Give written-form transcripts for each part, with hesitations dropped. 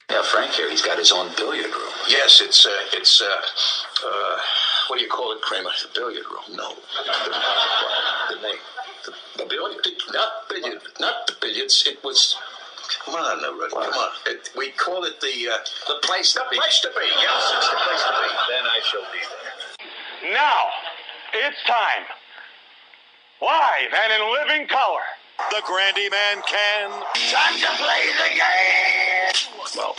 Yeah, Frank here. He's got his own billiard room. Yes, it's what do you call it, Kramer? The billiard room? No. The name. The billiard? Not the billiards. It was... Come on, Rudy. Come on. We call it the place to be. The place to be. Yes, it's the place to be. Then I shall be there. Now, it's time. Live and in living color. The Grandy Man can. Time to play the game. Well,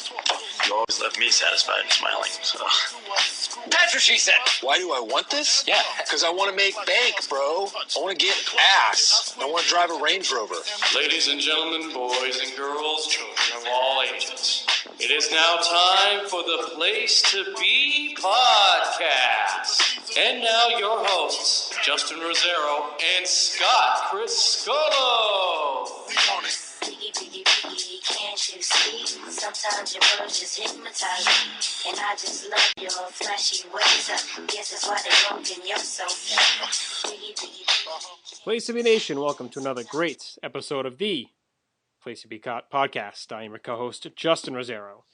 you always left me satisfied and smiling, so... That's what she said. Why do I want this? Yeah. Because I want to make bank, bro. I want to get ass. I want to drive a Range Rover. Ladies and gentlemen, boys and girls, children of all ages, it is now time for the Place to Be Podcast. And now your hosts, Justin Rosero and Scott Criscolo. Biggie, biggie, biggie, can't you see? Sometimes your words just hypnotize me. And I just love your flashy ways. I guess that's why they're broken, you're so fat. Biggie, biggie, biggie. Place to Be Nation, welcome to another great episode of the Place to Be Podcast. I am your co-host, Justin Rosero.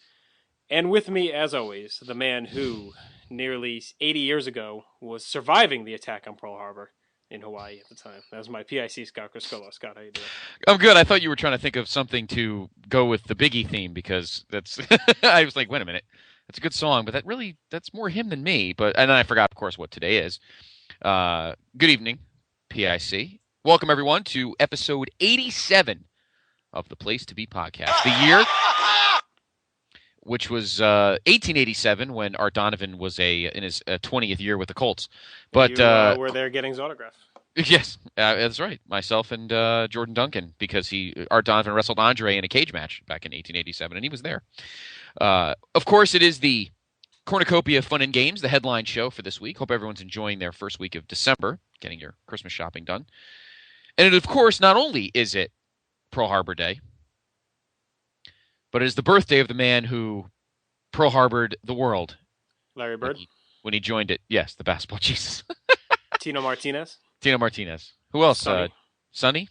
And with me, as always, the man who, nearly 80 years ago, was surviving the attack on Pearl Harbor in Hawaii at the time. That was my PIC, Scott Criscolo. Scott, how you doing? I'm good. I thought you were trying to think of something to go with the Biggie theme because that's... I was like, wait a minute. That's a good song, but that's more him than me. And then I forgot, of course, what today is. Good evening, PIC. Welcome, everyone, to episode 87 of the Place to Be Podcast. The year, which was 1887, when Art Donovan was in his 20th year with the Colts. But you were there getting his autograph. Yes, that's right. Myself and Jordan Duncan, because Art Donovan wrestled Andre in a cage match back in 1887, and he was there. Of course, it is the Cornucopia Fun and Games, the headline show for this week. Hope everyone's enjoying their first week of December, getting your Christmas shopping done. And of course, not only is it Pearl Harbor Day, but it is the birthday of the man who Pearl Harbored the world. Larry Bird? When he joined it. Yes, the basketball Jesus. Tino Martinez? Tino Martinez. Who else? Sonny. Sonny?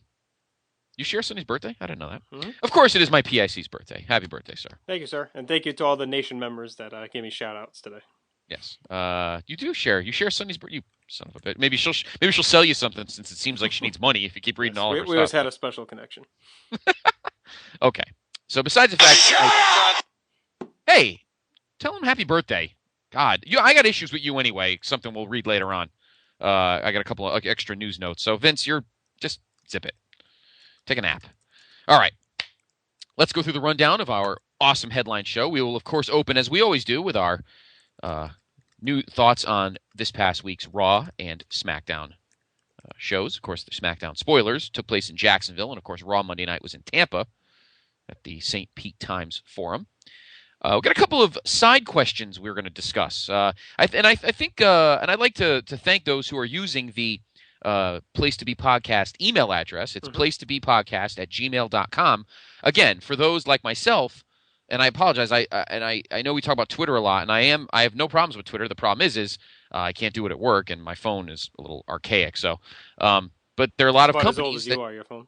You share Sonny's birthday? I didn't know that. Mm-hmm. Of course, it is my PIC's birthday. Happy birthday, sir. Thank you, sir. And thank you to all the Nation members that gave me shout-outs today. Yes. You do share. You share Sonny's birthday. You son of a bitch. Maybe she'll sell you something since it seems like she needs money if you keep reading all of her stuff. We always had a special connection. Okay. So besides the fact... Hey, tell him happy birthday. God, I got issues with you anyway. Something we'll read later on. I got a couple of extra news notes. So, Vince, you're just zip it. Take a nap. All right. Let's go through the rundown of our awesome headline show. We will, of course, open, as we always do, with our new thoughts on this past week's Raw and SmackDown shows. Of course, the SmackDown spoilers took place in Jacksonville, and, of course, Raw Monday night was in Tampa at the St. Pete Times Forum. We've got a couple of side questions we're going to discuss. I think I'd like to thank those who are using the Place to Be Podcast email address. It's placetobepodcast@gmail.com. Again, for those like myself, and I apologize, I know we talk about Twitter a lot, and I have no problems with Twitter. The problem is I can't do it at work, and my phone is a little archaic. So, but there are a lot of companies as old as you are, your phone.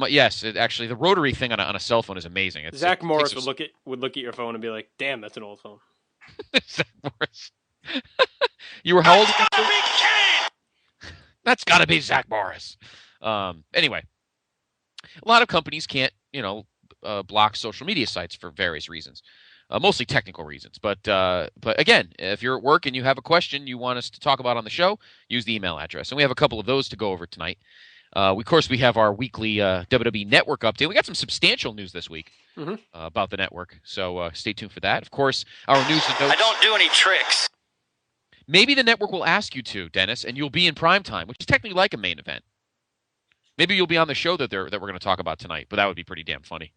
Yes, actually, the rotary thing on a cell phone is amazing. Zach Morris would look at your phone and be like, "Damn, that's an old phone." Zach Morris. You were how old? That's got to be Zach Morris. Anyway, a lot of companies can't, block social media sites for various reasons, mostly technical reasons. But again, if you're at work and you have a question you want us to talk about on the show, use the email address, and we have a couple of those to go over tonight. Of course, we have our weekly WWE Network update. We got some substantial news this week about the network, so stay tuned for that. Of course, our news and notes. I don't do any tricks. Maybe the network will ask you to, Dennis, and you'll be in prime time, which is technically like a main event. Maybe you'll be on the show that we're going to talk about tonight, but that would be pretty damn funny.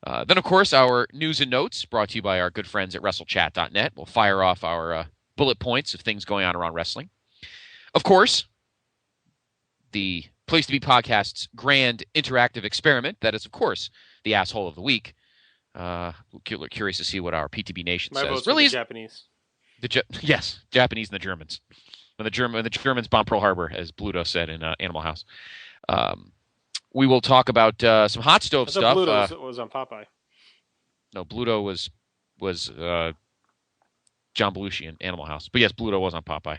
Then, of course, our news and notes brought to you by our good friends at WrestleChat.net. We'll fire off our bullet points of things going on around wrestling. Of course, the Place to Be Podcast's grand interactive experiment. That is, of course, the asshole of the week. Curious to see what our PTB Nation My says. vote's Really, for the Japanese. Yes, Japanese and the Germans. When the Germans bombed Pearl Harbor, as Bluto said in Animal House. We will talk about some hot stove stuff. Bluto was on Popeye. No, Bluto was was John Belushi in Animal House. But yes, Bluto was on Popeye.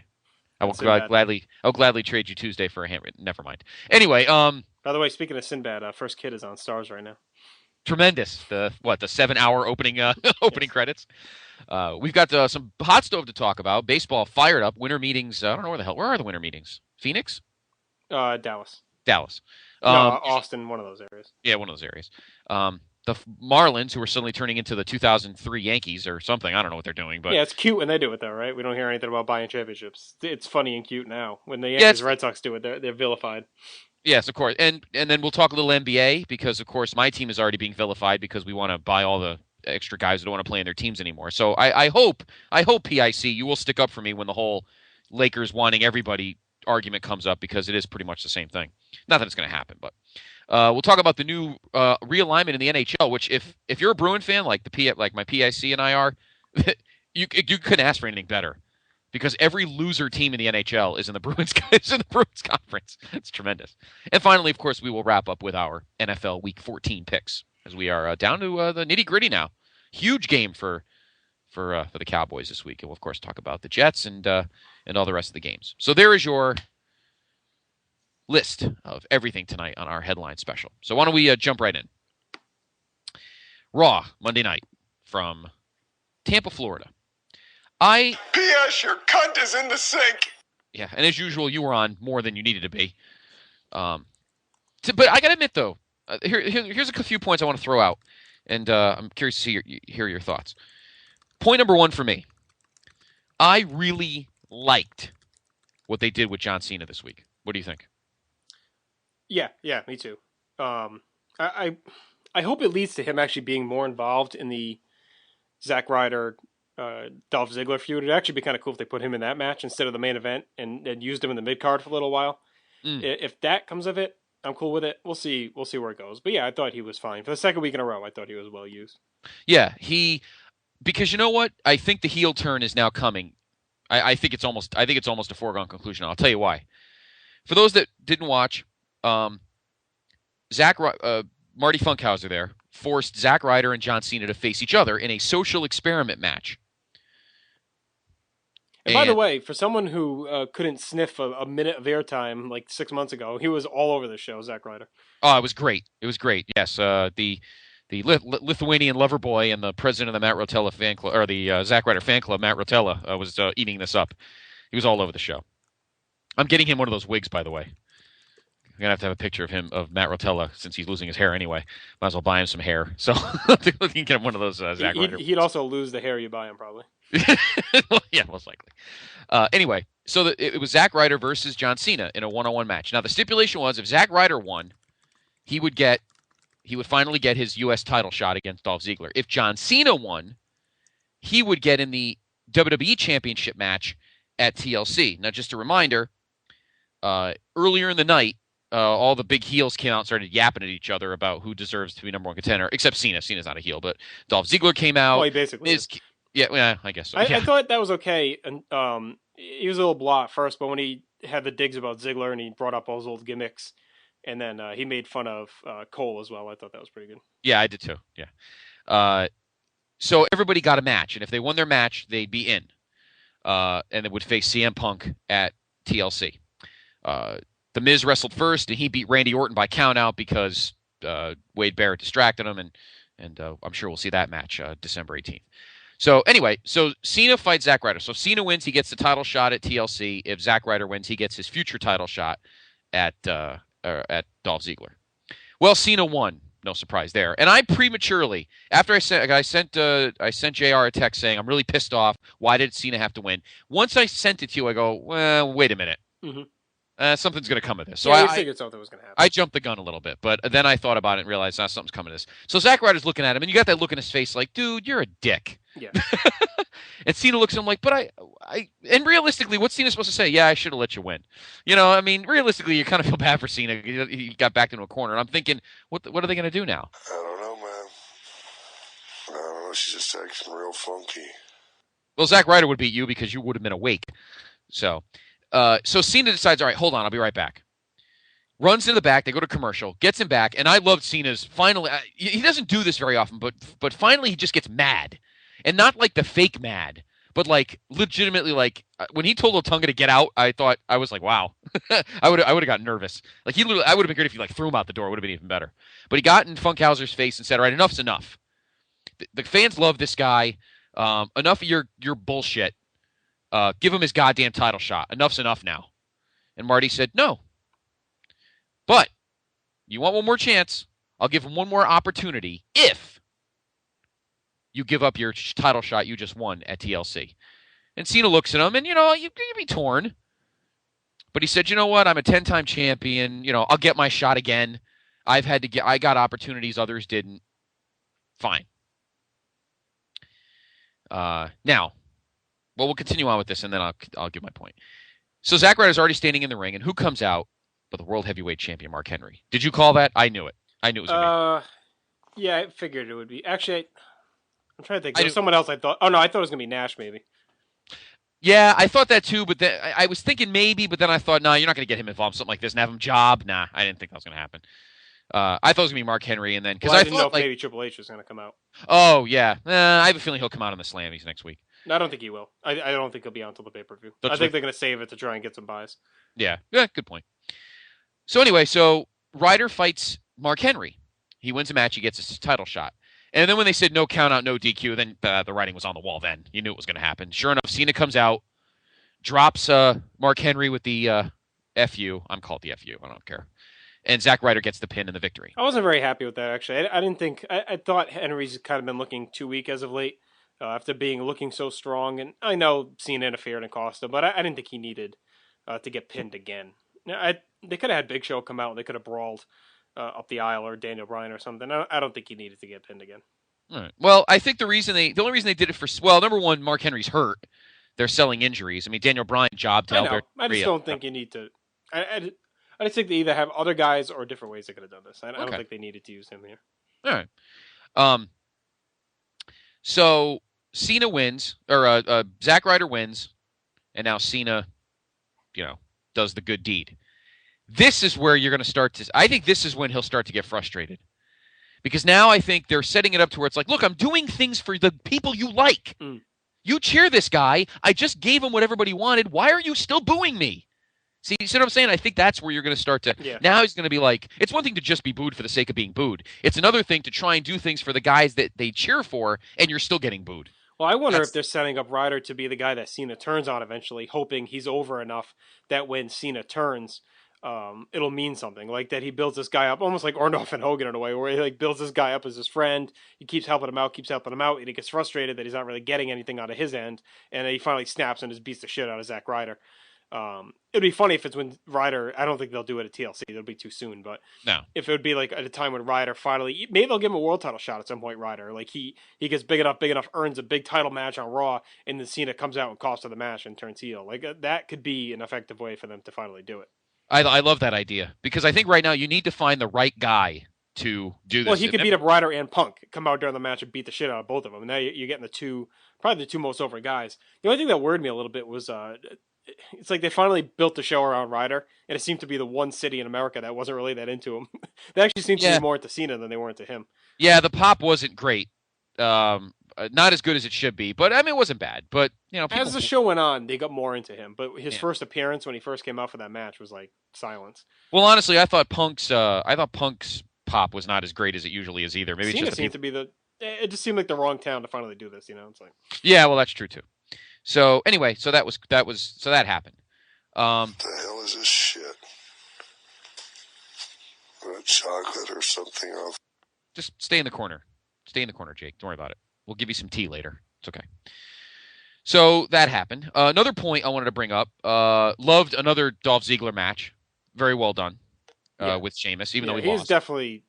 I will gladly trade you Tuesday for a handwritten. Never mind. Anyway, by the way, speaking of Sinbad, First Kid is on Stars right now. Tremendous. The 7-hour opening opening credits. We've got some hot stove to talk about. Baseball fired up. Winter meetings. I don't know where are the winter meetings? Phoenix? Dallas. Austin, one of those areas. Yeah, one of those areas. The Marlins, who are suddenly turning into the 2003 Yankees or something. I don't know what they're doing, but yeah, it's cute when they do it, though, right? We don't hear anything about buying championships. It's funny and cute now. When the Yankees Red Sox do it, they're vilified. Yes, of course, and then we'll talk a little NBA because, of course, my team is already being vilified because we want to buy all the extra guys who don't want to play in their teams anymore. So I hope PIC you will stick up for me when the whole Lakers wanting everybody argument comes up because it is pretty much the same thing. Not that it's going to happen, but. We'll talk about the new realignment in the NHL. Which, if you're a Bruin fan, like my PIC and I are, you couldn't ask for anything better, because every loser team in the NHL is in the Bruins conference. It's tremendous. And finally, of course, we will wrap up with our NFL Week 14 picks, as we are down to the nitty gritty now. Huge game for the Cowboys this week, and we'll of course talk about the Jets and all the rest of the games. So there is your list of everything tonight on our headline special. So why don't we jump right in? Raw, Monday night from Tampa, Florida. P.S. Your cunt is in the sink. Yeah, and as usual, you were on more than you needed to be. But I got to admit, though, here's a few points I want to throw out, and I'm curious to hear your thoughts. Point number one for me. I really liked what they did with John Cena this week. What do you think? Yeah, me too. I hope it leads to him actually being more involved in the Zack Ryder, Dolph Ziggler feud. It'd actually be kind of cool if they put him in that match instead of the main event and used him in the mid card for a little while. If that comes of it, I'm cool with it. We'll see where it goes. But yeah, I thought he was fine for the second week in a row. I thought he was well used. Yeah, because you know what? I think the heel turn is now coming. I think it's almost a foregone conclusion. I'll tell you why. For those that didn't watch. Marty Funkhauser there forced Zack Ryder and John Cena to face each other in a social experiment match. And by the way, for someone who couldn't sniff a minute of airtime like 6 months ago, he was all over the show, Zack Ryder. Oh, it was great. Yes, the Lithuanian lover boy and the president of the Matt Rotella fan club, or the Zack Ryder fan club, Matt Rotella, was eating this up. He was all over the show. I'm getting him one of those wigs, by the way. I'm going to have a picture of Matt Rotella since he's losing his hair anyway. Might as well buy him some hair. So you can get him one of those Zack Ryder. He'd also lose the hair you buy him, probably. Yeah, most likely. Anyway, so it was Zack Ryder versus John Cena in a one-on-one match. Now, the stipulation was if Zack Ryder won, he would finally get his U.S. title shot against Dolph Ziggler. If John Cena won, he would get in the WWE Championship match at TLC. Now, just a reminder, earlier in the night, all the big heels came out and started yapping at each other about who deserves to be number one contender, except Cena. Cena's not a heel, but Dolph Ziggler came out. Well, he basically is. Yeah, I guess so. I thought that was okay. And he was a little blah at first, but when he had the digs about Ziggler and he brought up all his old gimmicks, and then he made fun of Cole as well, I thought that was pretty good. Yeah, I did too. Yeah. So everybody got a match, and if they won their match, they'd be in. And they would face CM Punk at TLC. The Miz wrestled first, and he beat Randy Orton by countout because Wade Barrett distracted him, and I'm sure we'll see that match December 18th. So anyway, Cena fights Zack Ryder. So if Cena wins, he gets the title shot at TLC. If Zack Ryder wins, he gets his future title shot at Dolph Ziggler. Well, Cena won. No surprise there. And I prematurely, after I sent JR a text saying I'm really pissed off. Why did Cena have to win? Once I sent it to you, I go, well, wait a minute. Mm-hmm. Something's going to come of this. So I figured something was going to happen. I jumped the gun a little bit, but then I thought about it and realized something's coming to this. So Zack Ryder's looking at him, and you got that look in his face like, dude, you're a dick. Yeah. And Cena looks at him like, but and realistically, what's Cena supposed to say? Yeah, I should have let you win. I mean, realistically, you kind of feel bad for Cena. He got backed into a corner. And I'm thinking, what are they going to do now? I don't know, man. I don't know. She's just acting real funky. Well, Zack Ryder would beat you because you would have been awake. So Cena decides, all right, hold on, I'll be right back. Runs to the back, they go to commercial, gets him back, and I loved Cena's finally. He doesn't do this very often, but finally he just gets mad. And not like the fake mad, but like legitimately like when he told Otunga to get out, I was like, wow. I would have gotten nervous. Like I would have been great if he like threw him out the door. It would have been even better. But he got in Funkhauser's face and said, all right, enough's enough. The fans love this guy. Enough of your bullshit. Give him his goddamn title shot. Enough's enough now. And Marty said, no. But you want one more chance? I'll give him one more opportunity if you give up your title shot you just won at TLC. And Cena looks at him, and, you'd be torn. But he said, you know what? I'm a 10-time champion. I'll get my shot again. I got opportunities others didn't. Fine. Now, we'll continue on with this, and then I'll give my point. So Zack Ryder's already standing in the ring, and who comes out but the World Heavyweight Champion, Mark Henry? Did you call that? I knew it. I knew it was going to be. Yeah, I figured it would be. Actually, I'm trying to think. There was someone else I thought. Oh, no, I thought it was going to be Nash, maybe. Yeah, I thought that too, but then I was thinking maybe, but then I thought, no, you're not going to get him involved in something like this and have him job. Nah, I didn't think that was going to happen. I thought it was going to be Mark Henry, and then because I didn't know if maybe Triple H was going to come out. Oh yeah, I have a feeling he'll come out on the Slammies next week. No, I don't think he will. I don't think he'll be out until the pay-per-view. I think they're going to save it to try and get some buys. Yeah, good point. So anyway, Ryder fights Mark Henry. He wins a match. He gets his title shot. And then when they said no count out, no DQ, then the writing was on the wall then. You knew it was going to happen. Sure enough, Cena comes out, drops Mark Henry with the FU. I'm called the FU. I don't care. And Zack Ryder gets the pin and the victory. I wasn't very happy with that, actually. I didn't think... I thought Henry's kind of been looking too weak as of late after looking so strong. And I know Cena interfered and cost him, but I didn't think he needed to get pinned again. They could have had Big Show come out and they could have brawled up the aisle or Daniel Bryan or something. I don't think he needed to get pinned again. All right. Well, I think the only reason they did it number one, Mark Henry's hurt. They're selling injuries. I mean, Daniel Bryan jobbed. I just don't think you need to. I just think they either have other guys or different ways they could have done this. I don't think they needed to use him here. All right. So Cena wins, or Zack Ryder wins, and now Cena, does the good deed. This is where you're going to start to. I think this is when he'll start to get frustrated, because now I think they're setting it up to where it's like, look, I'm doing things for the people you like. You cheer this guy. I just gave him what everybody wanted. Why are you still booing me? See what I'm saying? I think that's where you're going to start to. Yeah. Now he's going to be like, it's one thing to just be booed for the sake of being booed. It's another thing to try and do things for the guys that they cheer for, and you're still getting booed. Well, I wonder if they're setting up Ryder to be the guy that Cena turns on eventually, hoping he's over enough that when Cena turns, it'll mean something. Like that he builds this guy up, almost like Orndorff and Hogan in a way, where he builds this guy up as his friend. He keeps helping him out, and he gets frustrated that he's not really getting anything out of his end, and then he finally snaps and just beats the shit out of Zack Ryder. It'd be funny if it's when Ryder. I don't think they'll do it at TLC. It'll be too soon. But no, if it would be like at a time when Ryder finally, maybe they'll give him a world title shot at some point. Ryder, like he gets big enough, earns a big title match on Raw, and then Cena comes out and costs her the match and turns heel. Like that could be an effective way for them to finally do it. I love that idea, because I think right now you need to find the right guy to do this. Well, he could beat up Ryder and Punk, come out during the match and beat the shit out of both of them. And now you're getting probably the two most over guys. The only thing that worried me a little bit was it's like they finally built the show around Ryder, and it seemed to be the one city in America that wasn't really that into him. They actually seemed to be more into Cena than they were into him. Yeah, the pop wasn't great. Not as good as it should be, but I mean, it wasn't bad. But as the show went on, they got more into him. But his first appearance when he first came out for that match was like silence. Well, honestly, I thought Punk's pop was not as great as it usually is either. Maybe Cena seemed to be it just seemed like the wrong town to finally do this. It's like yeah, well, that's true too. So anyway, so that happened. What the hell is this shit? A chocolate or something else? Just stay in the corner. Stay in the corner, Jake. Don't worry about it. We'll give you some tea later. It's okay. So that happened. Another point I wanted to bring up. Loved another Dolph Ziggler match. Very well done with Sheamus, even though he lost. He's definitely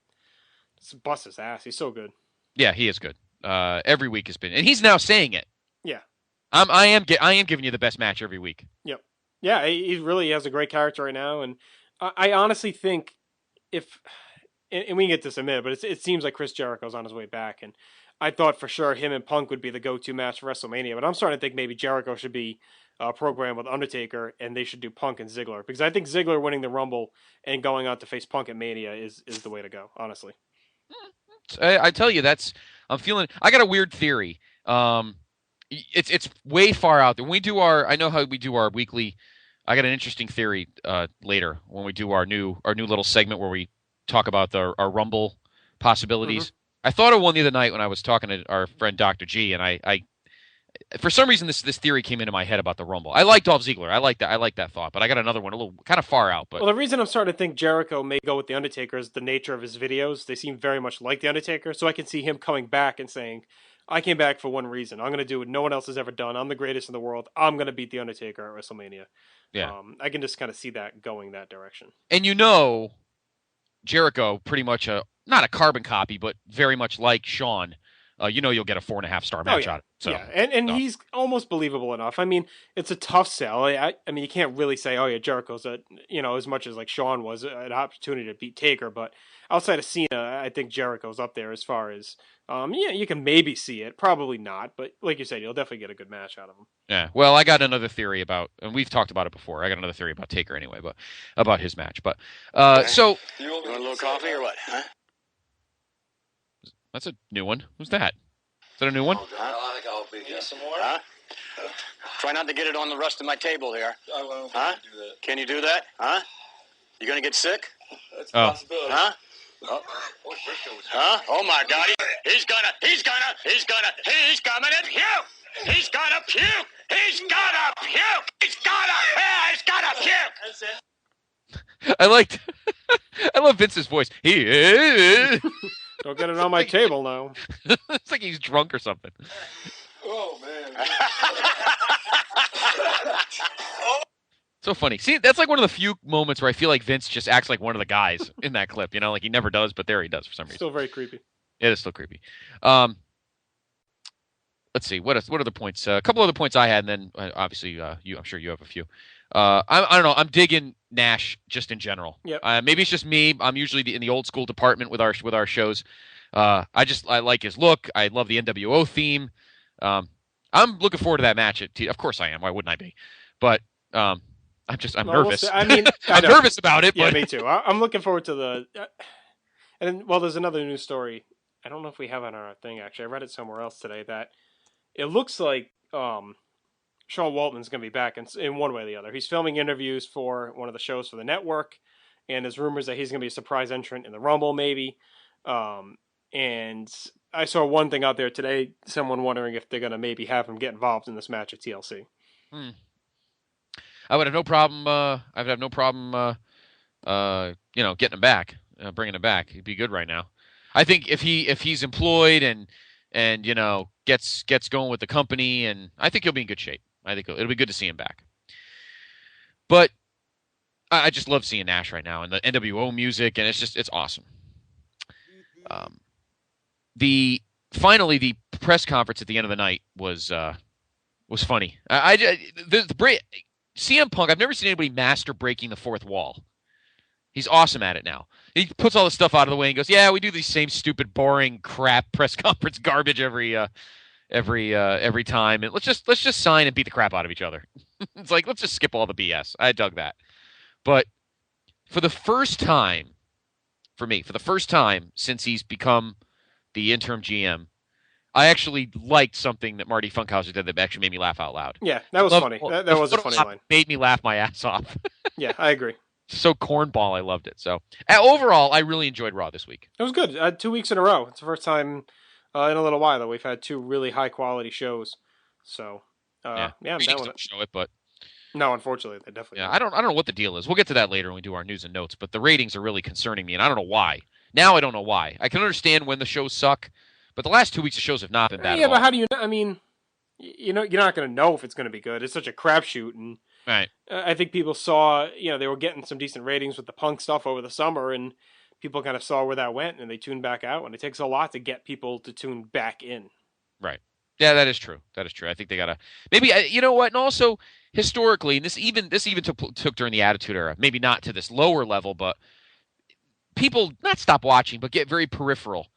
bust his ass. He's so good. Yeah, he is good. Every week has been, and he's now saying it. Yeah. I am giving you the best match every week. Yep. Yeah, he really has a great character right now, and I honestly think and we can get this in a minute, but it seems like Chris Jericho's on his way back, and I thought for sure him and Punk would be the go-to match for WrestleMania, but I'm starting to think maybe Jericho should be programmed with Undertaker, and they should do Punk and Ziggler, because I think Ziggler winning the Rumble and going out to face Punk at Mania is the way to go, honestly. I tell you, I got a weird theory. It's way far out there. When we do I know how we do our weekly. I got an interesting theory later when we do our new little segment where we talk about our Rumble possibilities. Mm-hmm. I thought of one the other night when I was talking to our friend Dr. G, and I for some reason this theory came into my head about the Rumble. I like Dolph Ziggler. I like that thought, but I got another one a little kind of far out. But well, the reason I'm starting to think Jericho may go with the Undertaker is the nature of his videos. They seem very much like the Undertaker, so I can see him coming back and saying, I came back for one reason. I'm going to do what no one else has ever done. I'm the greatest in the world. I'm going to beat the Undertaker at WrestleMania. Yeah. I can just kind of see that going that direction. And Jericho pretty much not a carbon copy, but very much like Shawn. You'll get a 4.5-star match out of it. So, yeah, and he's almost believable enough. I mean, it's a tough sell. I mean, you can't really say, oh yeah, Jericho's as much as like Shawn was an opportunity to beat Taker, but outside of Cena, I think Jericho's up there as far as, you can maybe see it, probably not, but like you said, you'll definitely get a good match out of him. Yeah, well, I got another theory about, and we've talked about it before. I got another theory about Taker anyway, but about his match. But so you want a little coffee or what? Huh? That's a new one. Who's that? Is that a new one? I think I'll be here some more. Huh? Try not to get it on the rest of my table here. I won't do that. Can you do that? Huh? You gonna get sick? That's a possibility. Huh? Oh. Huh? Oh my God! He's coming to puke! He's gonna puke! He's gonna puke! He's gonna puke! That's it. I love Vince's voice. He is. Don't get it on my table now. It's like he's drunk or something. Oh, man. So funny. See, that's like one of the few moments where I feel like Vince just acts like one of the guys in that clip. Like he never does, but there he does for some reason. Still very creepy. It is still creepy. Let's see. What other points? A couple other points I had, and then obviously I'm sure you have a few. I don't know. I'm digging Nash just in general. Yep. Maybe it's just me. I'm usually in the old school department with our shows. I like his look. I love the NWO theme. I'm looking forward to that match. Of course I am. Why wouldn't I be? But I'm nervous. I mean, I'm nervous about it. Yeah, but... me too. I'm looking forward to the. And there's another news story. I don't know if we have it on our thing. Actually, I read it somewhere else today that it looks like Sean Waltman's going to be back in one way or the other. He's filming interviews for one of the shows for the network, and there's rumors that he's going to be a surprise entrant in the Rumble, maybe. And I saw one thing out there today, someone wondering if they're going to maybe have him get involved in this match at TLC. I would have no problem. Getting him back, bringing him back. He'd be good right now. I think if he's employed and gets going with the company, and I think he'll be in good shape. I think it'll be good to see him back. But I just love seeing Nash right now and the NWO music, and it's awesome. The press conference at the end of the night was funny. CM Punk, I've never seen anybody master breaking the fourth wall. He's awesome at it now. He puts all the stuff out of the way and goes, "Yeah, we do these same stupid, boring crap press conference garbage every time, and let's just sign and beat the crap out of each other." It's like, let's just skip all the BS. I dug that. But for the first time since he's become the interim GM, I actually liked something that Marty Funkhauser did that actually made me laugh out loud. Yeah, that was funny. That was a funny line. Made me laugh my ass off. Yeah, I agree. So cornball, I loved it. So overall, I really enjoyed Raw this week. It was good. 2 weeks in a row. It's the first time in a little while that we've had two really high quality shows. So that one don't show it, but no, unfortunately, they definitely. Yeah, I don't know what the deal is. We'll get to that later when we do our news and notes. But the ratings are really concerning me, and I don't know why. Now I don't know why. I can understand when the shows suck, but the last 2 weeks of shows have not been bad. Yeah, at all. but how do you know? I mean, you're not going to know if it's going to be good. It's such a crapshoot, and right. I think people saw, they were getting some decent ratings with the Punk stuff over the summer, and people kind of saw where that went, and they tuned back out. And it takes a lot to get people to tune back in. Right. Yeah, that is true. I think they gotta maybe. You know what? And also historically, and this even took during the Attitude Era. Maybe not to this lower level, but people not stop watching, but get very peripheral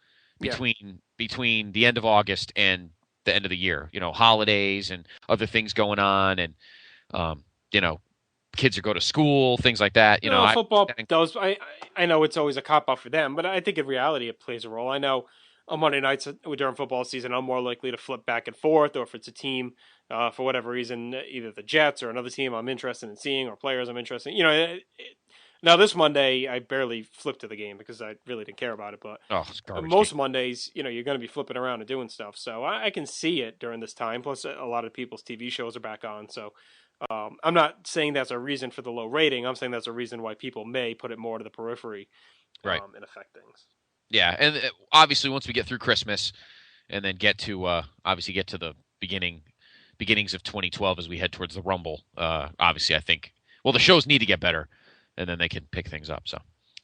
between the end of August and the end of the year. Holidays and other things going on, and kids go to school, things like that. Football does. I know it's always a cop out for them, but I think in reality it plays a role. I know on Monday nights during football season, I'm more likely to flip back and forth, or if it's a team for whatever reason, either the Jets or another team I'm interested in seeing, or players I'm interested in. Now this Monday, I barely flipped to the game because I really didn't care about it. But it's garbage most game. Mondays, you're going to be flipping around and doing stuff. So I can see it during this time. Plus, a lot of people's TV shows are back on. So I'm not saying that's a reason for the low rating. I'm saying that's a reason why people may put it more to the periphery and affect things. Yeah, and obviously once we get through Christmas and then get to the beginnings of 2012 as we head towards the Rumble, obviously I think, the shows need to get better, and then they can pick things up. So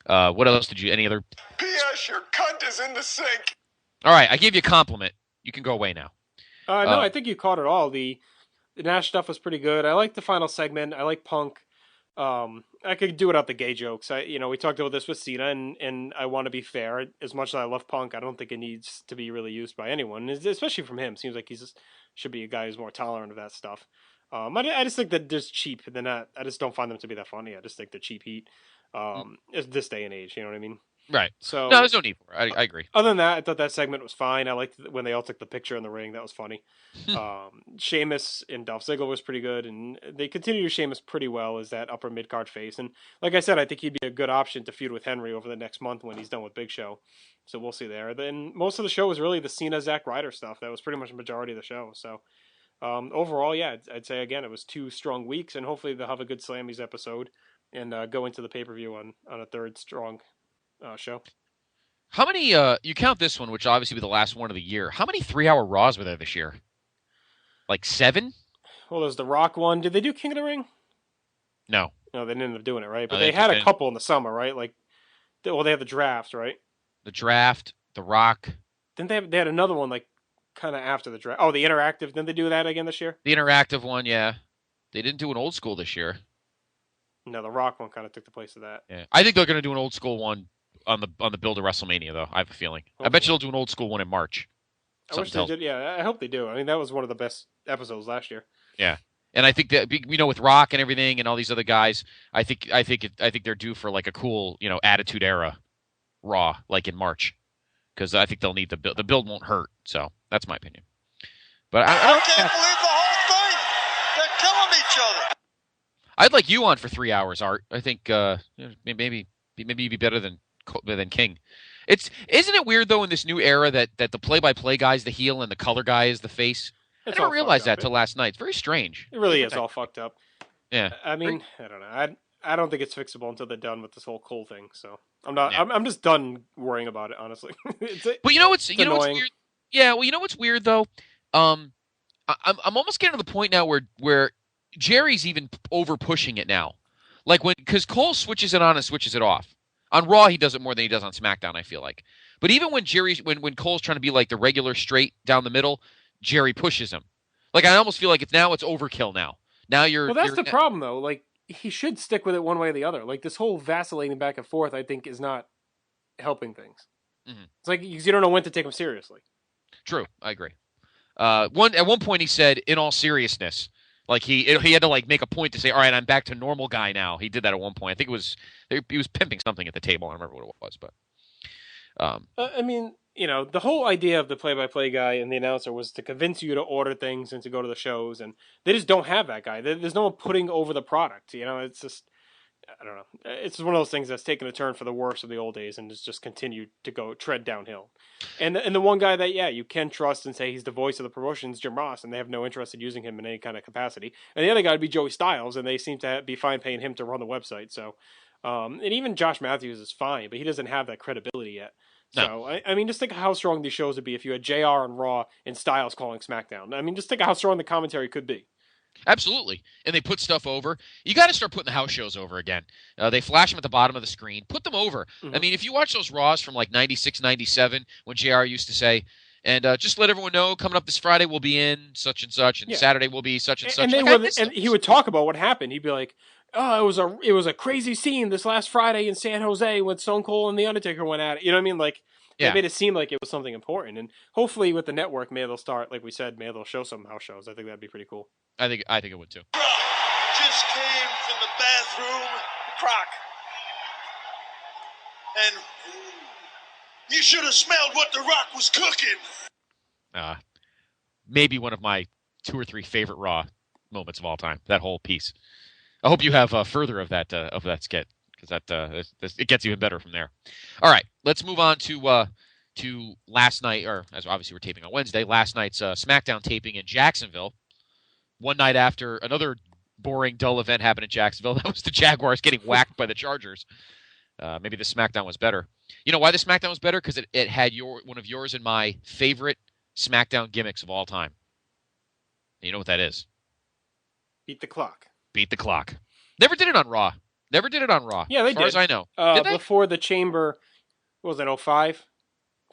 what else any other? P.S. Your cunt is in the sink. All right, I gave you a compliment. You can go away now. No, I think you caught it all. The Nash stuff was pretty good. I like the final segment. I like Punk. I could do without the gay jokes. We talked about this with Cena, and I want to be fair. As much as I love Punk, I don't think it needs to be really used by anyone, especially from him. Seems like should be a guy who's more tolerant of that stuff. I just think that they're cheap. They're not. I just don't find them to be that funny. I just think they're cheap heat. This day and age, you know what I mean? Right. So no, there's no need for it. I agree. Other than that, I thought that segment was fine. I liked when they all took the picture in the ring. That was funny. Sheamus and Dolph Ziggler was pretty good, and they continue to Sheamus pretty well as that upper mid card face. And like I said, I think he'd be a good option to feud with Henry over the next month when he's done with Big Show. So we'll see there. Then most of the show was really the Cena Zack Ryder stuff. That was pretty much the majority of the show. So overall, yeah, I'd say again it was 2 strong weeks, and hopefully they'll have a good Slammies episode and go into the pay-per-view on a third strong show. How many, you count this one, which will obviously be the last one of the year. How many 3-hour Raws were there this year? Like 7? Well, there's the Rock one. Did they do King of the Ring? No. No, they didn't end up doing it, right? But No, they had a couple in the summer, right? They had the draft, right? The draft, the Rock. Didn't they had another one, kind of after the draft. Oh, the interactive. Didn't they do that again this year? The interactive one, yeah. They didn't do an old school this year. No, the Rock one kind of took the place of that. Yeah. I think they're going to do an old school one on the build to WrestleMania, though. I have a feeling. Hopefully. I bet you they'll do an old school one in March. I wish they did. Yeah, I hope they do. I mean, that was one of the best episodes last year. Yeah, and I think that with Rock and everything and all these other guys, I think they're due for a cool Attitude Era Raw in March, because I think they'll need the build. The build won't hurt. So that's my opinion. But I can't believe the whole thing. They're killing each other. I'd like you on for 3 hours, Art. I think maybe you'd be better than King. Isn't it weird though in this new era that the play-by-play guy's the heel and the color guy is the face? I didn't realize that till last night. It's very strange. It really is all fucked up. Yeah. I mean, I don't know. I don't think it's fixable until they're done with this whole Cole thing. So I'm not. Yeah. I'm just done worrying about it, honestly. But you know what's weird? Yeah. Well, you know what's weird though. I'm almost getting to the point now where Jerry's even over pushing it now, because Cole switches it on and switches it off. On Raw, he does it more than he does on SmackDown, I feel like. But even when when Cole's trying to be the regular straight down the middle, Jerry pushes him. I almost feel like it's overkill now. Now Well, that's the problem, though. He should stick with it one way or the other. This whole vacillating back and forth, I think, is not helping things. Mm-hmm. It's you don't know when to take him seriously. True, I agree. At one point he said, in all seriousness, he had to make a point to say, all right, I'm back to normal guy now. He did that at one point. I think he was pimping something at the table. I don't remember what it was, but I mean, the whole idea of the play-by-play guy and the announcer was to convince you to order things and to go to the shows, and they just don't have that guy. There's no one putting over the product. It's just, I don't know. It's just one of those things that's taken a turn for the worse of the old days and has just continued to tread downhill. And the one guy that, you can trust and say he's the voice of the promotion is Jim Ross, and they have no interest in using him in any kind of capacity. And the other guy would be Joey Styles, and they seem to be fine paying him to run the website. So, and even Josh Matthews is fine, but he doesn't have that credibility yet. No. So, I mean, just think of how strong these shows would be if you had JR and Raw and Styles calling SmackDown. I mean, just think of how strong the commentary could be. Absolutely. And they put stuff over. You got to start putting the house shows over again. They flash them at the bottom of the screen. Put them over. Mm-hmm. I mean, if you watch those Raws from 96, 97, when JR used to say, and just let everyone know, coming up this Friday we'll be in such and such, and Saturday we'll be such and such. And he would talk about what happened. He'd be like, oh, it was a crazy scene this last Friday in San Jose when Stone Cold and The Undertaker went at it. You know what I mean? They made it seem like it was something important. And hopefully with the network, maybe they'll start, like we said, maybe they'll show some house shows. I think that'd be pretty cool. I think it would too. Just came from the bathroom, crock. And You should have smelled what The Rock was cooking. Maybe one of my 2 or 3 favorite Raw moments of all time. That whole piece. I hope you have further of that skit, because it gets even better from there. All right, let's move on to last night, or as obviously we're taping on Wednesday, last night's SmackDown taping in Jacksonville. One night after another boring, dull event happened in Jacksonville. That was the Jaguars getting whacked by the Chargers. Maybe the SmackDown was better. You know why the SmackDown was better? Because it had one of yours and my favorite SmackDown gimmicks of all time. You know what that is? Beat the clock. Beat the clock. Never did it on Raw. Yeah, they did. As far as I know. Did they? Before the Chamber, what was it, 05?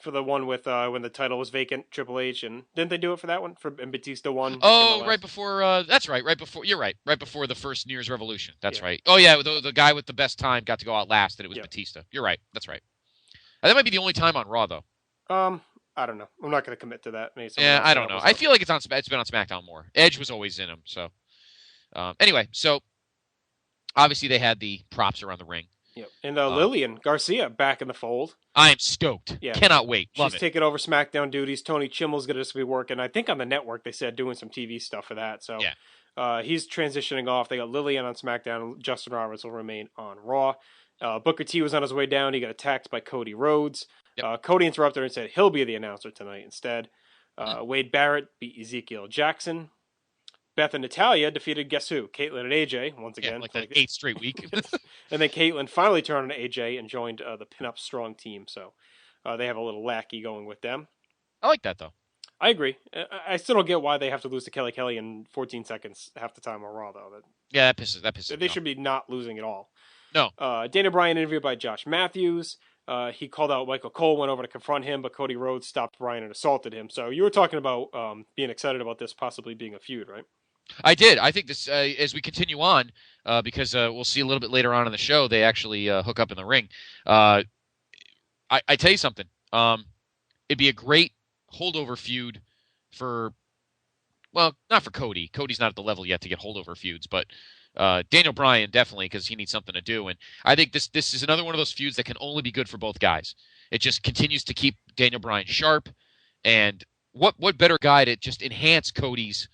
For the one with when the title was vacant, Triple H, and didn't they do it for that one? And Batista won. Oh, right before. That's right. Right before. You're right. Right before the first New Year's Revolution. That's right. Oh yeah, the guy with the best time got to go out last, and it was Batista. You're right. That's right. That might be the only time on Raw though. I don't know. I'm not going to commit to that. Yeah, I don't know. I feel like it's been on SmackDown more. Edge was always in them. So anyway, so obviously they had the props around the ring. Yep. And Lillian Garcia back in the fold. I'm stoked. Yeah. Cannot wait. Love She's taking over SmackDown duties. Tony Chimmel's going to be working, I think, on the network. They said doing some TV stuff for that. So he's transitioning off. They got Lillian on SmackDown. And Justin Roberts will remain on Raw. Booker T was on his way down. He got attacked by Cody Rhodes. Yep. Cody interrupted her and said he'll be the announcer tonight instead. Wade Barrett beat Ezekiel Jackson. Beth and Natalya defeated guess who? Caitlyn and AJ once again. Like the 8th straight week. And then Caitlyn finally turned on AJ and joined the Pinup Strong team. So they have a little lackey going with them. I like that though. I agree. I still don't get why they have to lose to Kelly in 14 seconds half the time on Raw though. That pisses. They should be not losing at all. No. Daniel Bryan interviewed by Josh Matthews. He called out Michael Cole, went over to confront him, but Cody Rhodes stopped Bryan and assaulted him. So you were talking about being excited about this possibly being a feud, right? I did. I think this, as we continue on, because we'll see a little bit later on in the show, they actually hook up in the ring. I tell you something. It'd be a great holdover feud for, well, not for Cody. Cody's not at the level yet to get holdover feuds, but Daniel Bryan definitely, because he needs something to do. And I think this is another one of those feuds that can only be good for both guys. It just continues to keep Daniel Bryan sharp. And what better guy to just enhance Cody's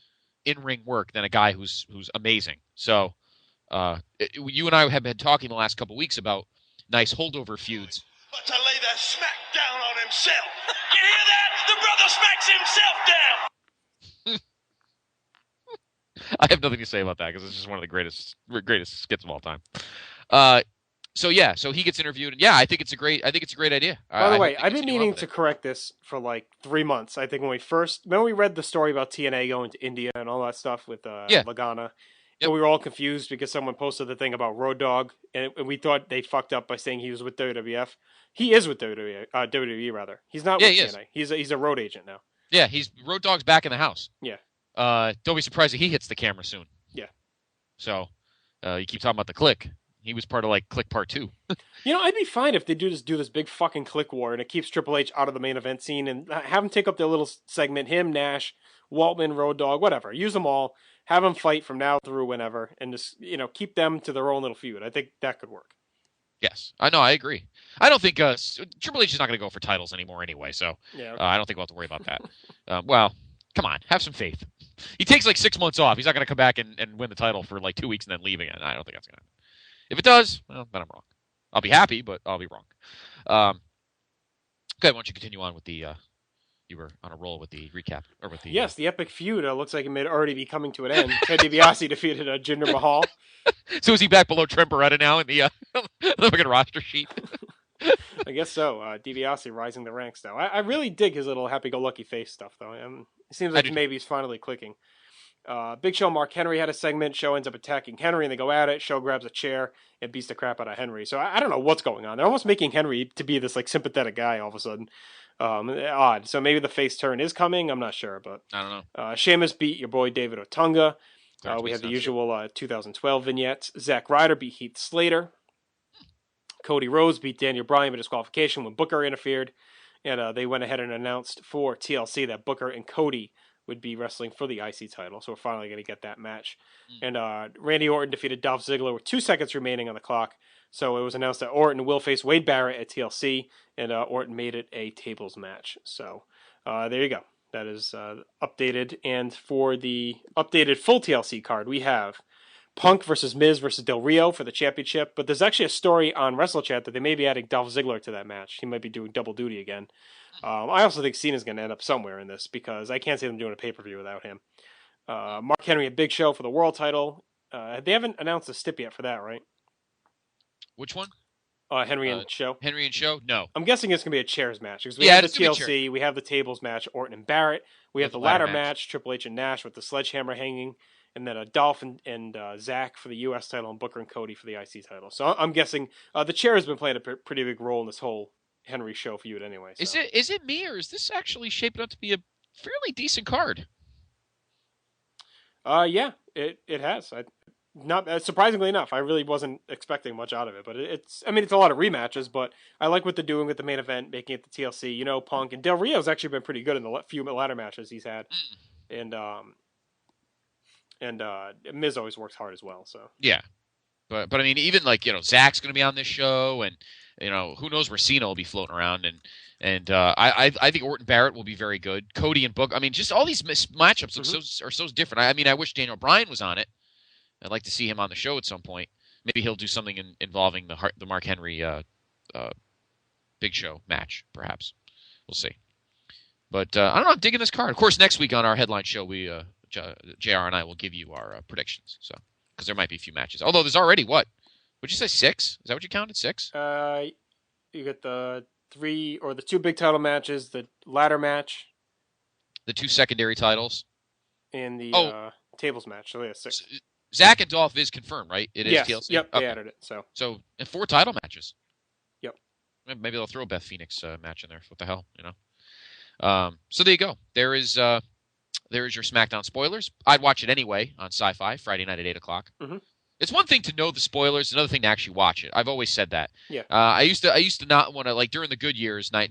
in-ring work than a guy who's amazing. So you and I have been talking the last couple weeks about nice holdover feuds. But to lay that smack down on himself. You hear that? The brother smacks himself down. I have nothing to say about that because it's just one of the greatest skits of all time. So he gets interviewed, and I think it's a great idea. By the way, I've been meaning to correct this for like 3 months. I think when we read the story about TNA going to India and all that stuff with Lagana, and we were all confused because someone posted the thing about Road Dogg, and we thought they fucked up by saying he was with WWF. He is with WWE rather. He's not with TNA. He's a road agent now. Yeah, Road Dogg's back in the house. Yeah. Don't be surprised if he hits the camera soon. Yeah. So you keep talking about the Click. He was part of like Click Part 2. I'd be fine if they do this big fucking Click war and it keeps Triple H out of the main event scene and have him take up their little segment. Him, Nash, Waltman, Road Dogg, whatever. Use them all. Have them fight from now through whenever, and just keep them to their own little feud. I think that could work. Yes, I know. I agree. I don't think Triple H is not going to go for titles anymore anyway, so I don't think we'll have to worry about that. Well, come on, have some faith. He takes like 6 months off. He's not going to come back and win the title for like 2 weeks and then leave again. I don't think that's going to happen. If it does, well, then I'm wrong. I'll be happy, but I'll be wrong. Okay, why don't you continue on with the? You were on a roll with the recap, or with the? Yes, the epic feud looks like it may already be coming to an end. Ted DiBiase defeated Jinder Mahal. So is he back below Trent Beretta now in the fucking roster sheet? I guess so. DiBiase rising the ranks now. I really dig his little happy-go-lucky face stuff, though. It seems like maybe he's finally clicking. Big Show Mark Henry had a segment. Show ends up attacking Henry, and they go at it. Show grabs a chair and beats the crap out of Henry. So I don't know what's going on. They're almost making Henry to be this like sympathetic guy all of a sudden. Odd. So maybe the face turn is coming. I'm not sure, but I don't know. Sheamus beat your boy David Otunga. We have the usual 2012 vignettes. Zack Ryder beat Heath Slater. Cody Rhodes beat Daniel Bryan by disqualification when Booker interfered. And they went ahead and announced for TLC that Booker and Cody would be wrestling for the IC title. So we're finally going to get that match. And Randy Orton defeated Dolph Ziggler with 2 seconds remaining on the clock So it was announced that Orton will face Wade Barrett at TLC, and Orton made it a tables match. So there you go. That is updated. And for the updated full TLC card, we have Punk versus Miz versus Del Rio for the championship. But there's actually a story on WrestleChat that they may be adding Dolph Ziggler to that match. He might be doing double duty again. I also think Cena's going to end up somewhere in this because I can't see them doing a pay-per-view without him. Mark Henry at Big Show for the world title. They haven't announced a stip yet for that, right? Which one? Henry and Show. Henry and Show? No. I'm guessing it's going to be a chairs match. Because we have the TLC, we have the tables match, Orton and Barrett. We have the ladder match, Triple H and Nash with the sledgehammer hanging. And then Dolph and Zach for the U.S. title and Booker and Cody for the IC title. So I'm guessing the chair has been playing a pretty big role in this whole Henry Show feud anyway. So. Is it me, or is this actually shaping up to be a fairly decent card? Yeah, it has. Not surprisingly enough, I really wasn't expecting much out of it, but it's a lot of rematches, but I like what they're doing with the main event, making it the TLC. You know, Punk and Del Rio's actually been pretty good in the few ladder matches he's had, and Miz always works hard as well. So yeah, but I mean, even like Zach's going to be on this show, and who knows where Cena will be floating around, and I think Orton Barrett will be very good. Cody and Book. I mean, just all these matchups are so different. I mean, I wish Daniel Bryan was on it. I'd like to see him on the show at some point. Maybe he'll do something involving the Mark Henry Big Show match, perhaps. We'll see. But I don't know. I'm digging this card. Of course, next week on our headline show, JR and I will give you our predictions. So, because there might be a few matches. Although there's already what? Would you say 6? Is that what you counted? 6? You got the 3 or the 2 big title matches, the ladder match, the 2 secondary titles, and the tables match. So yeah, 6. Zach and Dolph is confirmed, right? It is TLC? Yep, okay. They added it. So and 4 title matches. Yep. Maybe they'll throw a Beth Phoenix match in there. What the hell, So there you go. There is your SmackDown spoilers. I'd watch it anyway on Sci-Fi Friday night at 8 o'clock. Mm-hmm. It's one thing to know the spoilers, another thing to actually watch it. I've always said that. Yeah. I used to not want to, like, during the good years, the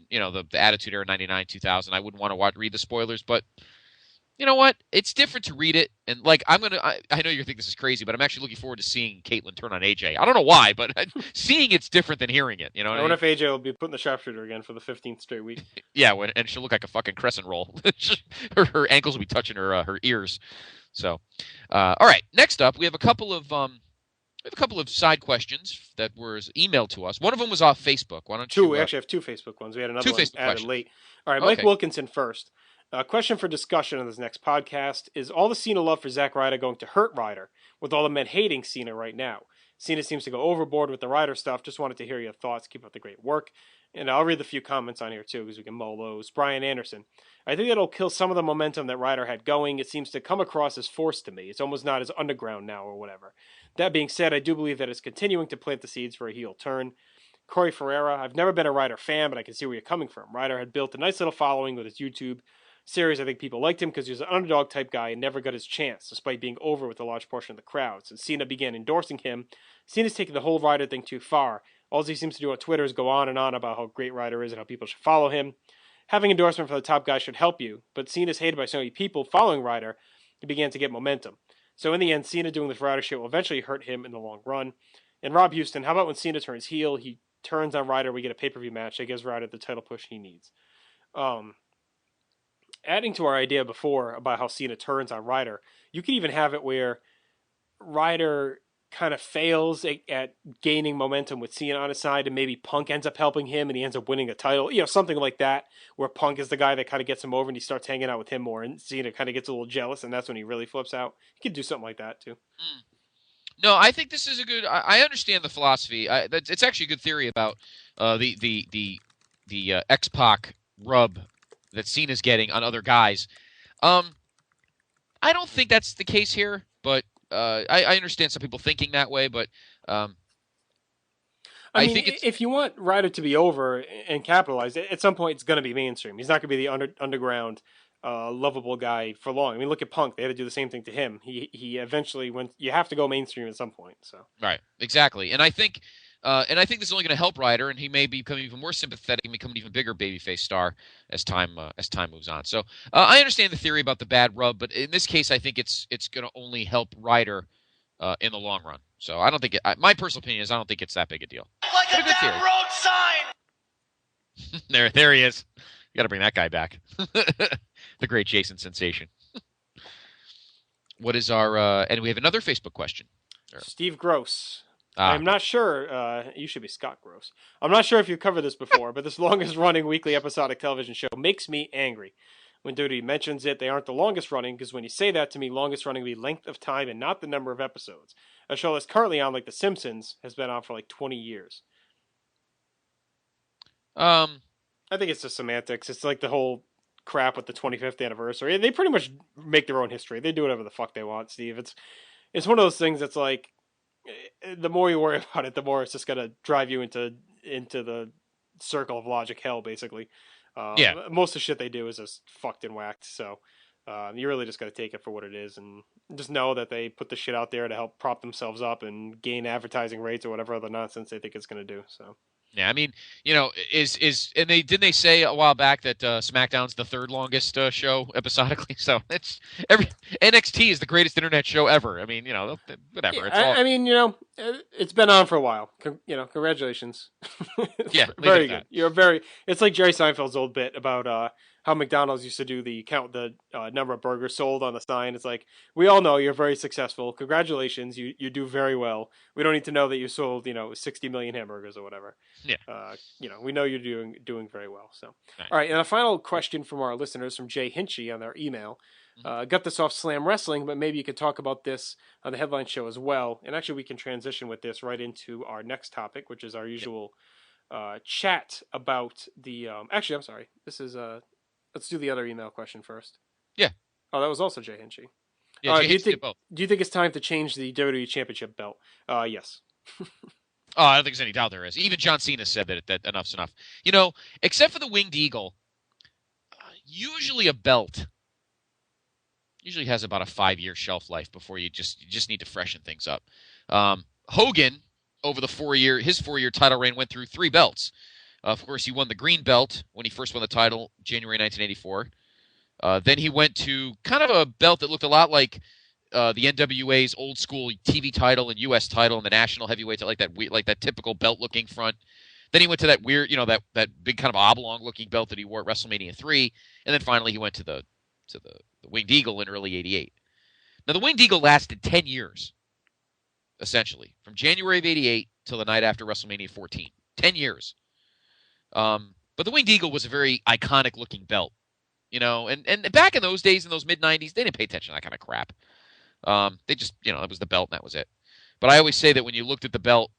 Attitude Era 99, 2000. I wouldn't want to read the spoilers, but. You know what? It's different to read it, and like I know you're thinking this is crazy, but I'm actually looking forward to seeing Caitlyn turn on AJ. I don't know why, but seeing it's different than hearing it. I wonder if AJ will be putting the sharpshooter again for the 15th straight week. Yeah, and she'll look like a fucking crescent roll. her ankles will be touching her ears. So, all right. Next up, we have a couple of side questions that were emailed to us. One of them was off Facebook. Why don't you? We actually have 2 Facebook ones. We had another 2 one Facebook added questions. late. All right, Mike Wilkinson first. Question for discussion on this next podcast. Is all the Cena love for Zack Ryder going to hurt Ryder with all the men hating Cena right now? Cena seems to go overboard with the Ryder stuff. Just wanted to hear your thoughts. Keep up the great work. And I'll read the few comments on here too because we can mull those. Brian Anderson. I think that'll kill some of the momentum that Ryder had going. It seems to come across as forced to me. It's almost not as underground now or whatever. That being said, I do believe that it's continuing to plant the seeds for a heel turn. Corey Ferreira. I've never been a Ryder fan, but I can see where you're coming from. Ryder had built a nice little following with his YouTube series. I think people liked him because he was an underdog type guy and never got his chance, despite being over with a large portion of the crowd. Since Cena began endorsing him, Cena's taking the whole Ryder thing too far. All he seems to do on Twitter is go on and on about how great Ryder is and how people should follow him. Having endorsement for the top guy should help you, but Cena's hated by so many people following Ryder, he began to get momentum. So in the end, Cena doing this Ryder shit will eventually hurt him in the long run. And Rob Houston, how about when Cena turns heel, he turns on Ryder, we get a pay-per-view match that gives Ryder the title push he needs. Adding to our idea before about how Cena turns on Ryder, you could even have it where Ryder kind of fails at gaining momentum with Cena on his side, and maybe Punk ends up helping him and he ends up winning a title. Something like that, where Punk is the guy that kind of gets him over and he starts hanging out with him more, and Cena kind of gets a little jealous, and that's when he really flips out. He could do something like that too. No, I think this is a good. I understand the philosophy. It's actually a good theory about the X-Pac rub that Cena's getting on other guys. I don't think that's the case here, but I understand some people thinking that way. But I think if you want Ryder to be over and capitalize, at some point it's going to be mainstream. He's not going to be the underground, lovable guy for long. I mean, look at Punk; they had to do the same thing to him. He eventually went. You have to go mainstream at some point. So right, exactly, and I think this is only going to help Ryder, and he may become even more sympathetic and become an even bigger babyface star as time moves on. So I understand the theory about the bad rub, but in this case, I think it's going to only help Ryder in the long run. So I don't think my personal opinion is I don't think it's that big a deal. Like a damn road sign! There he is. You got to bring that guy back. The great Jason Sensation. What is our and we have another Facebook question. Steve Gross. I'm not sure. You should be Scott Gross. I'm not sure if you've covered this before, but this longest running weekly episodic television show makes me angry. When WWE mentions it, they aren't the longest running, because when you say that to me, longest running would be length of time and not the number of episodes. A show that's currently on, like The Simpsons, has been on for like 20 years. I think it's just semantics. It's like the whole crap with the 25th anniversary. They pretty much make their own history. They do whatever the fuck they want, Steve. It's one of those things that's like, the more you worry about it, the more it's just going to drive you into the circle of logic hell, basically. Most of the shit they do is just fucked and whacked. So you really just got to take it for what it is, and just know that they put the shit out there to help prop themselves up and gain advertising rates or whatever other nonsense they think it's going to do. So. Yeah, I mean, and didn't they say a while back that SmackDown's the third longest show episodically? So it's NXT is the greatest internet show ever. I mean, whatever. Yeah, it's been on for a while. Congratulations. Very good. It's like Jerry Seinfeld's old bit about how McDonald's used to do the number of burgers sold on the sign. It's like, we all know you're very successful. Congratulations, you do very well. We don't need to know that you sold 60 million hamburgers or whatever. Yeah. We know you're doing very well. So, all right, and a final question from our listeners from Jay Hinchy on their email. Got this off Slam Wrestling, but maybe you could talk about this on the headline show as well. And actually, we can transition with this right into our next topic, which is our usual chat about the. Actually, I'm sorry. This is Let's do the other email question first. Yeah. Oh, that was also Jay Hinchy. Yeah, Jay Hinchy did both. Do you think it's time to change the WWE Championship belt? Yes. I don't think there's any doubt there is. Even John Cena said that enough's enough. Except for the Winged Eagle, usually a belt usually has about a 5-year shelf life before you just need to freshen things up. Hogan, over his 4-year title reign, went through 3 belts. Of course, he won the green belt when he first won the title, January 1984. Then he went to kind of a belt that looked a lot like the NWA's old school TV title and U.S. title and the national heavyweight, like that typical belt-looking front. Then he went to that weird, that big kind of oblong-looking belt that he wore at WrestleMania 3. And then finally he went to the Winged Eagle in early '88. Now, the Winged Eagle lasted 10 years, essentially, from January of '88 till the night after WrestleMania 14. 10 years. But the Winged Eagle was a very iconic looking belt, and back in those days, in those mid-90s, they didn't pay attention to that kind of crap. They just, that was the belt and that was it. But I always say that when you looked at the belt,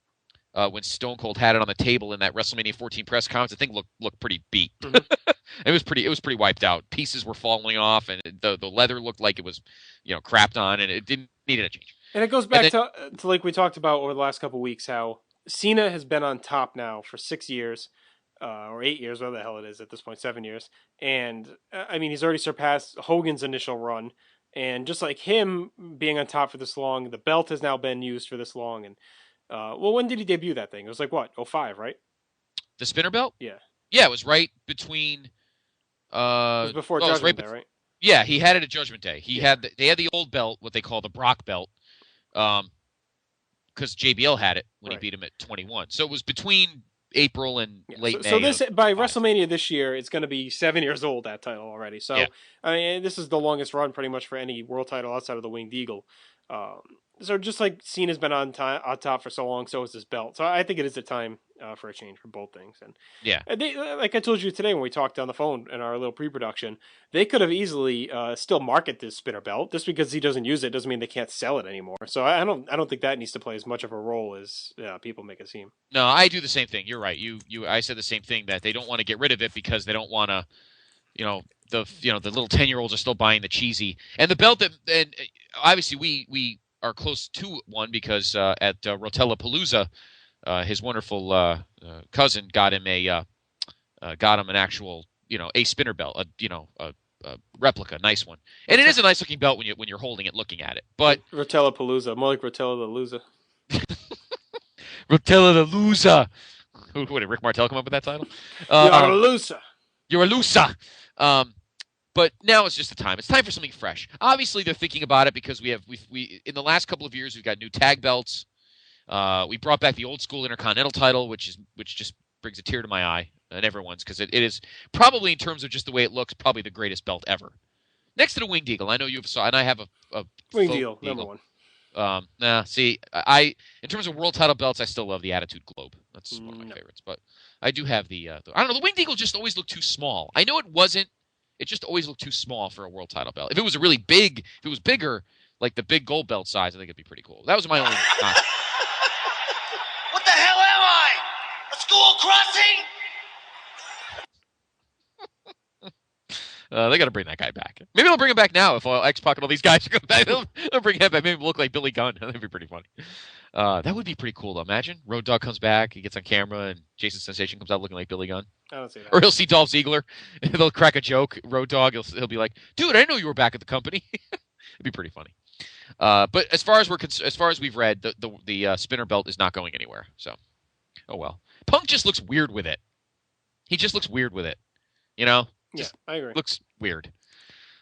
when Stone Cold had it on the table in that WrestleMania 14 press conference, the thing looked pretty beat. Mm-hmm. It was pretty wiped out. Pieces were falling off, and the leather looked like it was, crapped on, and it needed a change. And it goes back to like we talked about over the last couple of weeks, how Cena has been on top now for 6 years. Or 8 years, whatever the hell it is at this point, 7 years. And, he's already surpassed Hogan's initial run. And just like him being on top for this long, the belt has now been used for this long. And, when did he debut that thing? It was like, what, 05, right? The spinner belt? Yeah. Yeah, it was right between... it was before Judgment Day, right? Yeah, he had it at Judgment Day. They had the old belt, what they call the Brock belt, because JBL had it when he beat him at 21. So it was between... April and late May. So this by WrestleMania this year, it's going to be 7 years old, that title already. So this is the longest run pretty much for any world title outside of the Winged Eagle. So just like Cena's been on top for so long, so is this belt. So I think it is a time for a change for both things. And like I told you today when we talked on the phone in our little pre-production, they could have easily still market this spinner belt. Just because he doesn't use it doesn't mean they can't sell it anymore. So I don't think that needs to play as much of a role as people make it seem. No, I do the same thing. You're right. I said the same thing, that they don't want to get rid of it because they don't want to. The little 10-year-olds are still buying the cheesy and the belt and obviously we are close to one because at Rotella Palooza, his wonderful cousin got him an actual a spinner belt, a replica, nice one, and it is a nice looking belt when you're holding it, looking at it. But Rotella Palooza, more like Rotella the Loser. Rotella the Loser. Who did Rick Martel come up with that title? You're a loser. You're a loser. But now it's just the time. It's time for something fresh. Obviously, they're thinking about it because we in the last couple of years we've got new tag belts. We brought back the old school Intercontinental title, which just brings a tear to my eye and everyone's, because it is probably, in terms of just the way it looks, probably the greatest belt ever. Next to the Winged Eagle. I know you saw, and I have a Winged Eagle, number one. In terms of world title belts, I still love the Attitude Globe. That's one of my favorites. But I do have I don't know, the Winged Eagle just always looked too small. I know it wasn't. It just always looked too small for a world title belt. If it was bigger, like the big gold belt size, I think it'd be pretty cool. That was my only. What the hell am I? A school crossing? They got to bring that guy back. Maybe they'll bring him back now if X-Pac and all these guys come back. They'll bring him back. Maybe he'll look like Billy Gunn. That'd be pretty funny. That would be pretty cool, though. Imagine Road Dogg comes back, he gets on camera, and Jason Sensation comes out looking like Billy Gunn. I don't see that. Or he'll see Dolph Ziggler, and they'll crack a joke. Road Dogg, he'll be like, "Dude, I didn't know you were back at the company." It'd be pretty funny. But as far as we've read, the spinner belt is not going anywhere. So, oh well. Punk just looks weird with it. He just looks weird with it. You know? Just I agree. Looks weird.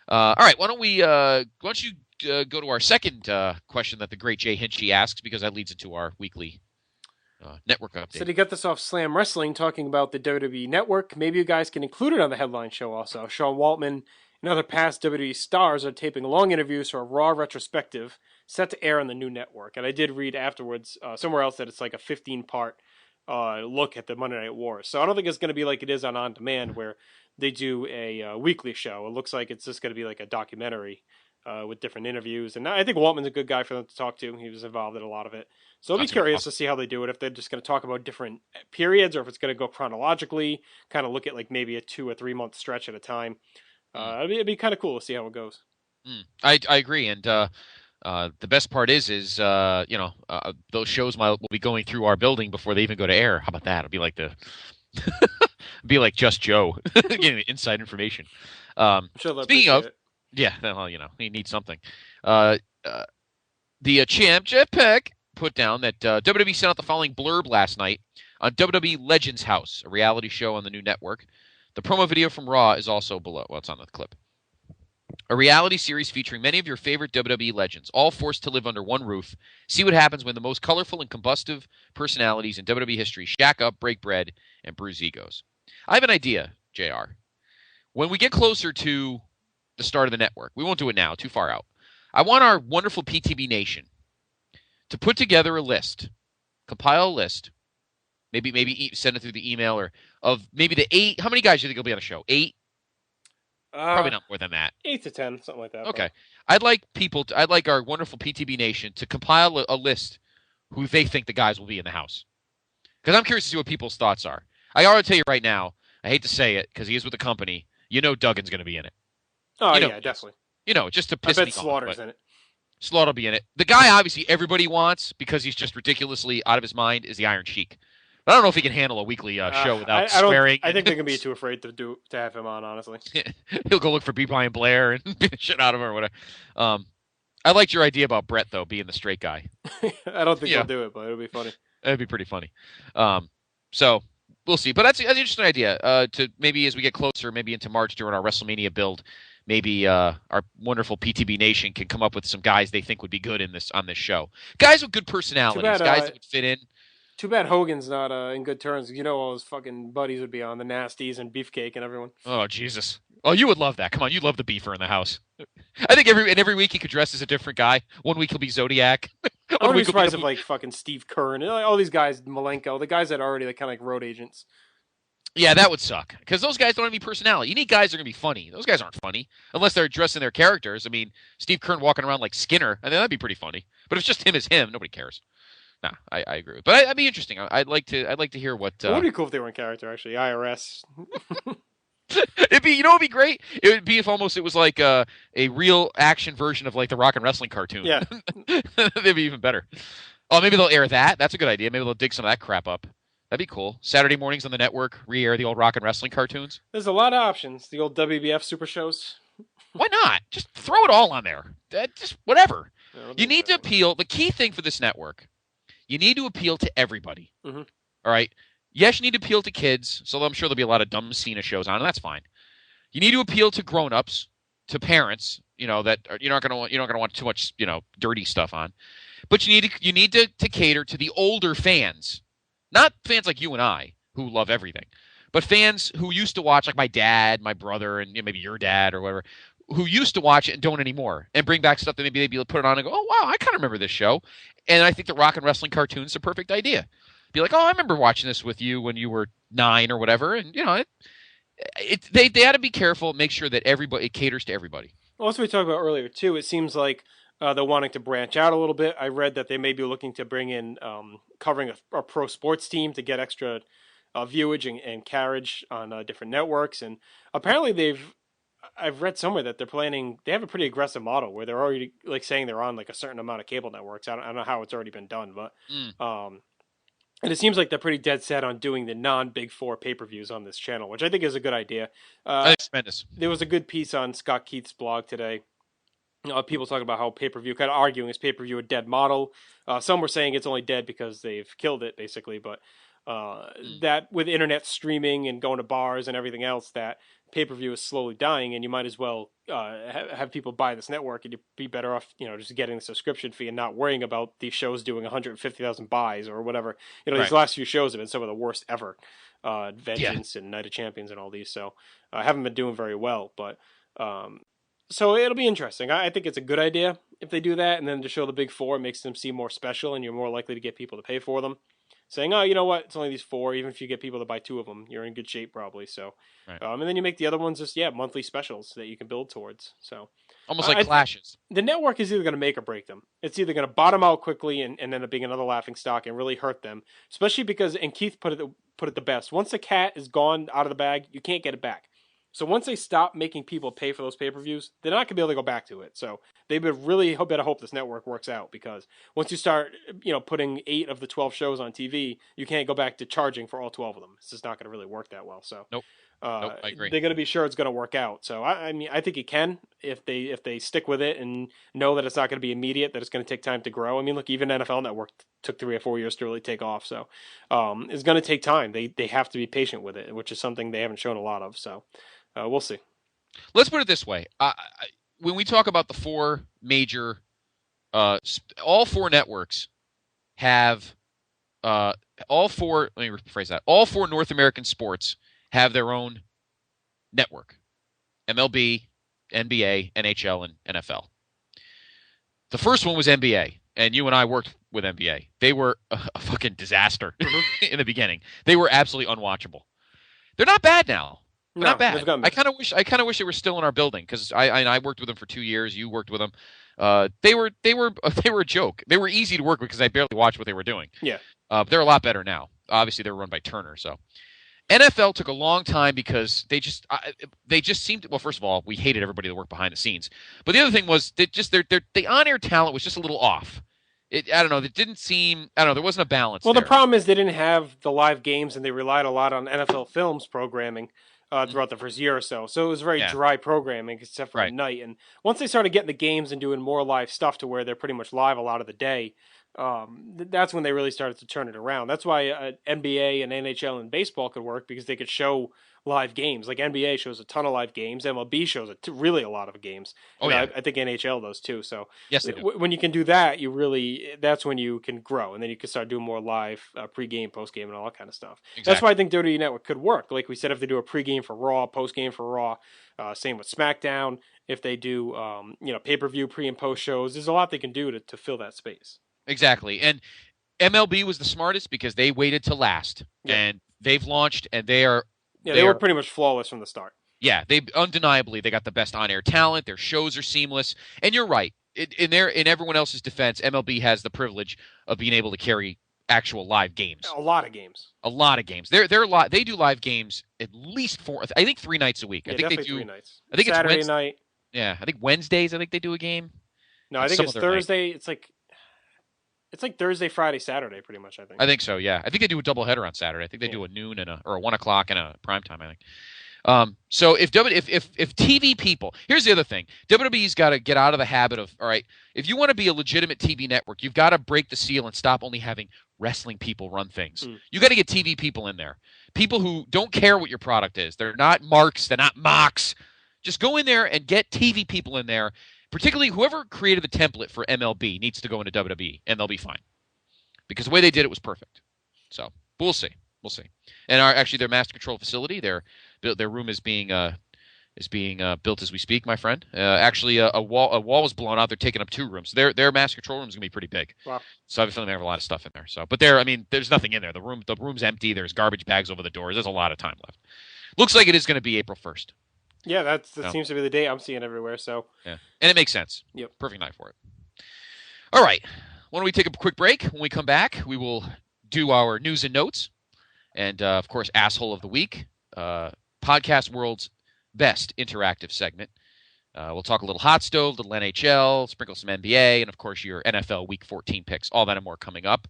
All right, why don't you go to our second question that the great Jay Hinchy asks, because that leads into our weekly network update. So to get this off Slam Wrestling, talking about the WWE Network, maybe you guys can include it on the headline show also. Sean Waltman and other past WWE stars are taping long interviews for a Raw retrospective set to air on the new network. And I did read afterwards somewhere else that it's like a 15-part look at the Monday Night Wars. So I don't think it's going to be like it is on Demand, where they do a weekly show. It looks like it's just going to be like a documentary with different interviews. And I think Waltman's a good guy for them to talk to. He was involved in a lot of it. So I'll be curious to see how they do it, if they're just going to talk about different periods or if it's going to go chronologically, kind of look at like maybe a 2 or 3 month stretch at a time. It'd be kind of cool to see how it goes. I agree. And the best part is those shows will be going through our building before they even go to air. How about that? It'll be like be like Just Joe getting inside information. Speaking of, yeah, well, he needs something. The champ Jeff Peck put down that WWE sent out the following blurb last night on WWE Legends House, a reality show on the new network. The promo video from Raw is also below. Well, it's on the clip. A reality series featuring many of your favorite WWE legends, all forced to live under one roof. See what happens when the most colorful and combustive personalities in WWE history shack up, break bread, and bruise egos. I have an idea, JR. When we get closer to the start of the network, we won't do it now, too far out. I want our wonderful PTB Nation to put together a list, compile a list, maybe send it through the email, or of maybe the 8. How many guys do you think will be on the show? 8? Probably not more than that. 8 to 10, something like that. Okay. I'd like our wonderful PTB Nation to compile a list who they think the guys will be in the house. Because I'm curious to see what people's thoughts are. I already tell you right now, I hate to say it, because he is with the company, Duggan's going to be in it. Oh, yeah, definitely. Just to piss me off. I bet Slaughter's in it. Slaughter will be in it. The guy, obviously, everybody wants, because he's just ridiculously out of his mind, is the Iron Sheik. I don't know if he can handle a weekly show without swearing. I think they're going to be too afraid to have him on, honestly. He'll go look for B. Brian Blair and beat the shit out of him or whatever. I liked your idea about Brett, though, being the straight guy. I don't think he'll do it, but it'll be funny. It'd be pretty funny. So we'll see. But that's an interesting idea. To maybe as we get closer, maybe into March during our WrestleMania build, maybe our wonderful PTB Nation can come up with some guys they think would be good on this show. Guys with good personalities, guys that would fit in. Too bad Hogan's not in good terms. All his fucking buddies would be on, the Nasties and Beefcake and everyone. Oh, Jesus. Oh, you would love that. Come on, you love the beefer in the house. I think every week he could dress as a different guy. One week he'll be Zodiac. I wouldn't be surprised if fucking Steve Kerr and all these guys, Malenko, the guys that are already kind of like road agents. Yeah, that would suck. Because those guys don't have any personality. You need guys that are going to be funny. Those guys aren't funny. Unless they're dressing their characters. I mean, Steve Kern walking around like Skinner, I think that'd be pretty funny. But if it's just him as him, nobody cares. Nah, I agree with. But I'd be interesting. I'd like to hear what. It would be cool if they were in character. Actually, IRS. It'd be great. It would be if almost it was like a real action version of like the Rock and Wrestling cartoon. Yeah, they'd be even better. Oh, maybe they'll air that. That's a good idea. Maybe they'll dig some of that crap up. That'd be cool. Saturday mornings on the network, re-air the old Rock and Wrestling cartoons. There's a lot of options. The old WBF super shows. Why not? Just throw it all on there. Just whatever. You need to appeal. The key thing for this network. You need to appeal to everybody. Mm-hmm. All right. Yes, you need to appeal to kids. So I'm sure there'll be a lot of dumb Cena shows on, and that's fine. You need to appeal to grown-ups, to parents. That you're not going to want too much, dirty stuff on. But you need to cater to the older fans, not fans like you and I who love everything, but fans who used to watch, like my dad, my brother, and maybe your dad or whatever, who used to watch it and don't anymore, and bring back stuff that maybe they'd be able to put it on and go, oh wow, I kind of remember this show. And I think the Rock and Wrestling cartoon's the perfect idea. Be like, oh, I remember watching this with you when you were 9 or whatever, and they had to be careful, make sure that it caters to everybody. Well, as we talked about earlier too, it seems like they're wanting to branch out a little bit. I read that they may be looking to bring in covering a pro sports team to get extra viewage and carriage on different networks. And apparently I've read somewhere that they have a pretty aggressive model where they're already like saying they're on like a certain amount of cable networks. I don't know how it's already been done, but and it seems like they're pretty dead set on doing the non-Big Four pay-per-views on this channel, which I think is a good idea. I think it's tremendous. There was a good piece on Scott Keith's blog today. People talking about how pay-per-view, kind of arguing is pay-per-view a dead model. Some were saying it's only dead because they've killed it, basically. But that with internet streaming and going to bars and everything else, that pay-per-view is slowly dying, and you might as well have people buy this network, and you'd be better off, just getting the subscription fee and not worrying about these shows doing 150,000 buys or whatever. These last few shows have been some of the worst ever. Vengeance and Night of Champions and all these, so haven't been doing very well. But so it'll be interesting. I think it's a good idea if they do that, and then to show the Big Four, it makes them seem more special, and you're more likely to get people to pay for them. Saying, oh, you know what? It's only these 4. Even if you get people to buy 2 of them, you're in good shape probably. So, and then you make the other ones just monthly specials that you can build towards. So almost like clashes. The network is either going to make or break them. It's either going to bottom out quickly and end up being another laughing stock and really hurt them. Especially because, and Keith put it the best. Once the cat is gone out of the bag, you can't get it back. So once they stop making people pay for those pay-per-views, they're not going to be able to go back to it. So they really better hope this network works out, because once you start, putting 8 of the 12 shows on TV, you can't go back to charging for all 12 of them. It's just not going to really work that well. So nope, I agree. They're going to be sure it's going to work out. So I think it can if they stick with it and know that it's not going to be immediate, that it's going to take time to grow. I mean, look, even NFL Network took 3 or 4 years to really take off. So it's going to take time. They have to be patient with it, which is something they haven't shown a lot of. So. We'll see. Let's put it this way. When we talk about the 4 major, all 4 networks have, all 4 North American sports have their own network. MLB, NBA, NHL, and NFL. The first one was NBA, and you and I worked with NBA. They were a fucking disaster in the beginning. They were absolutely unwatchable. They're not bad now. Not bad. I kind of wish they were still in our building, because I worked with them for 2 years. You worked with them. They were a joke. They were easy to work with because I barely watched what they were doing. Yeah. But they're a lot better now. Obviously, they're run by Turner. So NFL took a long time because they just seemed. Well, first of all, we hated everybody that worked behind the scenes. But the other thing was that just the on-air talent was just a little off. I don't know. It didn't seem. I don't know. There wasn't a balance. Well, there. The problem is they didn't have the live games, and they relied a lot on NFL Films programming. Throughout the first year or so. So it was very dry programming, except for at night. And once they started getting the games and doing more live stuff to where they're pretty much live a lot of the day, that's when they really started to turn it around. That's why NBA and NHL and baseball could work, because they could show live games. Like NBA shows a ton of live games. MLB shows really a lot of games. I think NHL does too. So yes, they do. When you can do that, that's when you can grow, and then you can start doing more live pre-game, post-game, and all that kind of stuff. Exactly. That's why I think WWE Network could work. Like we said, if they do a pre-game for Raw, post-game for Raw, same with SmackDown. If they do pay-per-view pre and post shows, there's a lot they can do to fill that space. Exactly. And MLB was the smartest because they waited to last, and they've launched, and they are. Yeah, they were pretty much flawless from the start. Yeah, they got the best on-air talent. Their shows are seamless, and you're right. In everyone else's defense, MLB has the privilege of being able to carry actual live games. A lot of games. They do live games at least 4. I think 3 nights a week. Yeah, I think they do 3 nights. I think Saturday it's night. Yeah, I think Wednesdays. I think they do a game. No, I think it's Thursday. Night. It's like Thursday, Friday, Saturday, pretty much. I think so. Yeah, I think they do a doubleheader on Saturday. I think they do a noon or a 1 o'clock and a prime time. I think. So if TV people, here's the other thing: WWE's got to get out of the habit of, all right, if you want to be a legitimate TV network, you've got to break the seal and stop only having wrestling people run things. You got to get TV people in there, people who don't care what your product is. They're not marks. They're not mocks. Just go in there and get TV people in there. particularly whoever created the template for MLB needs to go into WWE, and they'll be fine. Because the way they did it was perfect. So, but we'll see. We'll see. And actually, their master control facility, their room is being built as we speak, my friend. Actually, a wall was blown out. They're taking up 2 rooms. Their master control room is going to be pretty big. Wow. So I have a feeling they have a lot of stuff in there. So, but there's nothing in there. The room's empty. There's garbage bags over the doors. There's a lot of time left. Looks like it is going to be April 1st. Yeah, that seems to be the date I'm seeing everywhere. So yeah, and it makes sense. Yep. Perfect night for it. All right. Why don't we take a quick break? When we come back, we will do our news and notes, and of course, asshole of the week, podcast world's best interactive segment. We'll talk a little hot stove, a little NHL, sprinkle some NBA, and of course your NFL Week 14 picks. All that and more coming up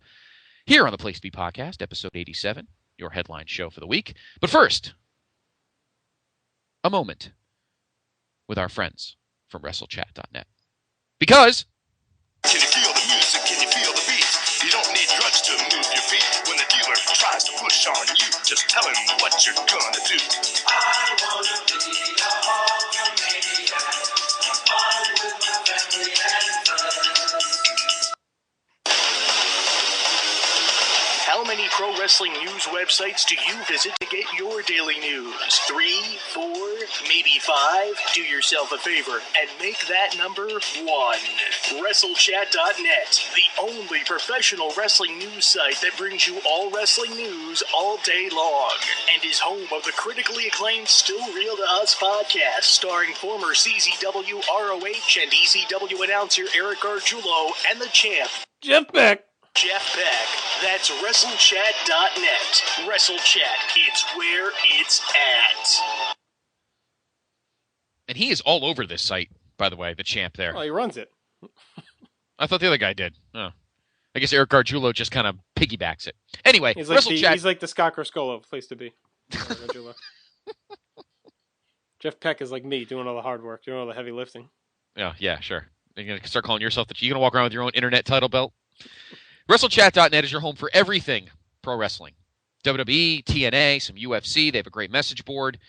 here on the Place to Be Podcast, episode 87, your headline show for the week. But first, a moment with our friends from WrestleChat.net. Because Can you feel the music? Can you feel the beat? You don't need drugs to move your feet. When the dealer tries to push on you, just tell him what you're gonna do. I wanna be a Hulkamaniac. I'm fun with my family and friends. How many pro wrestling news websites do you visit to get your daily news? 3, 4, maybe 5? Do yourself a favor and make that number 1. WrestleChat.net, the only professional wrestling news site that brings you all wrestling news all day long, and is home of the critically acclaimed Still Real to Us podcast, starring former CZW, ROH, and ECW announcer Eric Gargiulo and the champ, Jeff Beck. Jeff Beck. That's WrestleChat.net. WrestleChat, it's where it's at. and he is all over this site, by the way, the champ there. Oh, he runs it. I thought the other guy did. Oh. I guess Eric Gargiulo just kind of piggybacks it. Anyway, he's like WrestleChat. the Scott Criscolo place to be. Jeff Peck is like me, doing all the hard work, doing all the heavy lifting. Yeah, sure. You're going to start calling yourself that. You're going to walk around with your own internet title belt? WrestleChat.net is your home for everything pro wrestling. WWE, TNA, some UFC. They have a great message board.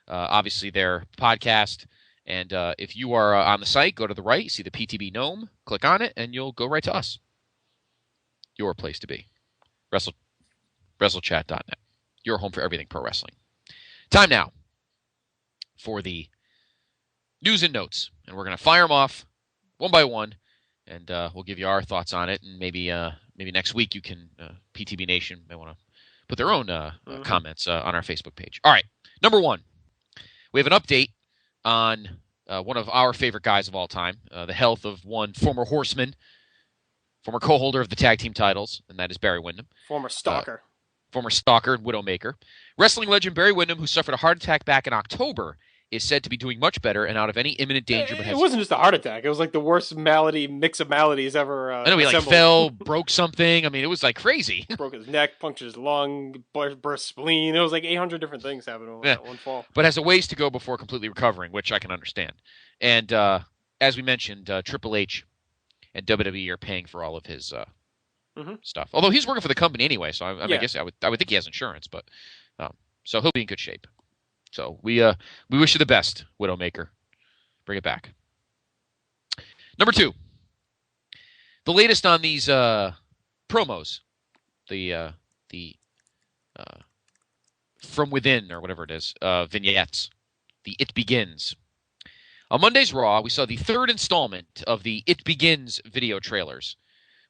Obviously, their podcast. And if you are on the site, go to the right, see the PTB Gnome, click on it, and you'll go right to us. Your place to be. WrestleChat.net. Your home for everything pro wrestling. Time now for the news and notes. And we're going to fire them off one by one, and we'll give you our thoughts on it. And maybe next week you can, PTB Nation may want to put their own comments on our Facebook page. All right. Number one, we have an update on one of our favorite guys of all time, the health of one former Horseman, former co-holder of the tag team titles, and that is Barry Windham. Former stalker And Widowmaker. Wrestling legend Barry Windham, who suffered a heart attack back in October, is said to be doing much better and out of any imminent danger. It wasn't just a heart attack. It was like the worst mix of maladies ever I know he assembled. fell, broke something. I mean, it was like crazy. Broke his neck, punctured his lung, burst spleen. It was like 800 different things happened in that one fall. But has a ways to go before completely recovering, which I can understand. And as we mentioned, Triple H and WWE are paying for all of his stuff. Although he's working for the company anyway, so I guess I would think he has insurance. But so he'll be in good shape. So we wish you the best, Widowmaker. Bring it back. Number two, the latest on these promos, the From Within or whatever it is, vignettes, the It Begins. On Monday's Raw, we saw the third installment of the It Begins video trailers,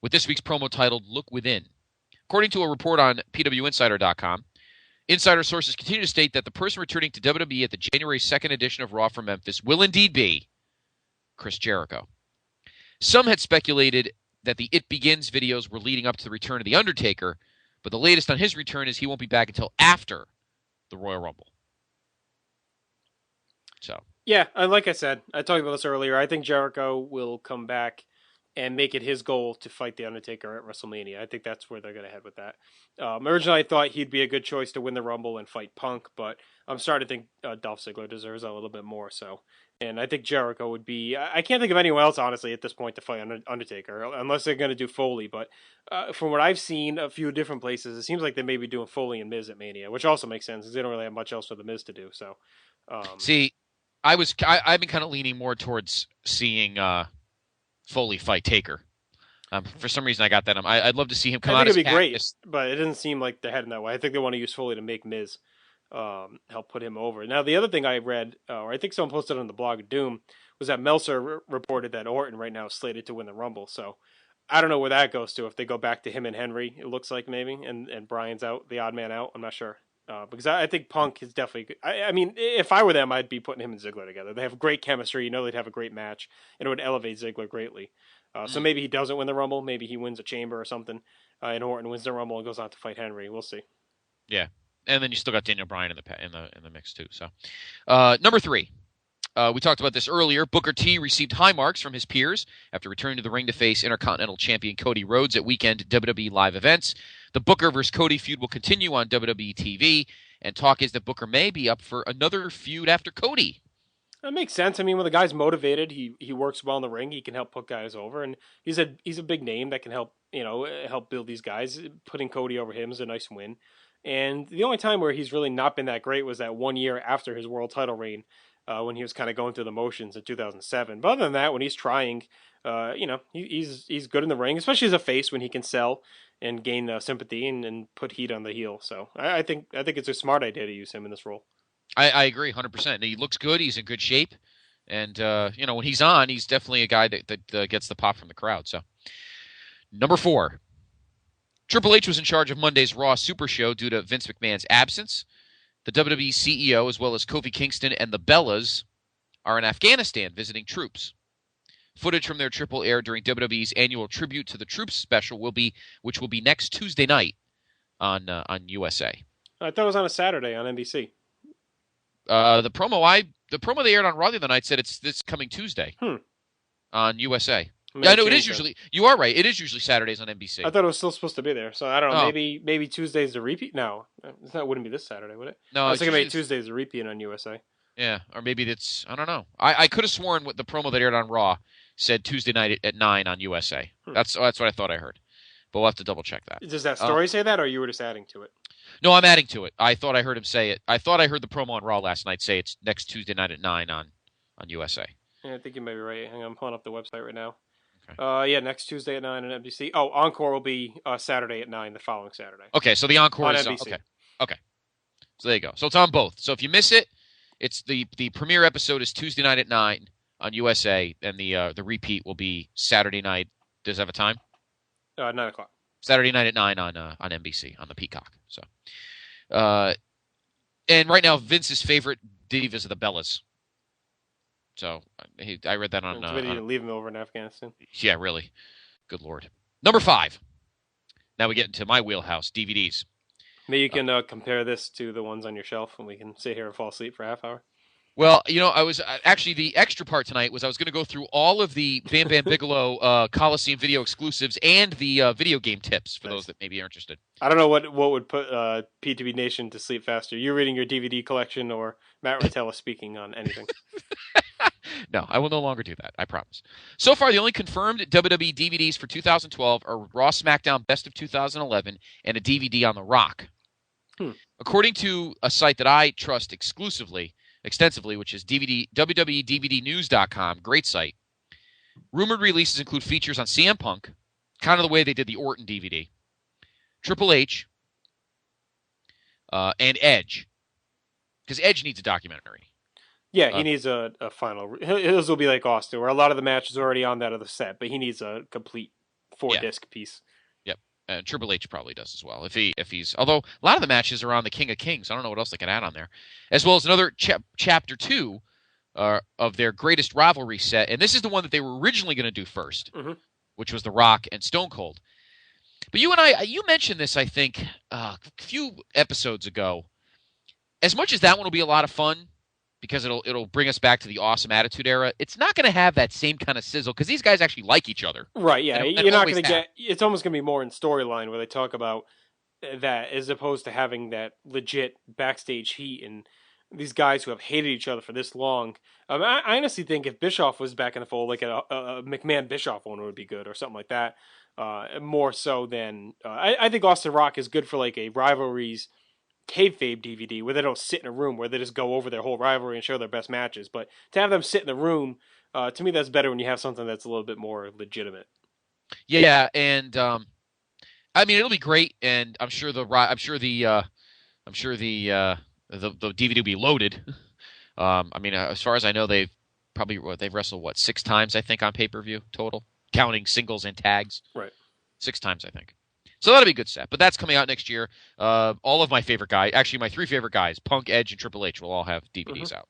with this week's promo titled Look Within. According to a report on PWInsider.com, insider sources continue to state that the person returning to WWE at the January 2nd edition of Raw from Memphis will indeed be Chris Jericho. Some had speculated that the It Begins videos were leading up to the return of The Undertaker, but the latest on his return is he won't be back until after the Royal Rumble. So. Yeah, like I said, I talked about this earlier. I think Jericho will come back and make it his goal to fight The Undertaker at WrestleMania. I think that's where they're going to head with that. Originally, I thought he'd be a good choice to win the Rumble and fight Punk, but I'm starting to think Dolph Ziggler deserves a little bit more. So, and I think Jericho would be... I can't think of anyone else, honestly, at this point to fight Undertaker, unless they're going to do Foley. But from what I've seen a few different places, it seems like they may be doing Foley and Miz at Mania, which also makes sense because they don't really have much else for the Miz to do. So, see, I've been kind of leaning more towards seeing Foley fight Taker. For some reason, I got that. I'd love to see him come out. I think it'd be great, but it doesn't seem like they're heading that way. I think they want to use Foley to make Miz help put him over. Now, the other thing I read, or I think someone posted on the blog of Doom, was that Meltzer reported that Orton right now is slated to win the Rumble. So I don't know where that goes to. If they go back to him and Henry, it looks like maybe, and Bryan's out, the odd man out. I'm not sure. Because I think Punk is definitely. I mean, if I were them, I'd be putting him and Ziggler together. They have great chemistry. You know, they'd have a great match, and it would elevate Ziggler greatly. So maybe he doesn't win the Rumble. Maybe he wins a Chamber or something, and Orton wins the Rumble and goes on to fight Henry. We'll see. Yeah, and then you still got Daniel Bryan in the mix too. So, number 3. We talked about this earlier. Booker T received high marks from his peers after returning to the ring to face Intercontinental Champion Cody Rhodes at weekend WWE live events. The Booker versus Cody feud will continue on WWE TV, and talk is that Booker may be up for another feud after Cody. That makes sense. I mean, when the guy's motivated, he works well in the ring. He can help put guys over, and he's a big name that can help build these guys. Putting Cody over him is a nice win. And the only time where he's really not been that great was that 1 year after his world title reign, when he was kind of going through the motions in 2007. But other than that, when he's trying, he's good in the ring, especially as a face when he can sell and gain sympathy and put heat on the heel. So I think it's a smart idea to use him in this role. I agree 100%. He looks good. He's in good shape. And, when he's on, he's definitely a guy that gets the pop from the crowd. So, number 4. Triple H was in charge of Monday's Raw Super Show due to Vince McMahon's absence. The WWE CEO, as well as Kofi Kingston and the Bellas, are in Afghanistan visiting troops. Footage from their triple aired during WWE's annual Tribute to the Troops special which will be next Tuesday night on USA. I thought it was on a Saturday on NBC. The promo they aired on Raw the other night said it's this coming Tuesday on USA. Yeah, I know it is usually. You are right. It is usually Saturdays on NBC. I thought it was still supposed to be there. So I don't know. Maybe Tuesday's a repeat. No, that wouldn't be this Saturday, would it? No, I was thinking maybe Tuesday's a repeat on USA. Yeah, or maybe it's. I don't know. I could have sworn what the promo that aired on Raw said Tuesday night at 9 on USA. That's what I thought I heard. But we'll have to double check that. Does that story say that, or you were just adding to it? No, I'm adding to it. I thought I heard him say it. I thought I heard the promo on Raw last night say it's next Tuesday night at 9 on USA. Yeah, I think you might be right. Hang on, I'm pulling up the website right now. Okay. Next Tuesday at 9 on NBC. Oh, Encore will be Saturday at 9 the following Saturday. Okay, so the Encore is NBC. Okay. So there you go. So it's on both. So if you miss it, it's the premiere episode is Tuesday night at 9 on USA, and the repeat will be Saturday night. Does it have a time? 9 o'clock. Saturday night at 9 on NBC on the Peacock. So, and right now Vince's favorite divas are the Bellas. So I read that on. They didn't leave him over in Afghanistan. Yeah, really. Good Lord. Number 5. Now we get into my wheelhouse, DVDs. Maybe you can compare this to the ones on your shelf, and we can sit here and fall asleep for a half hour. Well, I was actually the extra part tonight was I was going to go through all of the Bam Bam Bigelow Coliseum video exclusives and the video game tips for those that maybe are interested. I don't know what would put PTB Nation to sleep faster. You reading your DVD collection or Matt Rotella speaking on anything? No, I will no longer do that. I promise. So far, the only confirmed WWE DVDs for 2012 are Raw SmackDown Best of 2011 and a DVD on The Rock. According to a site that I trust extensively, which is WWEDVDnews.com, great site. Rumored releases include features on CM Punk, kind of the way they did the Orton DVD, Triple H, and Edge, because Edge needs a documentary. Yeah, he needs a final. His will be like Austin, where a lot of the matches are already on that other set, but he needs a complete 4-disc piece. Yep, and Triple H probably does as well. If he's, although a lot of the matches are on the King of Kings, I don't know what else they can add on there, as well as another chapter 2 of their greatest rivalry set, and this is the one that they were originally going to do first, which was The Rock and Stone Cold. But you mentioned this, I think, a few episodes ago. As much as that one will be a lot of fun, because it'll bring us back to the Awesome Attitude Era, it's not going to have that same kind of sizzle because these guys actually like each other. Right, yeah. You're not going to get... It's almost going to be more in storyline where they talk about that as opposed to having that legit backstage heat and these guys who have hated each other for this long. I honestly think if Bischoff was back in the fold, like a McMahon-Bischoff one would be good or something like that. More so than... I think Austin Rock is good for like a rivalries kayfabe DVD where they don't sit in a room, where they just go over their whole rivalry and show their best matches. But to have them sit in the room, to me, that's better when you have something that's a little bit more legitimate. Yeah, and I mean, it'll be great, and I'm sure the DVD will be loaded. I mean, as far as I know, they've wrestled 6 times, I think, on pay-per-view total, counting singles and tags. Right. 6 times, I think. So that'll be a good set. But that's coming out next year. All of my favorite guys, actually my 3 favorite guys, Punk, Edge, and Triple H, will all have DVDs out.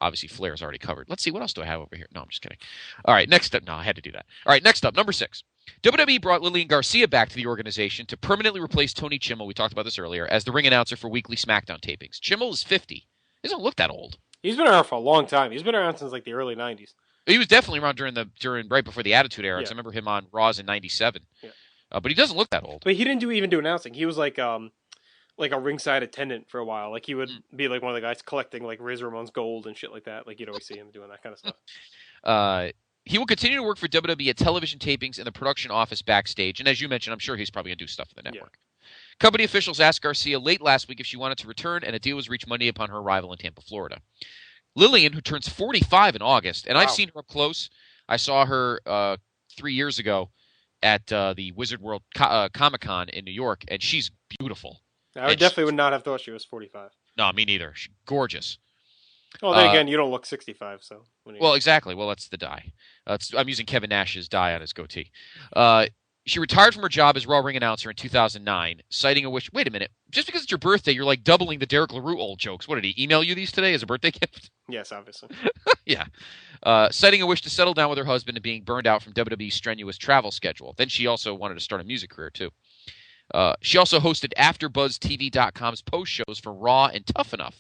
Obviously, Flair's already covered. Let's see, what else do I have over here? No, I'm just kidding. All right, next up. No, I had to do that. All right, next up, number 6. WWE brought Lillian Garcia back to the organization to permanently replace Tony Chimmel, we talked about this earlier, as the ring announcer for weekly SmackDown tapings. Chimmel is 50. He doesn't look that old. He's been around for a long time. He's been around since like the early 90s. He was definitely around during right before the Attitude Era. Yeah. I remember him on Raws in '97. Yeah. But he doesn't look that old. But he didn't even do announcing. He was like a ringside attendant for a while. Like he would be like one of the guys collecting like Razor Ramon's gold and shit like that. Like you'd always see him doing that kind of stuff. He will continue to work for WWE at television tapings in the production office backstage. And as you mentioned, I'm sure he's probably going to do stuff for the network. Yeah. Company officials asked Garcia late last week if she wanted to return, and a deal was reached Monday upon her arrival in Tampa, Florida. Lillian, who turns 45 in August, and I've seen her up close. I saw her 3 years ago at the Wizard World Comic-Con in New York, and she's beautiful. I definitely would not have thought she was 45. No, me neither. She's gorgeous. Well, then again, you don't look 65, so. Well, exactly. Well, that's the dye. I'm using Kevin Nash's dye on his goatee. She retired from her job as Raw ring announcer in 2009, citing a wish. Wait a minute. Just because it's your birthday, you're like doubling the Derek LaRue old jokes. What, did he email you these today as a birthday gift? Yes, obviously. Yeah. Citing a wish to settle down with her husband and being burned out from WWE's strenuous travel schedule. Then she also wanted to start a music career, too. She also hosted AfterBuzzTV.com's post shows for Raw and Tough Enough.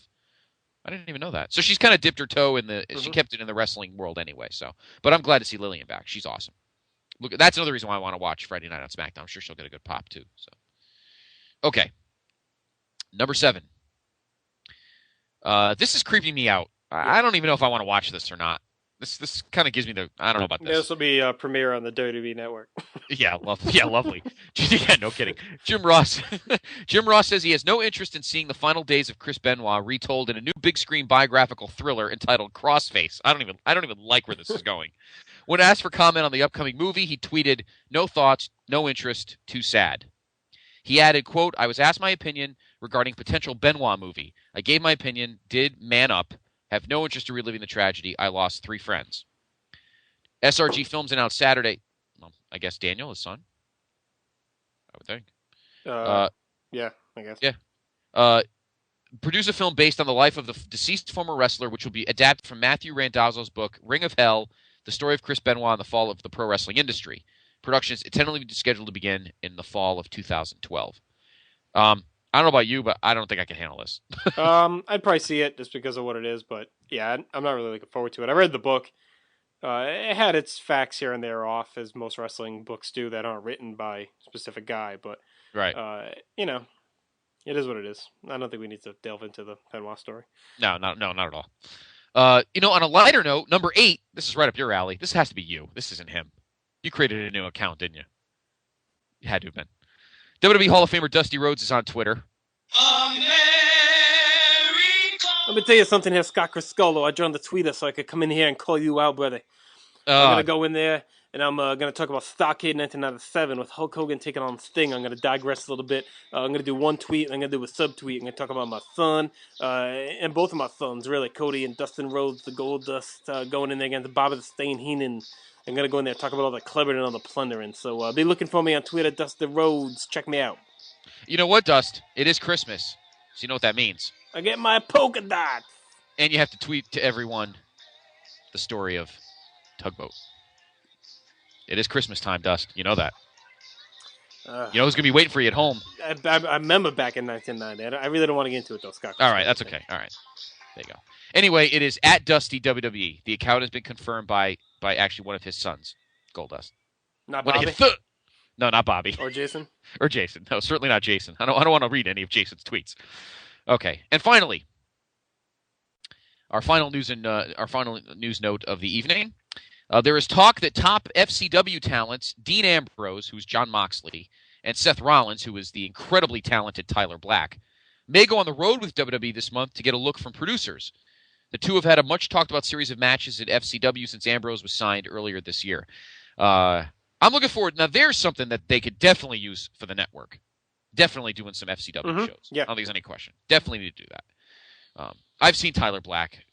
I didn't even know that. So she's kind of dipped her toe in the. She kept it in the wrestling world anyway. So, but I'm glad to see Lillian back. She's awesome. Look, that's another reason why I want to watch Friday Night on SmackDown. I'm sure she'll get a good pop too. So, okay, number 7. This is creeping me out. I don't even know if I want to watch this or not. This kind of gives me the. I don't know about this. This will be a premiere on the WWE Network. Yeah, lovely. Yeah, no kidding. Jim Ross says he has no interest in seeing the final days of Chris Benoit retold in a new big screen biographical thriller entitled Crossface. I don't even like where this is going. When asked for comment on the upcoming movie, he tweeted, "No thoughts, no interest, too sad." He added, quote, "I was asked my opinion regarding potential Benoit movie. I gave my opinion, did man up, have no interest in reliving the tragedy. I lost 3 friends." SRG Films announced Saturday. Well, I guess Daniel, his son. I would think. Yeah, I guess. Yeah. Produce a film based on the life of the deceased former wrestler, which will be adapted from Matthew Randazzo's book, Ring of Hell, the story of Chris Benoit and the fall of the pro wrestling industry. Production is tentatively scheduled to begin in the fall of 2012. I don't know about you, but I don't think I can handle this. I'd probably see it just because of what it is, but yeah, I'm not really looking forward to it. I read the book. It had its facts here and there off, as most wrestling books do that aren't written by a specific guy, but right. It is what it is. I don't think we need to delve into the Benoit story. No, not at all. On a lighter note, number 8, this is right up your alley. This has to be you. This isn't him. You created a new account, didn't you? You had to have been. WWE Hall of Famer Dusty Rhodes is on Twitter. Let me tell you something here, Scott Criscolo. I joined the Twitter so I could come in here and call you out, brother. I'm going to go in there, and I'm going to talk about Starrcade 1997 with Hulk Hogan taking on Sting. I'm going to digress a little bit. I'm going to do one tweet, and I'm going to do a subtweet. I'm going to talk about my son, and both of my sons, really, Cody and Dustin Rhodes, the Goldust, going in there against Bobby the Stain Heenan. I'm going to go in there and talk about all the clever and all the plundering. So be looking for me on Twitter, Dustin Rhodes. Check me out. You know what, Dust? It is Christmas, so you know what that means. I get my polka dots. And you have to tweet to everyone the story of Tugboat. It is Christmas time, Dust. You know that. You know who's going to be waiting for you at home. I remember back in 1990. I really don't want to get into it, though, Scott. All right, that's okay. All right. There you go. Anyway, it is at Dusty WWE. The account has been confirmed by actually one of his sons, Goldust. Not Bobby? No, not Bobby. Or Jason? Or Jason. No, certainly not Jason. I don't want to read any of Jason's tweets. Okay, and finally, our final news note of the evening. There is talk that top FCW talents, Dean Ambrose, who's John Moxley, and Seth Rollins, who is the incredibly talented Tyler Black, may go on the road with WWE this month to get a look from producers. The two have had a much-talked-about series of matches at FCW since Ambrose was signed earlier this year. I'm looking forward. Now, there's something that they could definitely use for the network. Definitely doing some FCW shows. Yeah. I don't think there's any question. Definitely need to do that. I've seen Tyler Black.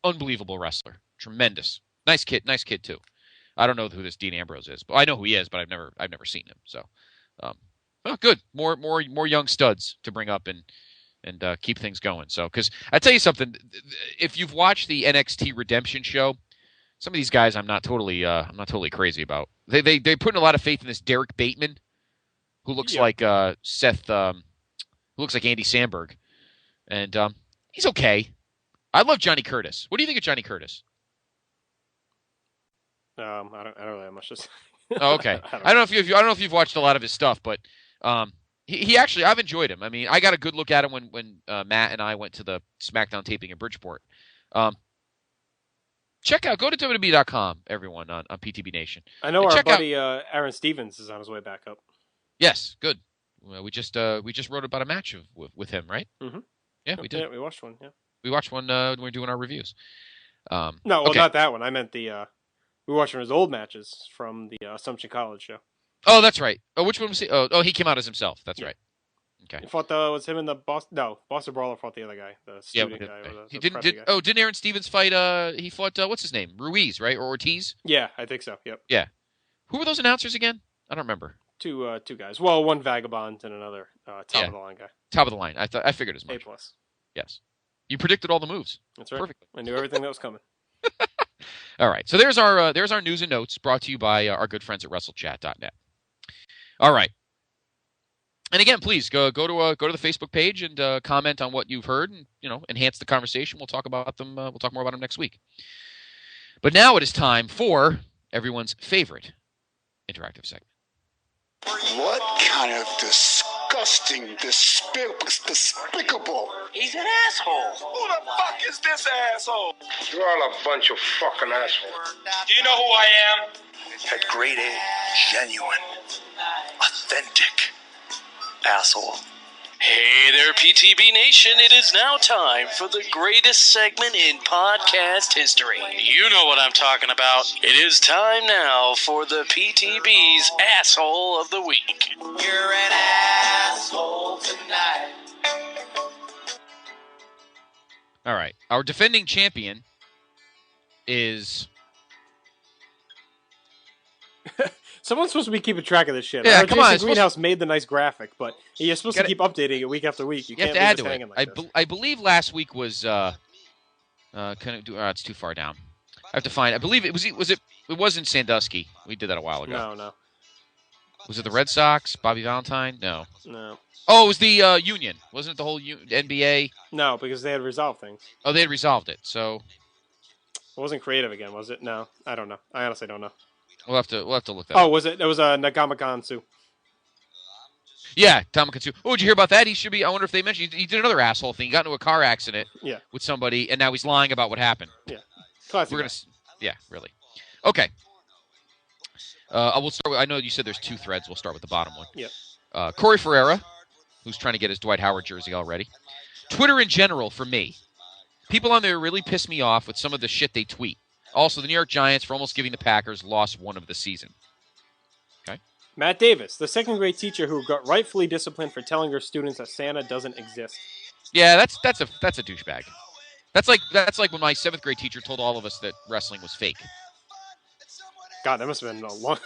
Unbelievable wrestler. Tremendous. Nice kid, too. I don't know who this Dean Ambrose is, but I know who he is, but I've never seen him. So, well, good. More young studs to bring up and keep things going. So, because I tell you something, if you've watched the NXT Redemption show, some of these guys I'm not totally crazy about. They're putting a lot of faith in this Derek Bateman, who looks like Seth, who looks like Andy Samberg, and he's okay. I love Johnny Curtis. What do you think of Johnny Curtis? I don't really have much to say. Oh, okay. I don't know if you've watched a lot of his stuff, but he actually, I've enjoyed him. I mean, I got a good look at him when Matt and I went to the SmackDown taping in Bridgeport. Go to WWE.com, everyone, on PTB Nation. I know our buddy Aaron Stevens is on his way back up. Yes, good. Well, we just wrote about a match with him, right? Mm-hmm. Yeah, we did. Yeah, we watched one. Yeah, we watched one when we were doing our reviews. Not that one. I meant we watched one of his old matches from the Assumption College show. Oh, that's right. Oh, which one was he? Oh, he came out as himself. That's right. Okay. He fought was him and the Boston. No, Boston Brawler fought the other guy, the student guy. He didn't. Didn't Aaron Stevens fight? He fought. What's his name? Ruiz, right? Or Ortiz? Yeah, I think so. Yep. Yeah. Who were those announcers again? I don't remember. Two guys. Well, one vagabond and another top of the line guy. Top of the line. I figured as much. A+. Yes. You predicted all the moves. That's right. Perfect. I knew everything that was coming. All right. So there's our news and notes brought to you by our good friends at WrestleChat.net. All right. And again, please go to the Facebook page and comment on what you've heard, and enhance the conversation. We'll talk about them. We'll talk more about them next week. But now it is time for everyone's favorite interactive segment. What kind of disgusting, despicable? He's an asshole. Who the fuck is this asshole? You're all a bunch of fucking assholes. Do you know who I am? At grade A, genuine, authentic asshole. Hey there, PTB Nation. It is now time for the greatest segment in podcast history. You know what I'm talking about. It is time now for the PTB's Asshole of the Week. You're an asshole tonight. All right. Our defending champion is... Someone's supposed to be keeping track of this shit. Yeah, come on. Greenhouse made the nice graphic, but you're supposed to keep updating it week after week. You can't have to add leave to this it. hanging like this. I believe last week was it's too far down. I have to find. I believe it wasn't Sandusky. We did that a while ago. No. Was it the Red Sox? Bobby Valentine? No. Oh, it was the Union. Wasn't it the whole NBA? No, because they had resolved things. Oh, they had resolved it. So it wasn't creative again, was it? No, I don't know. I honestly don't know. We'll have to look that up. Oh, was it? It was Nagamakansu. Yeah, Tamakatsu. Oh, did you hear about that? He should be. I wonder if they mentioned he did another asshole thing. He got into a car accident. Yeah. With somebody, and now he's lying about what happened. Yeah. Classic. Yeah, really. Okay. We'll start with. I know you said there's two threads. We'll start with the bottom one. Yep. Corey Ferreira, who's trying to get his Dwight Howard jersey already. Twitter in general, for me, people on there really piss me off with some of the shit they tweet. Also, the New York Giants, for almost giving the Packers, lost one of the season. Okay. Matt Davis, the second-grade teacher who got rightfully disciplined for telling her students that Santa doesn't exist. Yeah, that's a douchebag. That's like when my 7th grade teacher told all of us that wrestling was fake. God, that must have been a long.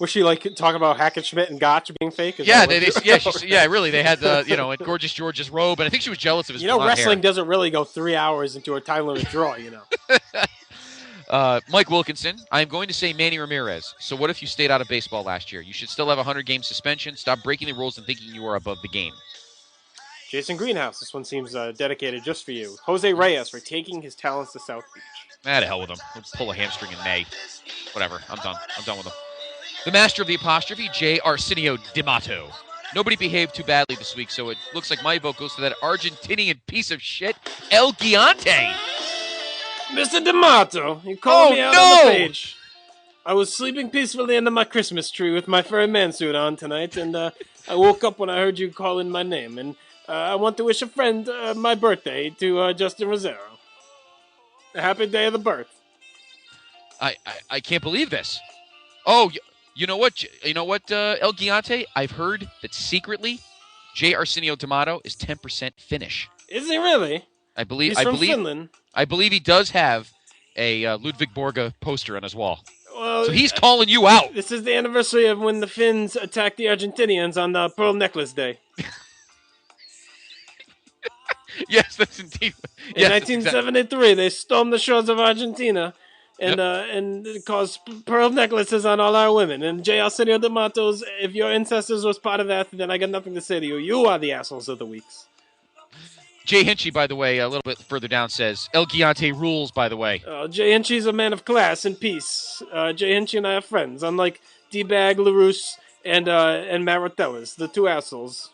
Was she like talking about Hackenschmidt and Gotch being fake? Yeah, really. They had the Gorgeous George's robe, and I think she was jealous of his. Wrestling hair. Doesn't really go 3 hours into a time limit draw. Mike Wilkinson, I'm going to say Manny Ramirez. So what if you stayed out of baseball last year? You should still have a 100-game suspension. Stop breaking the rules and thinking you are above the game. Jason Greenhouse, this one seems dedicated just for you. Jose Reyes for taking his talents to South Beach. To hell with him. He'll pull a hamstring in May. Whatever. I'm done. I'm done with him. The master of the apostrophe, J. Arsenio D'Amato. Nobody behaved too badly this week, so it looks like my vote goes to that Argentinian piece of shit, El Giante. Mr. D'Amato, you called me out on the page. I was sleeping peacefully under my Christmas tree with my furry man suit on tonight, and I woke up when I heard you calling my name. And I want to wish a friend my birthday to Justin Rosero. A happy day of the birth. I can't believe this. Oh, you know what? El Giante? I've heard that secretly, J. Arsenio D'Amato is 10% Finnish. Is he really? I believe. He's I from believe. Finland. I believe he does have a Ludwig Borga poster on his wall. Well, So he's calling you out. This is the anniversary of when the Finns attacked the Argentinians on the Pearl Necklace Day. Yes, that's indeed. In 1973, they stormed the shores of Argentina and caused pearl necklaces on all our women. And J. Arsenio D'Amato's, if your ancestors was part of that, then I got nothing to say to you. You are the assholes of the weeks. Jay Hinchy, by the way, a little bit further down says, El Giante rules, by the way. Jay Hinchy's a man of class and peace. Jay Hinchy and I are friends, unlike D-Bag, LaRousse, and Matt Rotellas, the two assholes.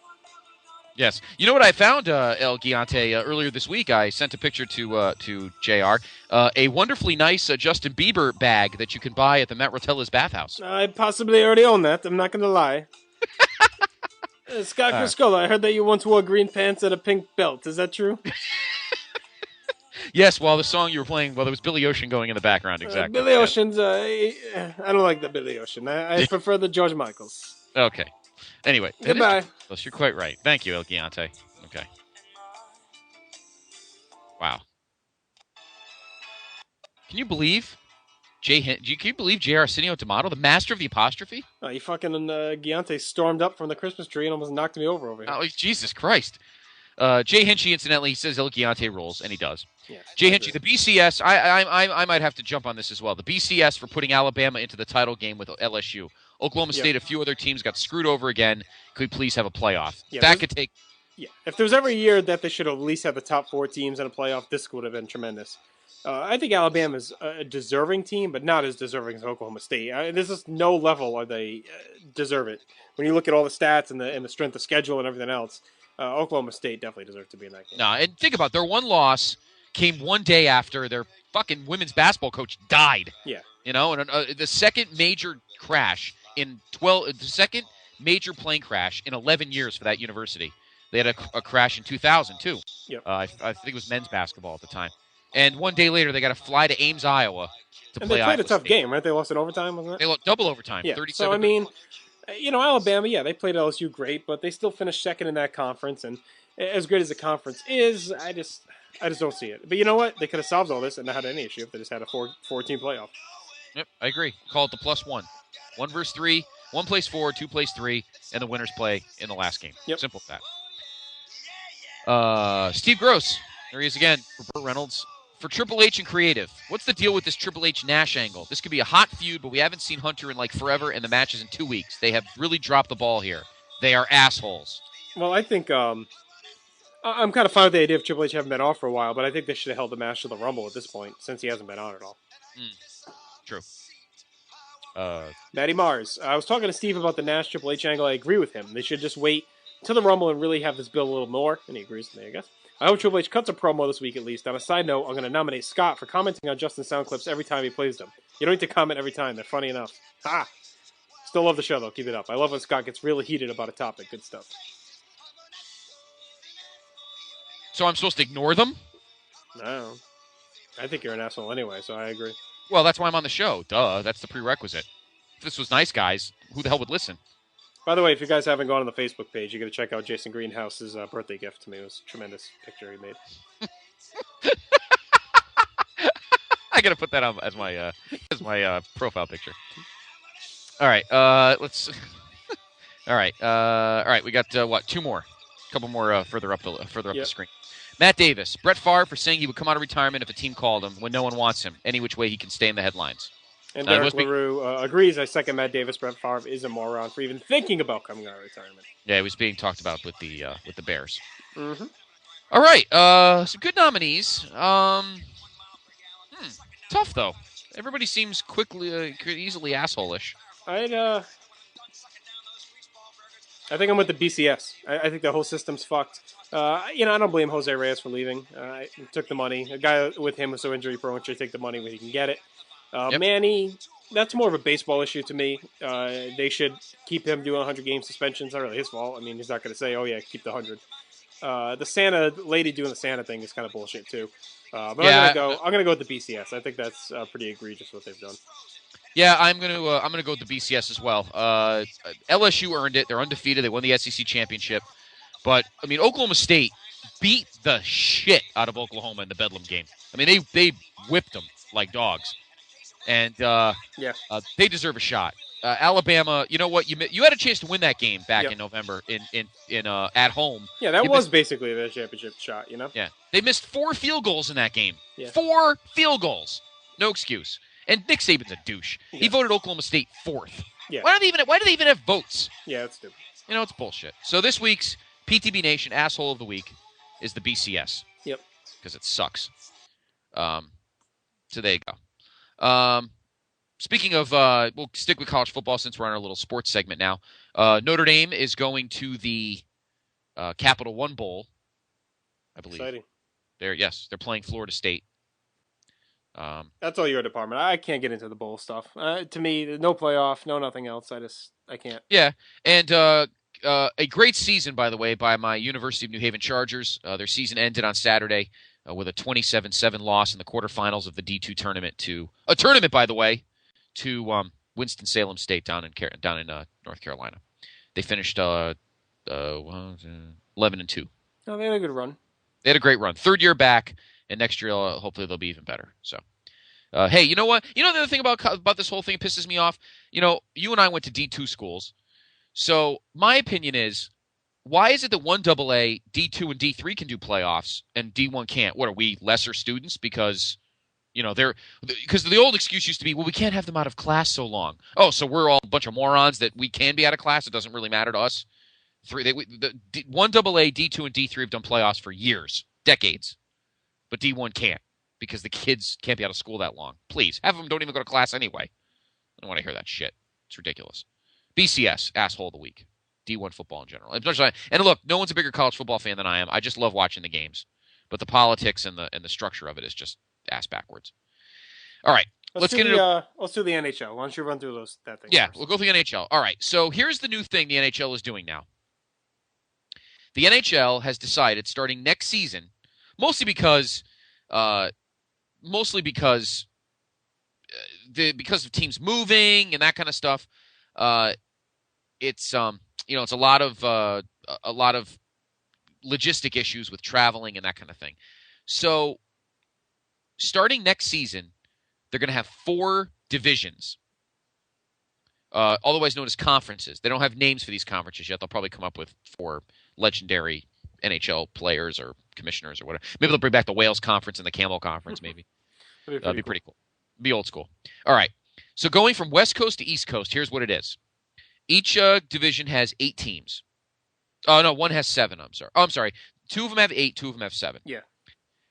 Yes. You know what I found, El Giante, earlier this week? I sent a picture to JR. A wonderfully nice Justin Bieber bag that you can buy at the Matt Rotella's bathhouse. I possibly already own that. I'm not going to lie. Scott Criscola, I heard that you once wore green pants and a pink belt. Is that true? Yes, while the song you were playing, there was Billy Ocean going in the background, exactly. Billy Ocean's, I don't like the Billy Ocean. I prefer the George Michaels. Okay. Anyway. Goodbye. Yes, you're quite right. Thank you, El Giante. Okay. Wow. Can you believe can you believe J. Arsenio D'Amato, the master of the apostrophe? You fucking Giante stormed up from the Christmas tree and almost knocked me over here. Oh, Jesus Christ. Jay Hinchy, incidentally, says El Giante rules, and he does. Yeah, Jay Hinchy, the BCS, I might have to jump on this as well. The BCS for putting Alabama into the title game with LSU. Oklahoma State, a few other teams got screwed over again. Could we please have a playoff? Yeah, that could take... Yeah, if there's ever a year that they should at least have the top 4 teams in a playoff, this would have been tremendous. I think Alabama's a deserving team, but not as deserving as Oklahoma State. There's just no level where they deserve it. When you look at all the stats and the strength of schedule and everything else, Oklahoma State definitely deserves to be in that game. No, and think about it, their one loss came one day after their fucking women's basketball coach died. Yeah. You know, and the second major crash the second major plane crash in 11 years for that university. They had a crash in 2000 too. Yep. I think it was men's basketball at the time. And one day later, they got to fly to Ames, Iowa to play Iowa State. They played a tough game, right? They lost in overtime, wasn't it? They lost double overtime, yeah. 37. So, I mean, Alabama, they played LSU great, but they still finished second in that conference. And as great as the conference is, I just don't see it. But you know what? They could have solved all this and not had any issue if they just had a 4-team playoff. Yep, I agree. Call it the +1. 1 versus 3. 1 plays 4, 2 plays 3, and the winners play in the last game. Yep. Simple as that. Steve Gross. There he is again for Burt Reynolds. For Triple H and Creative, what's the deal with this Triple H Nash angle? This could be a hot feud, but we haven't seen Hunter in like forever, and the match is in 2 weeks. They have really dropped the ball here. They are assholes. Well, I think I'm kind of fine with the idea of Triple H having been off for a while, but I think they should have held the match to the Rumble at this point, since he hasn't been on at all. True. Matty Mars. I was talking to Steve about the Nash Triple H angle. I agree with him. They should just wait till the Rumble and really have this build a little more, and he agrees with me, I guess. I hope Triple H cuts a promo this week at least. On a side note, I'm going to nominate Scott for commenting on Justin's sound clips every time he plays them. You don't need to comment every time. They're funny enough. Ha! Still love the show, though. Keep it up. I love when Scott gets really heated about a topic. Good stuff. So I'm supposed to ignore them? No. I think you're an asshole anyway, so I agree. Well, that's why I'm on the show. Duh. That's the prerequisite. If this was nice guys, who the hell would listen? By the way, if you guys haven't gone on the Facebook page, you got to check out Jason Greenhouse's birthday gift to me. It was a tremendous picture he made. I got to put that on as my profile picture. All right, let's. All right. We got 2 more, a couple more further up the screen. Matt Davis, Brett Favre for saying he would come out of retirement if a team called him when no one wants him. Any which way he can stay in the headlines. And Derek LaRue agrees. I second Matt Davis. Brett Favre is a moron for even thinking about coming out of retirement. Yeah, it was being talked about with the Bears. Mm-hmm. All right, some good nominees. Tough though. Everybody seems easily asshole-ish. I think I'm with the BCS. I think the whole system's fucked. I don't blame Jose Reyes for leaving. He took the money. A guy with him was so injury-prone should take the money when he can get it. Manny, that's more of a baseball issue to me. They should keep him doing 100-game suspensions. Not really his fault. I mean, he's not going to say, oh, yeah, keep the 100. The Santa lady doing the Santa thing is kind of bullshit too. But Yeah, I'm gonna go with the BCS. I think that's pretty egregious what they've done. Yeah, I'm gonna go with the BCS as well. LSU earned it. They're undefeated. They won the SEC championship. But I mean, Oklahoma State beat the shit out of Oklahoma in the Bedlam game. I mean, they whipped them like dogs, and they deserve a shot. Alabama, you know what? You had a chance to win that game back in November in at home. Yeah, that was basically their championship shot. You know. Yeah, they missed 4 field goals in that game. Yeah. 4 field goals. No excuse. And Nick Saban's a douche. Yeah. He voted Oklahoma State 4th. Yeah. Why do they even have votes? Yeah, that's stupid. You know, it's bullshit. So this week's PTB Nation Asshole of the Week is the BCS. Yep. Because it sucks. So there you go. Speaking of, we'll stick with college football since we're on our little sports segment now. Notre Dame is going to the Capital One Bowl, I believe. Exciting. They're playing Florida State. That's all your department. I can't get into the bowl stuff. To me, no playoff, no nothing else. I can't. Yeah, and a great season, by the way, by my University of New Haven Chargers. Their season ended on Saturday with a 27-7 loss in the quarterfinals of the D2 tournament by the way, to Winston-Salem State down in North Carolina. They finished 11-2. No, they had a good run. They had a great run. 3rd year back. And next year, hopefully, they'll be even better. So, hey, you know what? You know the other thing about this whole thing pisses me off? You know, you and I went to D2 schools. So my opinion is, why is it that 1AA, D2, and D3 can do playoffs and D1 can't? What, are we lesser students? Because, you know, because the old excuse used to be, well, we can't have them out of class so long. Oh, so we're all a bunch of morons that we can be out of class. It doesn't really matter to us. 1AA, D2, and D3 have done playoffs for years, decades. But D1 can't because the kids can't be out of school that long. Please, half of them don't even go to class anyway. I don't want to hear that shit. It's ridiculous. BCS, Asshole of the Week. D1 football in general. And look, no one's a bigger college football fan than I am. I just love watching the games. But the politics and the structure of it is just ass backwards. All right. Let's do the NHL. Why don't you run through that thing? Yeah, first? We'll go through the NHL. All right. So here's the new thing the NHL is doing now. The NHL has decided, starting next season, mostly because of teams moving and that kind of stuff. It's a lot of logistic issues with traveling and that kind of thing. So starting next season, they're going to have 4 divisions, otherwise known as conferences. They don't have names for these conferences yet. They'll probably come up with 4 legendary NHL players or commissioners or whatever. Maybe they'll bring back the Wales Conference and the Camel Conference, maybe. That'd be pretty cool. Be old school. All right. So going from West Coast to East Coast, here's what it is. Each division has 8 teams. Oh, no, one has 7. I'm sorry. Oh, I'm sorry. 2 of them have 8, 2 of them have 7. Yeah.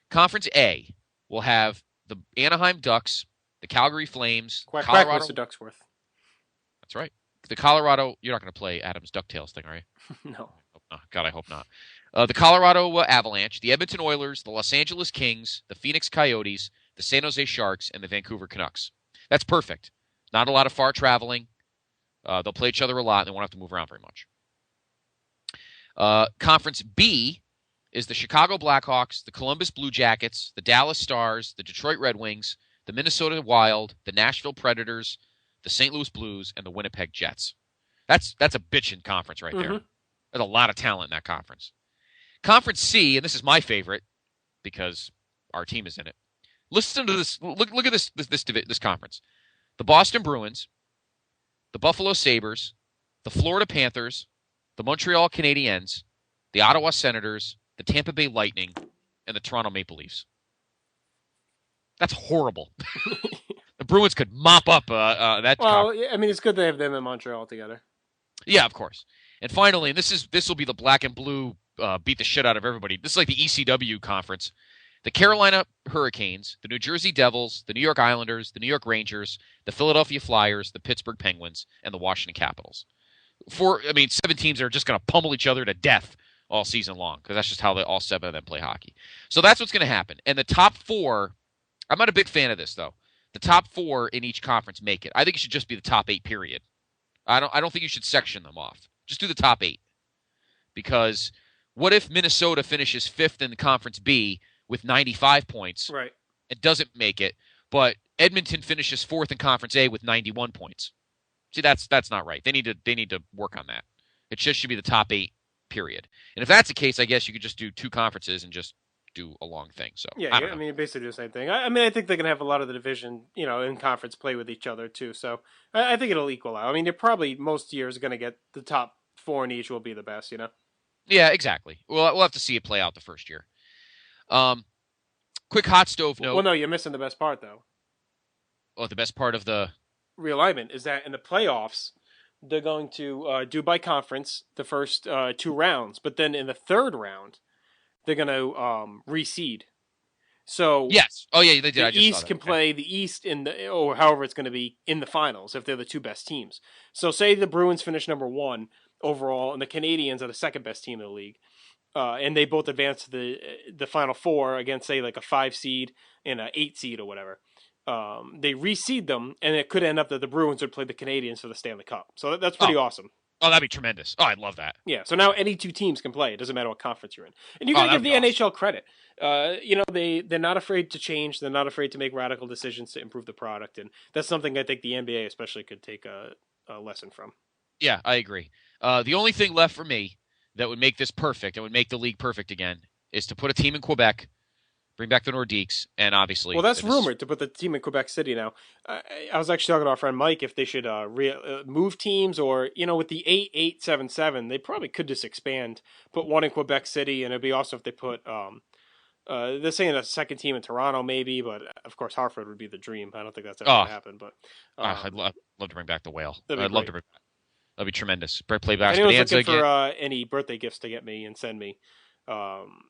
Conference A will have the Anaheim Ducks, the Calgary Flames, Quack, Colorado. Mr. Ducksworth. That's right. The Colorado. You're not going to play Adam's DuckTales thing, are you? No. Oh, God, I hope not. The Colorado Avalanche, the Edmonton Oilers, the Los Angeles Kings, the Phoenix Coyotes, the San Jose Sharks, and the Vancouver Canucks. That's perfect. Not a lot of far traveling. They'll play each other a lot, and they won't have to move around very much. Conference B is the Chicago Blackhawks, the Columbus Blue Jackets, the Dallas Stars, the Detroit Red Wings, the Minnesota Wild, the Nashville Predators, the St. Louis Blues, and the Winnipeg Jets. That's a bitchin' conference right there. There's a lot of talent in that conference. Conference C, and this is my favorite because our team is in it. Listen to this. Look at this conference. The Boston Bruins, the Buffalo Sabres, the Florida Panthers, the Montreal Canadiens, the Ottawa Senators, the Tampa Bay Lightning, and the Toronto Maple Leafs. That's horrible. The Bruins could mop up that. Well, I mean, it's good they have them in Montreal together. Yeah, of course. And finally, and this will be the black and blue beat the shit out of everybody. This is like the ECW conference. The Carolina Hurricanes, the New Jersey Devils, the New York Islanders, the New York Rangers, the Philadelphia Flyers, the Pittsburgh Penguins, and the Washington Capitals. 7 teams that are just going to pummel each other to death all season long because that's just how all 7 of them play hockey. So that's what's going to happen. And the top 4, I'm not a big fan of this though. The top 4 in each conference make it. I think it should just be the top 8. Period. I don't think you should section them off. Just do the top 8 because What if Minnesota finishes 5th in the Conference B with 95 points? Right. It doesn't make it, but Edmonton finishes 4th in Conference A with 91 points. See, that's not right. They need to work on that. It just should be the top 8, period. And if that's the case, I guess you could just do 2 conferences and just do a long thing. So yeah, I mean, basically do the same thing. I mean, I think they're gonna have a lot of the division, in conference play with each other too. So I think it'll equal out. I mean, they're probably most years gonna get the top 4 in each will be the best. Yeah, exactly. We'll have to see it play out the first year. Quick hot stove note. Well, no, you're missing the best part though. Oh, the best part of the realignment is that in the playoffs, they're going to do by conference the first 2 rounds, but then in the 3rd round, they're going to reseed. So yes, oh yeah, they did. The East can play the East or however it's going to be in the finals if they're the 2 best teams. So say the Bruins finish number 1 overall, and the Canadiens are the 2nd best team in the league, and they both advance to the Final 4 against say like a 5 seed and an 8 seed or whatever. They reseed them, and it could end up that the Bruins would play the Canadiens for the Stanley Cup. So that's pretty awesome. Oh, that'd be tremendous. Oh, I'd love that. Yeah, so now any 2 teams can play. It doesn't matter what conference you're in. And you got to give the NHL credit. They're not afraid to change. They're not afraid to make radical decisions to improve the product. And that's something I think the NBA especially could take a lesson from. Yeah, I agree. The only thing left for me that would make this perfect and would make the league perfect again is to put a team in Quebec, bring back the Nordiques, and obviously... Well, that's rumored to put the team in Quebec City now. I was actually talking to our friend Mike if they should move teams or, with the 8-8-7-7, they probably could just expand, put one in Quebec City, and it'd be awesome if they put... they're saying a second team in Toronto maybe, but of course Hartford would be the dream. I don't think that's ever going to happen. But I'd love to bring back the Whale. I'd love to bring that'd be tremendous. Play back. Anyone's looking for any birthday gifts to get me and send me.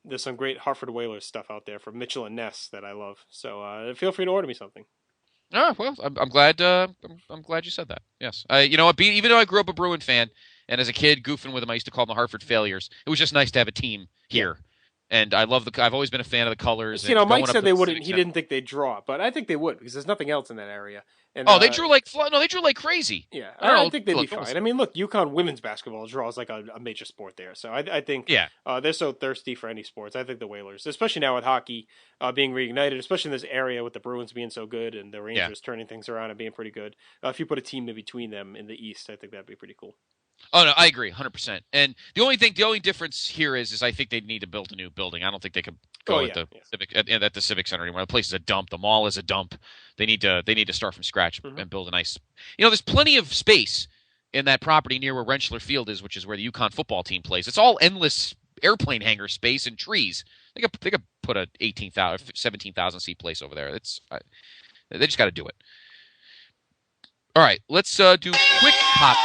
There's some great Hartford Whalers stuff out there from Mitchell and Ness that I love. So feel free to order me something. Oh well, I'm glad. I'm glad you said that. Yes, even though I grew up a Bruin fan, and as a kid goofing with them, I used to call them the Hartford Failures. It was just nice to have a team here. Yeah. And I love I've always been a fan of the colors. Mike said they wouldn't. He didn't think they'd draw, but I think they would because there's nothing else in that area. And, they drew like crazy. Yeah, I think they'd be fine. I mean, look, UConn women's basketball draws like a major sport there, so I think they're so thirsty for any sports. I think the Whalers, especially now with hockey being reignited, especially in this area with the Bruins being so good and the Rangers turning things around and being pretty good. If you put a team in between them in the East, I think that'd be pretty cool. Oh no, I agree, 100%. And the only difference here is I think they need to build a new building. I don't think they could go at the Civic Center anymore. The place is a dump. The mall is a dump. They need to start from scratch and build a nice. There's plenty of space in that property near where Rentschler Field is, which is where the UConn football team plays. It's all endless airplane hangar space and trees. They could put a 17,000 seat place over there. They just got to do it. All right, let's do quick hop.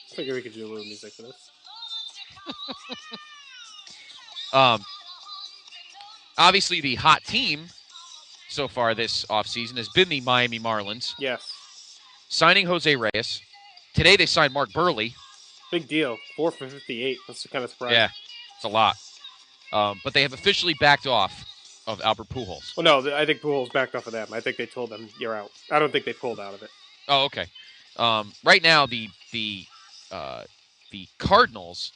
I figure we could do a little music for this. Obviously, the hot team so far this offseason has been the Miami Marlins. Yes. Signing Jose Reyes. Today they signed Mark Burley. Big deal. 4 for 58. That's kind of surprising. Yeah, it's a lot. But they have officially backed off of Albert Pujols. Well, no, I think Pujols backed off of them. I think they told them, you're out. I don't think they pulled out of it. Oh, okay. Right now, the Cardinals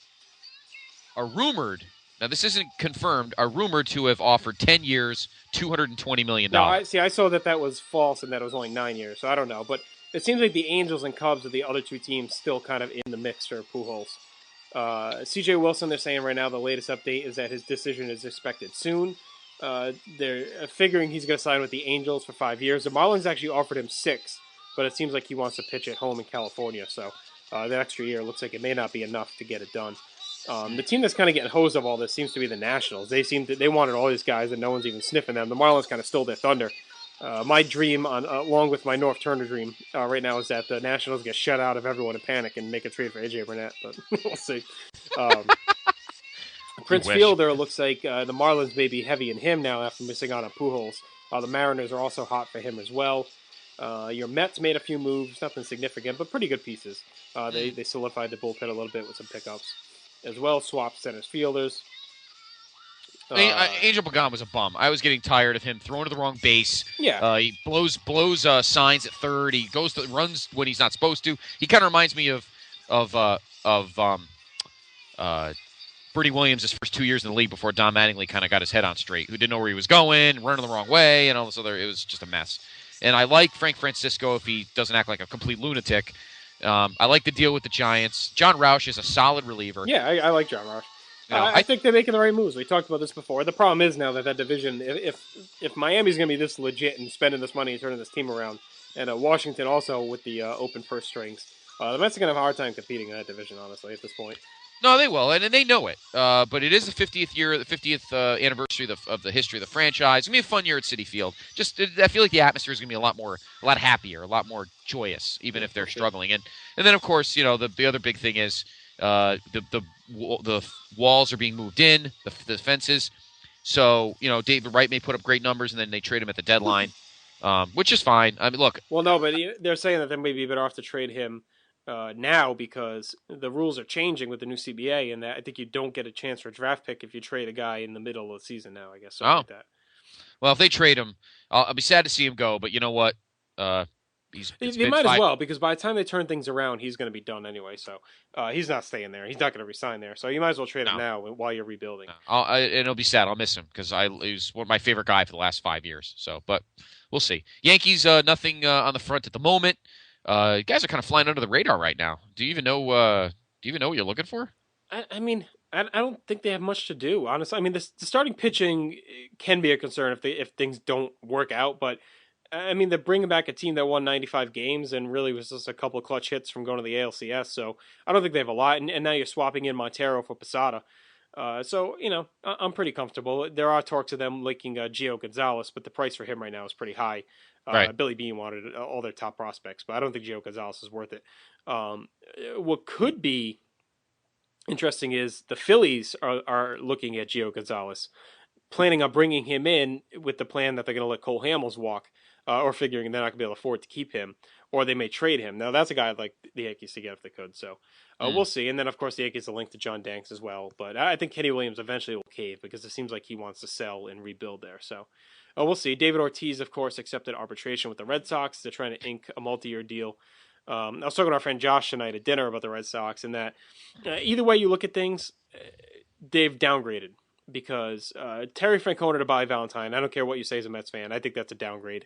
are rumored, now this isn't confirmed, are rumored to have offered 10 years, $220 million. No, I saw that was false and that it was only 9 years, so I don't know. But it seems like the Angels and Cubs are the other 2 teams still kind of in the mix for Pujols. C.J. Wilson, they're saying right now the latest update is that his decision is expected soon. They're figuring he's going to sign with the Angels for 5 years. The Marlins actually offered him 6, but it seems like he wants to pitch at home in California, so that extra year looks like it may not be enough to get it done. The team that's kind of getting hosed of all this seems to be the Nationals. They wanted all these guys, and no one's even sniffing them. The Marlins kind of stole their thunder. My dream, along with my North Turner dream, right now is that the Nationals get shut out of everyone in panic and make a trade for AJ Burnett, but we'll see. Prince Fielder looks like the Marlins may be heavy in him now after missing out on Pujols. The Mariners are also hot for him as well. Your Mets made a few moves, nothing significant, but pretty good pieces. They solidified the bullpen a little bit with some pickups as well, swapped centers fielders. Angel Pagan was a bum. I was getting tired of him throwing to the wrong base. Yeah. He blows signs at third. He runs when he's not supposed to. He kind of reminds me of Bertie Williams' his first 2 years in the league before Don Mattingly kind of got his head on straight, who didn't know where he was going, running the wrong way, and all this other. It was just a mess. And I like Frank Francisco if he doesn't act like a complete lunatic. I like the deal with the Giants. John Roush is a solid reliever. Yeah, I like John Roush. I think they're making the right moves. We talked about this before. The problem is now that division, if Miami's going to be this legit and spending this money and turning this team around, and Washington also with the open first strings, the Mets are going to have a hard time competing in that division, honestly, at this point. No, they will, and they know it. But it is the 50th anniversary of the history of the franchise. It's going to be a fun year at Citi Field. I feel like the atmosphere is going to be a lot happier, a lot more joyous, even if they're struggling. And then, of course, the other big thing is the walls are being moved in, the fences. So, David Wright may put up great numbers, and then they trade him at the deadline, which is fine. I mean, look. Well, no, but they're saying that they may be better off to trade him now because the rules are changing with the new CBA, and that I think you don't get a chance for a draft pick if you trade a guy in the middle of the season now, I guess. Like that. Well, if they trade him, I'll be sad to see him go, but you know what? They might as well, because by the time they turn things around, he's going to be done anyway. So he's not staying there. He's not going to resign there. So you might as well trade him now while you're rebuilding. And it'll be sad. I'll miss him because he was one of my favorite guy for the last 5 years. So, but we'll see. Yankees, nothing on the front at the moment. You guys are kind of flying under the radar right now. Do you even know what you're looking for? I mean, I don't think they have much to do, honestly. I mean, the starting pitching can be a concern if things don't work out, but I mean, they're bringing back a team that won 95 games and really was just a couple of clutch hits from going to the ALCS. So I don't think they have a lot. And now you're swapping in Montero for Posada. So, I'm pretty comfortable. There are talks of them linking Gio Gonzalez, but the price for him right now is pretty high. Right. Billy Beane wanted all their top prospects, but I don't think Gio Gonzalez is worth it. What could be interesting is the Phillies are looking at Gio Gonzalez, planning on bringing him in with the plan that they're going to let Cole Hamels walk. Or figuring they're not going to be able to afford to keep him, or they may trade him. Now, that's a guy I'd like the Yankees to get if they could. So we'll see. And then, of course, the Yankees are linked to John Danks as well. But I think Kenny Williams eventually will cave because it seems like he wants to sell and rebuild there. So we'll see. David Ortiz, of course, accepted arbitration with the Red Sox. They're trying to ink a multi-year deal. I was talking to our friend Josh tonight at dinner about the Red Sox, and that either way you look at things, they've downgraded. Because Terry Francona to Bobby Valentine, I don't care what you say as a Mets fan, I think that's a downgrade.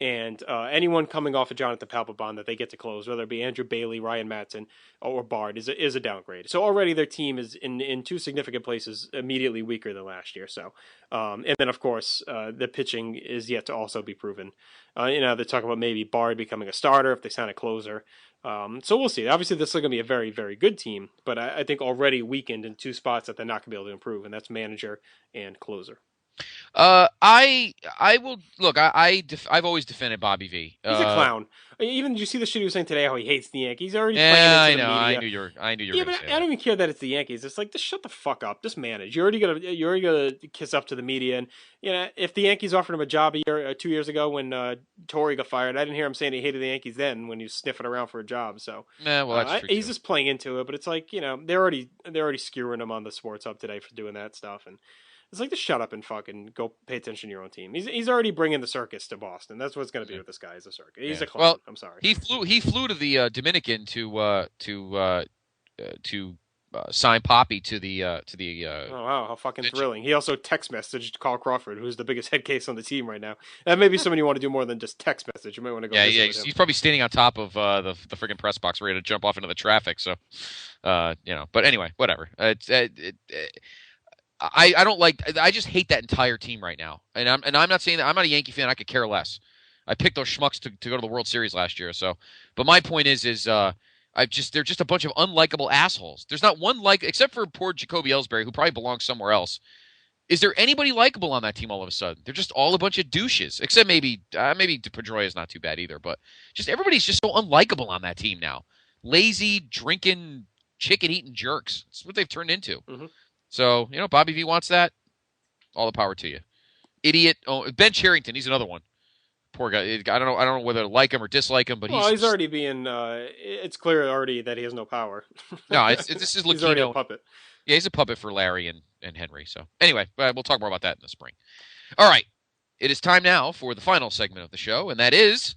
And anyone coming off of Jonathan Papelbon that they get to close, whether it be Andrew Bailey, Ryan Matson, or Bard, is a downgrade. So already their team is in two significant places immediately weaker than last year. So, and then of course the pitching is yet to also be proven. They're talking about maybe Bard becoming a starter if they sign a closer. So we'll see. Obviously, this is going to be a very, very good team, but I think already weakened in two spots that they're not going to be able to improve, and that's manager and closer. I will look. I've always defended Bobby V. He's a clown. Even did you see the shit he was saying today? How he hates the Yankees. He's already playing into the media. I knew you were. Yeah, but I don't even care that it's the Yankees. It's like, just shut the fuck up. Just manage. You're already gonna kiss up to the media. And if the Yankees offered him a job 2 years ago when Torrey got fired, I didn't hear him saying he hated the Yankees then when he was sniffing around for a job. So that's true he's just playing into it. But it's like they're already skewering him on the Sports Hub today for doing that stuff and. It's like, just shut up and fucking go pay attention to your own team. He's already bringing the circus to Boston. That's what it's going to be with this guy. Is a circus. He's a clown. Well, I'm sorry. He flew to the Dominican to sign Poppy to the. Oh wow, how fucking thrilling! He also text messaged Carl Crawford, who's the biggest head case on the team right now. That may be someone you want to do more than just text message. You might want to go. Yeah. With him. He's probably standing on top of the freaking press box, ready to jump off into the traffic. So, But anyway, whatever. I don't like. I just hate that entire team right now, and I'm not saying that I'm not a Yankee fan. I could care less. I picked those schmucks to go to the World Series last year. So, but my point is they're just a bunch of unlikable assholes. There's not one except for poor Jacoby Ellsbury, who probably belongs somewhere else. Is there anybody likable on that team all of a sudden? They're just all a bunch of douches, except maybe Pedroia is not too bad either. But just everybody's just so unlikable on that team now. Lazy, drinking, chicken-eating jerks. That's what they've turned into. Mm-hmm. So, Bobby V wants that. All the power to you. Idiot. Oh, Ben Cherington, he's another one. Poor guy. I don't know whether to like him or dislike him, but he's already being. It's clear already that he has no power. No, this is He's already a puppet. Yeah, he's a puppet for Larry and Henry. So anyway, we'll talk more about that in the spring. All right, it is time now for the final segment of the show, and that is.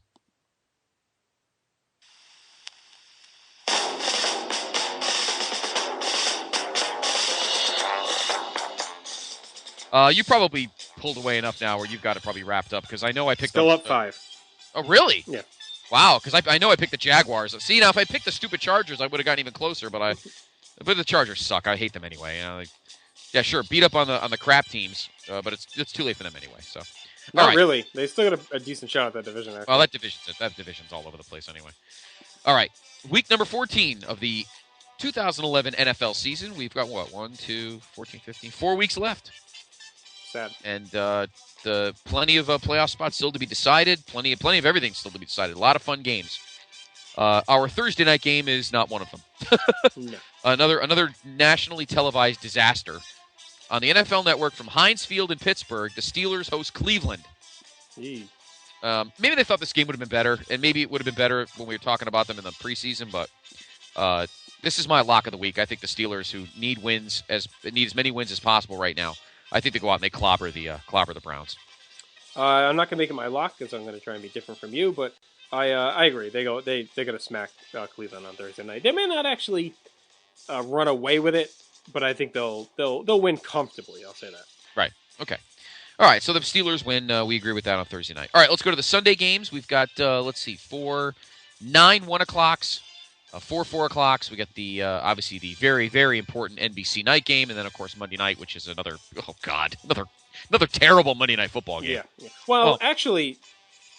You probably pulled away enough now where you've got it probably wrapped up because I know I picked Still up 5. Oh, really? Yeah. Wow, because I know I picked the Jaguars. See, now if I picked the stupid Chargers, I would have gotten even closer. But the Chargers suck. I hate them anyway. Yeah, sure, beat up on the crap teams, but it's too late for them anyway. So. Not really. They still got a decent shot at that division. Actually. Well, that division's all over the place anyway. All right, week number 14 of the 2011 NFL season. We've got 1, 2, 14, 15, 4 weeks left. Sad. And the plenty of playoff spots still to be decided. Plenty of everything still to be decided. A lot of fun games. Our Thursday night game is not one of them. No. Another nationally televised disaster. On the NFL Network from Heinz Field in Pittsburgh, the Steelers host Cleveland. Maybe they thought this game would have been better, and maybe it would have been better when we were talking about them in the preseason, but this is my lock of the week. I think the Steelers, who need as many wins as possible right now, I think they go out and they clobber the Browns. I'm not going to make it my lock because I'm going to try and be different from you, but I agree. They're going to smack Cleveland on Thursday night. They may not actually run away with it, but I think they'll win comfortably. I'll say that. Right. Okay. All right. So the Steelers win. We agree with that on Thursday night. All right. Let's go to the Sunday games. We've got 4 9 1 o'clocks, 4 o'clocks. We got the obviously the very very important NBC night game, and then of course Monday night, which is another terrible Monday night football game. Yeah. Well, actually,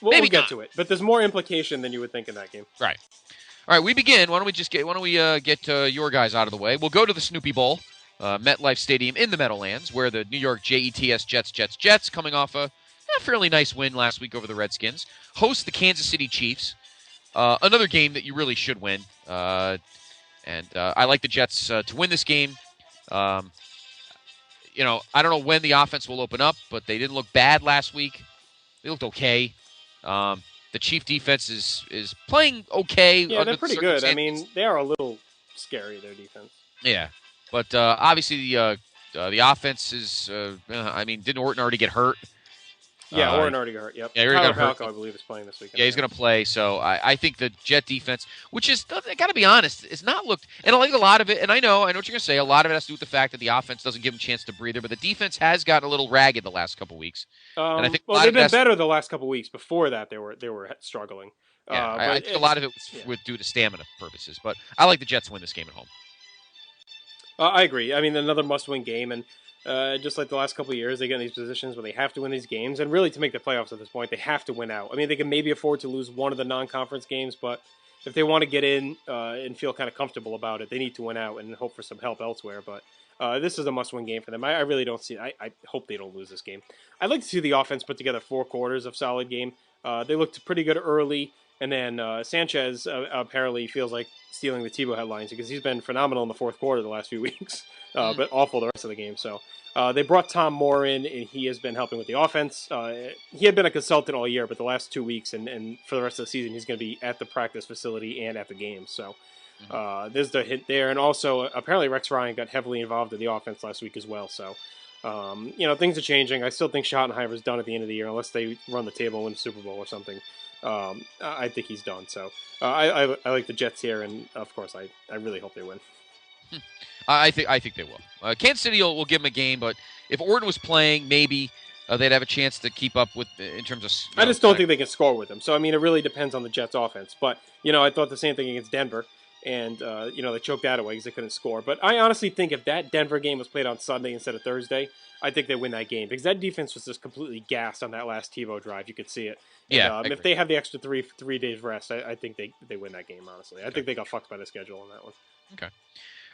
we'll get to it, but there's more implication than you would think in that game. Right. All right, we begin. Why don't we get your guys out of the way? We'll go to the Snoopy Bowl, MetLife Stadium in the Meadowlands, where the New York Jets, Jets, coming off a fairly nice win last week over the Redskins, host the Kansas City Chiefs. Another game that you really should win, and I like the Jets to win this game. I don't know when the offense will open up, but they didn't look bad last week. They looked okay. The Chief defense is playing okay. Yeah, they're pretty good. I mean, they are a little scary, their defense. Yeah, but obviously the offense is. Didn't Orton already get hurt? Yeah, Orton already got hurt. Yep. Yeah, Tyler Falco, I believe, is playing this weekend. Yeah, he's going to play. So I think the Jet defense, which is, I got to be honest, it's not looked. And I like a lot of it. And I know what you're going to say. A lot of it has to do with the fact that the offense doesn't give them a chance to breathe. But the defense has gotten a little ragged the last couple weeks. And I think they've been better the last couple weeks. Before that, they were struggling. Yeah, I think a lot of it was due to stamina purposes. But I like the Jets to win this game at home. I agree. I mean, another must-win game, and just like the last couple of years, they get in these positions where they have to win these games, and really to make the playoffs at this point, they have to win out. I mean, they can maybe afford to lose one of the non-conference games, but if they want to get in and feel kind of comfortable about it, they need to win out and hope for some help elsewhere. But this is a must-win game for them. I really don't see. I hope they don't lose this game. I'd like to see the offense put together 4 quarters of solid game. They looked pretty good early. And then Sanchez apparently feels like stealing the Tebow headlines because he's been phenomenal in the fourth quarter the last few weeks, but awful the rest of the game. So they brought Tom Moore in, and he has been helping with the offense. He had been a consultant all year, but the last 2 weeks and for the rest of the season, he's going to be at the practice facility and at the games. So there's the hint there. And also, apparently Rex Ryan got heavily involved in the offense last week as well. So, things are changing. I still think Schottenheimer's done at the end of the year unless they run the table and win the Super Bowl or something. I think he's done. So I like the Jets here, and of course I really hope they win. I think they will. Kansas City will give them a game, but if Orton was playing, maybe they'd have a chance to keep up with in terms of. I just don't think they can score with them. So I mean, it really depends on the Jets' offense. But I thought the same thing against Denver, and they choked that away because they couldn't score. But I honestly think if that Denver game was played on Sunday instead of Thursday, I think they win that game because that defense was just completely gassed on that last TiVo drive. You could see it. Yeah. If they have the extra three days rest, I think they win that game. Honestly, I think they got fucked by the schedule on that one. Okay.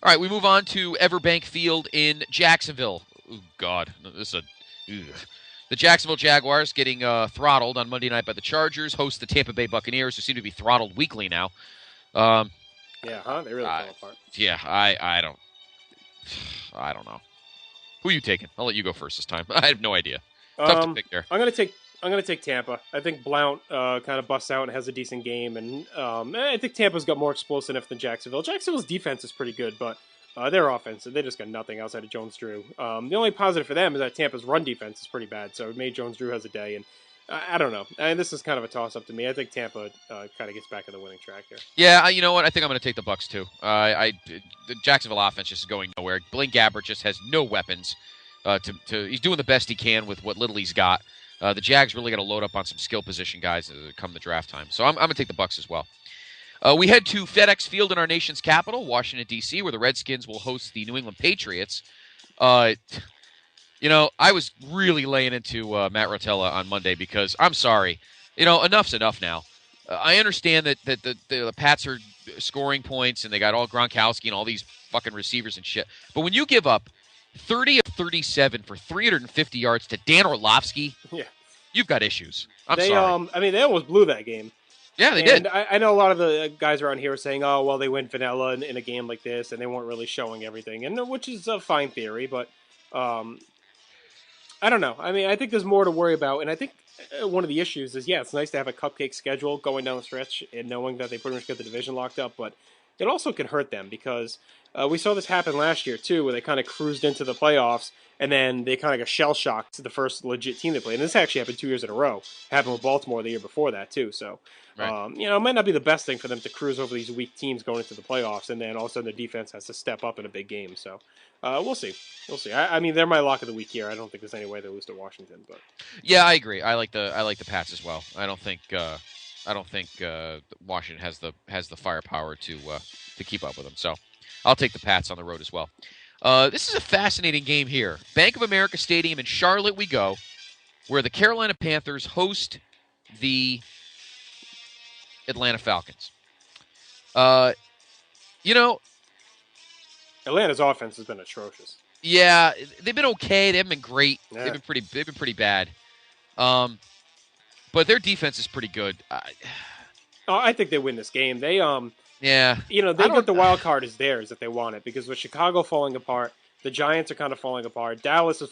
All right, we move on to Everbank Field in Jacksonville. Oh God, the Jacksonville Jaguars getting throttled on Monday night by the Chargers. Host the Tampa Bay Buccaneers, who seem to be throttled weekly now. They really fall apart. Yeah, I don't know. Who are you taking? I'll let you go first this time. I have no idea. Tough to pick there. I'm going to take I'm going to take Tampa. I think Blount kind of busts out and has a decent game, and I think Tampa's got more explosiveness than Jacksonville. Jacksonville's defense is pretty good, but their offense, they just got nothing outside of Jones-Drew. The only positive for them is that Tampa's run defense is pretty bad, so maybe Jones-Drew has a day, and I don't know. This is kind of a toss-up to me. I think Tampa kind of gets back on the winning track here. Yeah, you know what? I think I'm going to take the Bucs too. The Jacksonville offense just is going nowhere. Blaine Gabbert just has no weapons. He's doing the best he can with what little he's got. The Jags really got to load up on some skill position guys come the draft time. So I'm going to take the Bucs as well. We head to FedEx Field in our nation's capital, Washington, D.C., where the Redskins will host the New England Patriots. I was really laying into Matt Rotella on Monday because I'm sorry. Enough's enough now. I understand that the Pats are scoring points and they got all Gronkowski and all these fucking receivers and shit. But when you give up 30 of 37 for 350 yards to Dan Orlovsky, you've got issues. I'm sorry. They almost blew that game. Yeah, they did. I know a lot of the guys around here are saying, oh, well, they went vanilla in a game like this, and they weren't really showing everything, and which is a fine theory, but I don't know. I think there's more to worry about, and I think one of the issues is, it's nice to have a cupcake schedule going down the stretch and knowing that they pretty much get the division locked up, but it also can hurt them because we saw this happen last year, too, where they kind of cruised into the playoffs, and then they kind of got shell-shocked to the first legit team they played. And this actually happened 2 years in a row. It happened with Baltimore the year before that, too. So, right. It might not be the best thing for them to cruise over these weak teams going into the playoffs, and then all of a sudden the defense has to step up in a big game. So, we'll see. We'll see. They're my lock of the week here. I don't think there's any way they lose to Washington. But yeah, I agree. I like the Pats as well. I don't think Washington has the firepower to keep up with them. So I'll take the Pats on the road as well. This is a fascinating game here. Bank of America Stadium in Charlotte we go, where the Carolina Panthers host the Atlanta Falcons. Atlanta's offense has been atrocious. Yeah, they've been okay. They haven't been great. Yeah. They've been pretty bad. But their defense is pretty good. I think they win this game. They Yeah. they got the wild card is theirs if they want it, because with Chicago falling apart, the Giants are kind of falling apart. Dallas is,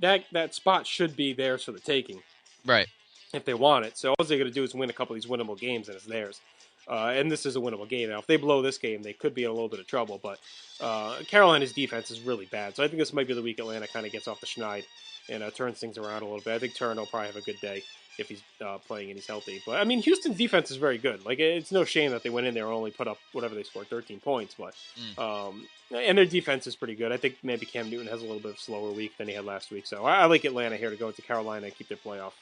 that spot should be theirs for the taking. Right. If they want it. So all they got to do is win a couple of these winnable games and it's theirs. And this is a winnable game. Now, if they blow this game, they could be in a little bit of trouble, but Carolina's defense is really bad. So I think this might be the week Atlanta kind of gets off the schneid and turns things around a little bit. I think Turner will probably have a good day if he's playing and he's healthy. But, Houston's defense is very good. Like, it's no shame that they went in there and only put up whatever they scored, 13 points. But and their defense is pretty good. I think maybe Cam Newton has a little bit of a slower week than he had last week. So I like Atlanta here to go into Carolina and keep their playoff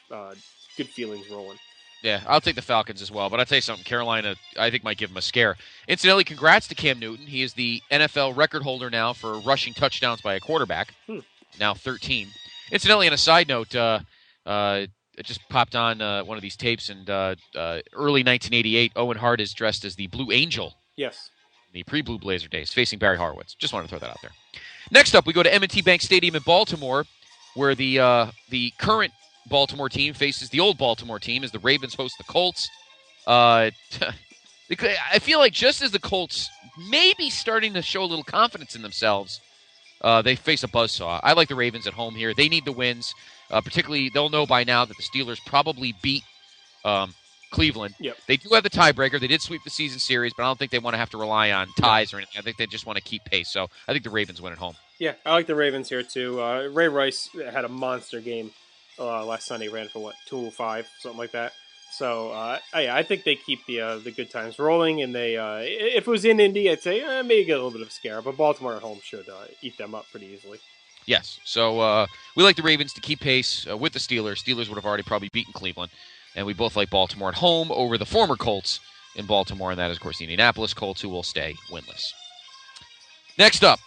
good feelings rolling. Yeah, I'll take the Falcons as well. But I'll tell you something, Carolina, I think, might give them a scare. Incidentally, congrats to Cam Newton. He is the NFL record holder now for rushing touchdowns by a quarterback, now 13. Incidentally, on a side note, it just popped on one of these tapes, and early 1988, Owen Hart is dressed as the Blue Angel. Yes. The pre-Blue Blazer days, facing Barry Horowitz. Just wanted to throw that out there. Next up, we go to M&T Bank Stadium in Baltimore, where the current Baltimore team faces the old Baltimore team as the Ravens host the Colts. I feel like just as the Colts may be starting to show a little confidence in themselves, they face a buzzsaw. I like the Ravens at home here. They need the wins. Particularly, they'll know by now that the Steelers probably beat Cleveland. Yep. They do have the tiebreaker. They did sweep the season series, but I don't think they want to have to rely on ties or anything. I think they just want to keep pace. So I think the Ravens win at home. Yeah, I like the Ravens here too. Ray Rice had a monster game last Sunday. Ran for 205, something like that. So I think they keep the good times rolling. And they if it was in Indy, I'd say maybe get a little bit of a scare. But Baltimore at home should eat them up pretty easily. Yes. So we like the Ravens to keep pace with the Steelers. Steelers would have already probably beaten Cleveland. And we both like Baltimore at home over the former Colts in Baltimore. And that is, of course, the Indianapolis Colts, who will stay winless. Next up.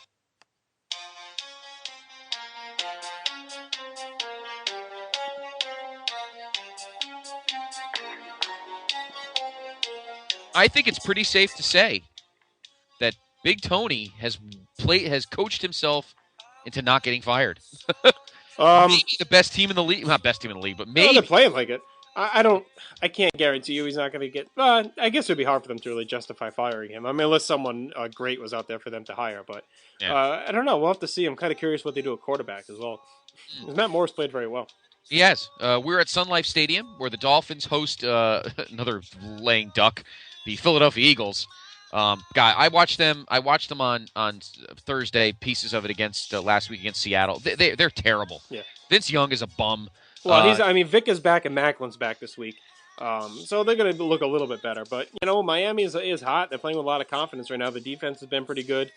I think it's pretty safe to say that Big Tony has coached himself into not getting fired. Maybe the best team in the league, not best team in the league, but maybe they're playing like it. I can't guarantee you he's not going to get. I guess it would be hard for them to really justify firing him. Unless someone great was out there for them to hire. But I don't know. We'll have to see. I'm kind of curious what they do at quarterback as well. Matt Morris played very well. He has. We're at Sun Life Stadium where the Dolphins host another laying duck, the Philadelphia Eagles. I watched them on Thursday, pieces of it against last week against Seattle. They're terrible. Yeah. Vince Young is a bum. Well, Vic is back and Macklin's back this week. So they're going to look a little bit better. But, Miami is hot. They're playing with a lot of confidence right now. The defense has been pretty good.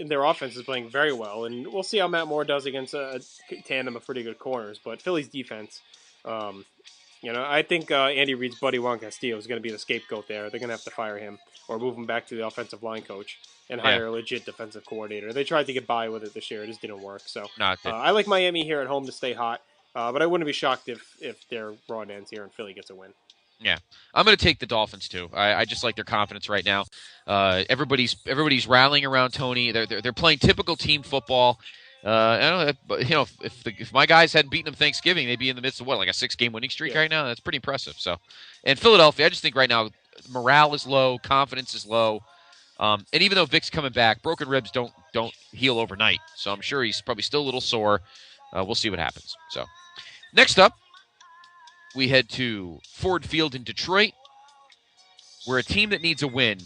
Their offense is playing very well. And we'll see how Matt Moore does against a tandem of pretty good corners. But Philly's defense, I think Andy Reid's buddy Juan Castillo is going to be the scapegoat there. They're going to have to fire him or move him back to the offensive line coach and hire a legit defensive coordinator. They tried to get by with it this year. It just didn't work. So I like Miami here at home to stay hot. But I wouldn't be shocked if their run ends here and Philly gets a win. Yeah, I'm going to take the Dolphins too. I just like their confidence right now. Everybody's rallying around Tony. They're playing typical team football. I don't know, if my guys hadn't beaten them Thanksgiving, they'd be in the midst of like a 6-game winning streak right now. That's pretty impressive. So, and Philadelphia, I just think right now morale is low, confidence is low, and even though Vic's coming back, broken ribs don't heal overnight. So I'm sure he's probably still a little sore. We'll see what happens. So, next up, we head to Ford Field in Detroit, where a team that needs a win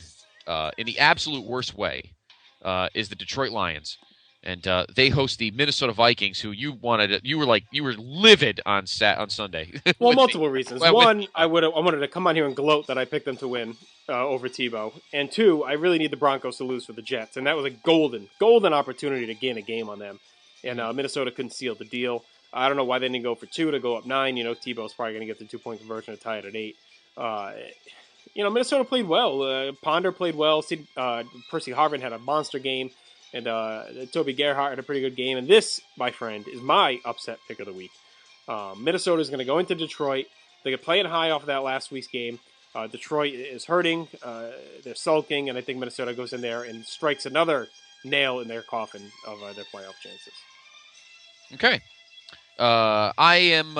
in the absolute worst way is the Detroit Lions. And they host the Minnesota Vikings, who you were livid on Sunday. Well, multiple reasons. One, I wanted to come on here and gloat that I picked them to win over Tebow. And two, I really need the Broncos to lose for the Jets. And that was a golden opportunity to gain a game on them. And Minnesota couldn't seal the deal. I don't know why they didn't go for 2 to go up 9. Tebow's probably going to get the 2-point conversion to tie it at 8. Minnesota played well. Ponder played well. Percy Harvin had a monster game. And Toby Gerhart had a pretty good game. And this, my friend, is my upset pick of the week. Minnesota is going to go into Detroit. They're playing high off of that last week's game. Detroit is hurting. They're sulking. And I think Minnesota goes in there and strikes another nail in their coffin of their playoff chances. Okay. I am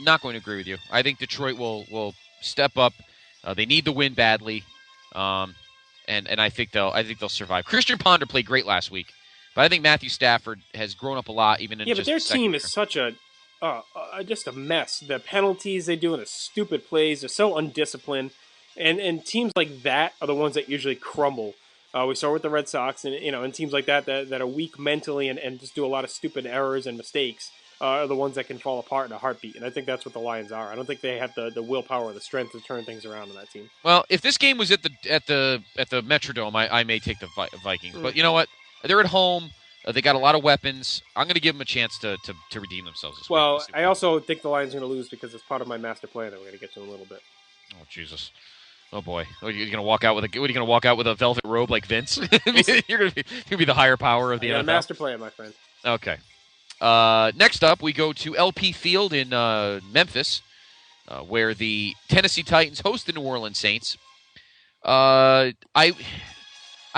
not going to agree with you. I think Detroit will step up. They need the win badly. And I think they'll survive. Christian Ponder played great last week, but I think Matthew Stafford has grown up a lot. But their team is such just a mess. The penalties they do and the stupid plays are so undisciplined, and teams like that are the ones that usually crumble. We saw with the Red Sox, and teams like that are weak mentally and just do a lot of stupid errors and mistakes are the ones that can fall apart in a heartbeat. And I think that's what the Lions are. I don't think they have the willpower or the strength to turn things around on that team. Well, if this game was at the Metrodome, I may take the Vikings. But you know what? They're at home. They got a lot of weapons. I'm going to give them a chance to redeem themselves this week. Well, I also think the Lions are going to lose because it's part of my master plan that we're going to get to in a little bit. Oh, Jesus. Oh boy! Are you going to walk out with a velvet robe like Vince? You're going to be the higher power of the NFL. Master plan, my friend. Okay. Next up, we go to LP Field in Memphis, where the Tennessee Titans host the New Orleans Saints. I've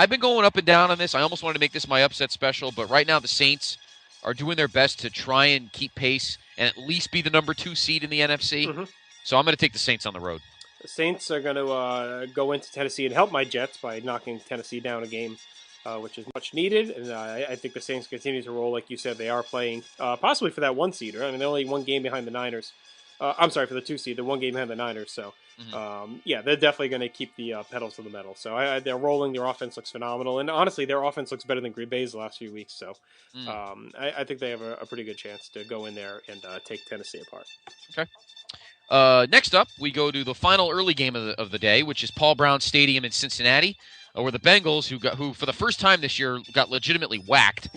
been going up and down on this. I almost wanted to make this my upset special, but right now the Saints are doing their best to try and keep pace and at least be the number 2 seed in the NFC. Mm-hmm. So I'm going to take the Saints on the road. The Saints are going to go into Tennessee and help my Jets by knocking Tennessee down a game, which is much needed. And I think the Saints continue to roll. Like you said, they are playing possibly for that 1-seeder. I mean, they're only 1 game behind the Niners. I'm sorry, for the 2-seed. They're 1 game behind the Niners. So, they're definitely going to keep the pedals to the metal. So they're rolling. Their offense looks phenomenal. And honestly, their offense looks better than Green Bay's the last few weeks. So I think they have a pretty good chance to go in there and take Tennessee apart. Okay. Next up, we go to the final early game of the day, which is Paul Brown Stadium in Cincinnati, where the Bengals, who for the first time this year got legitimately whacked,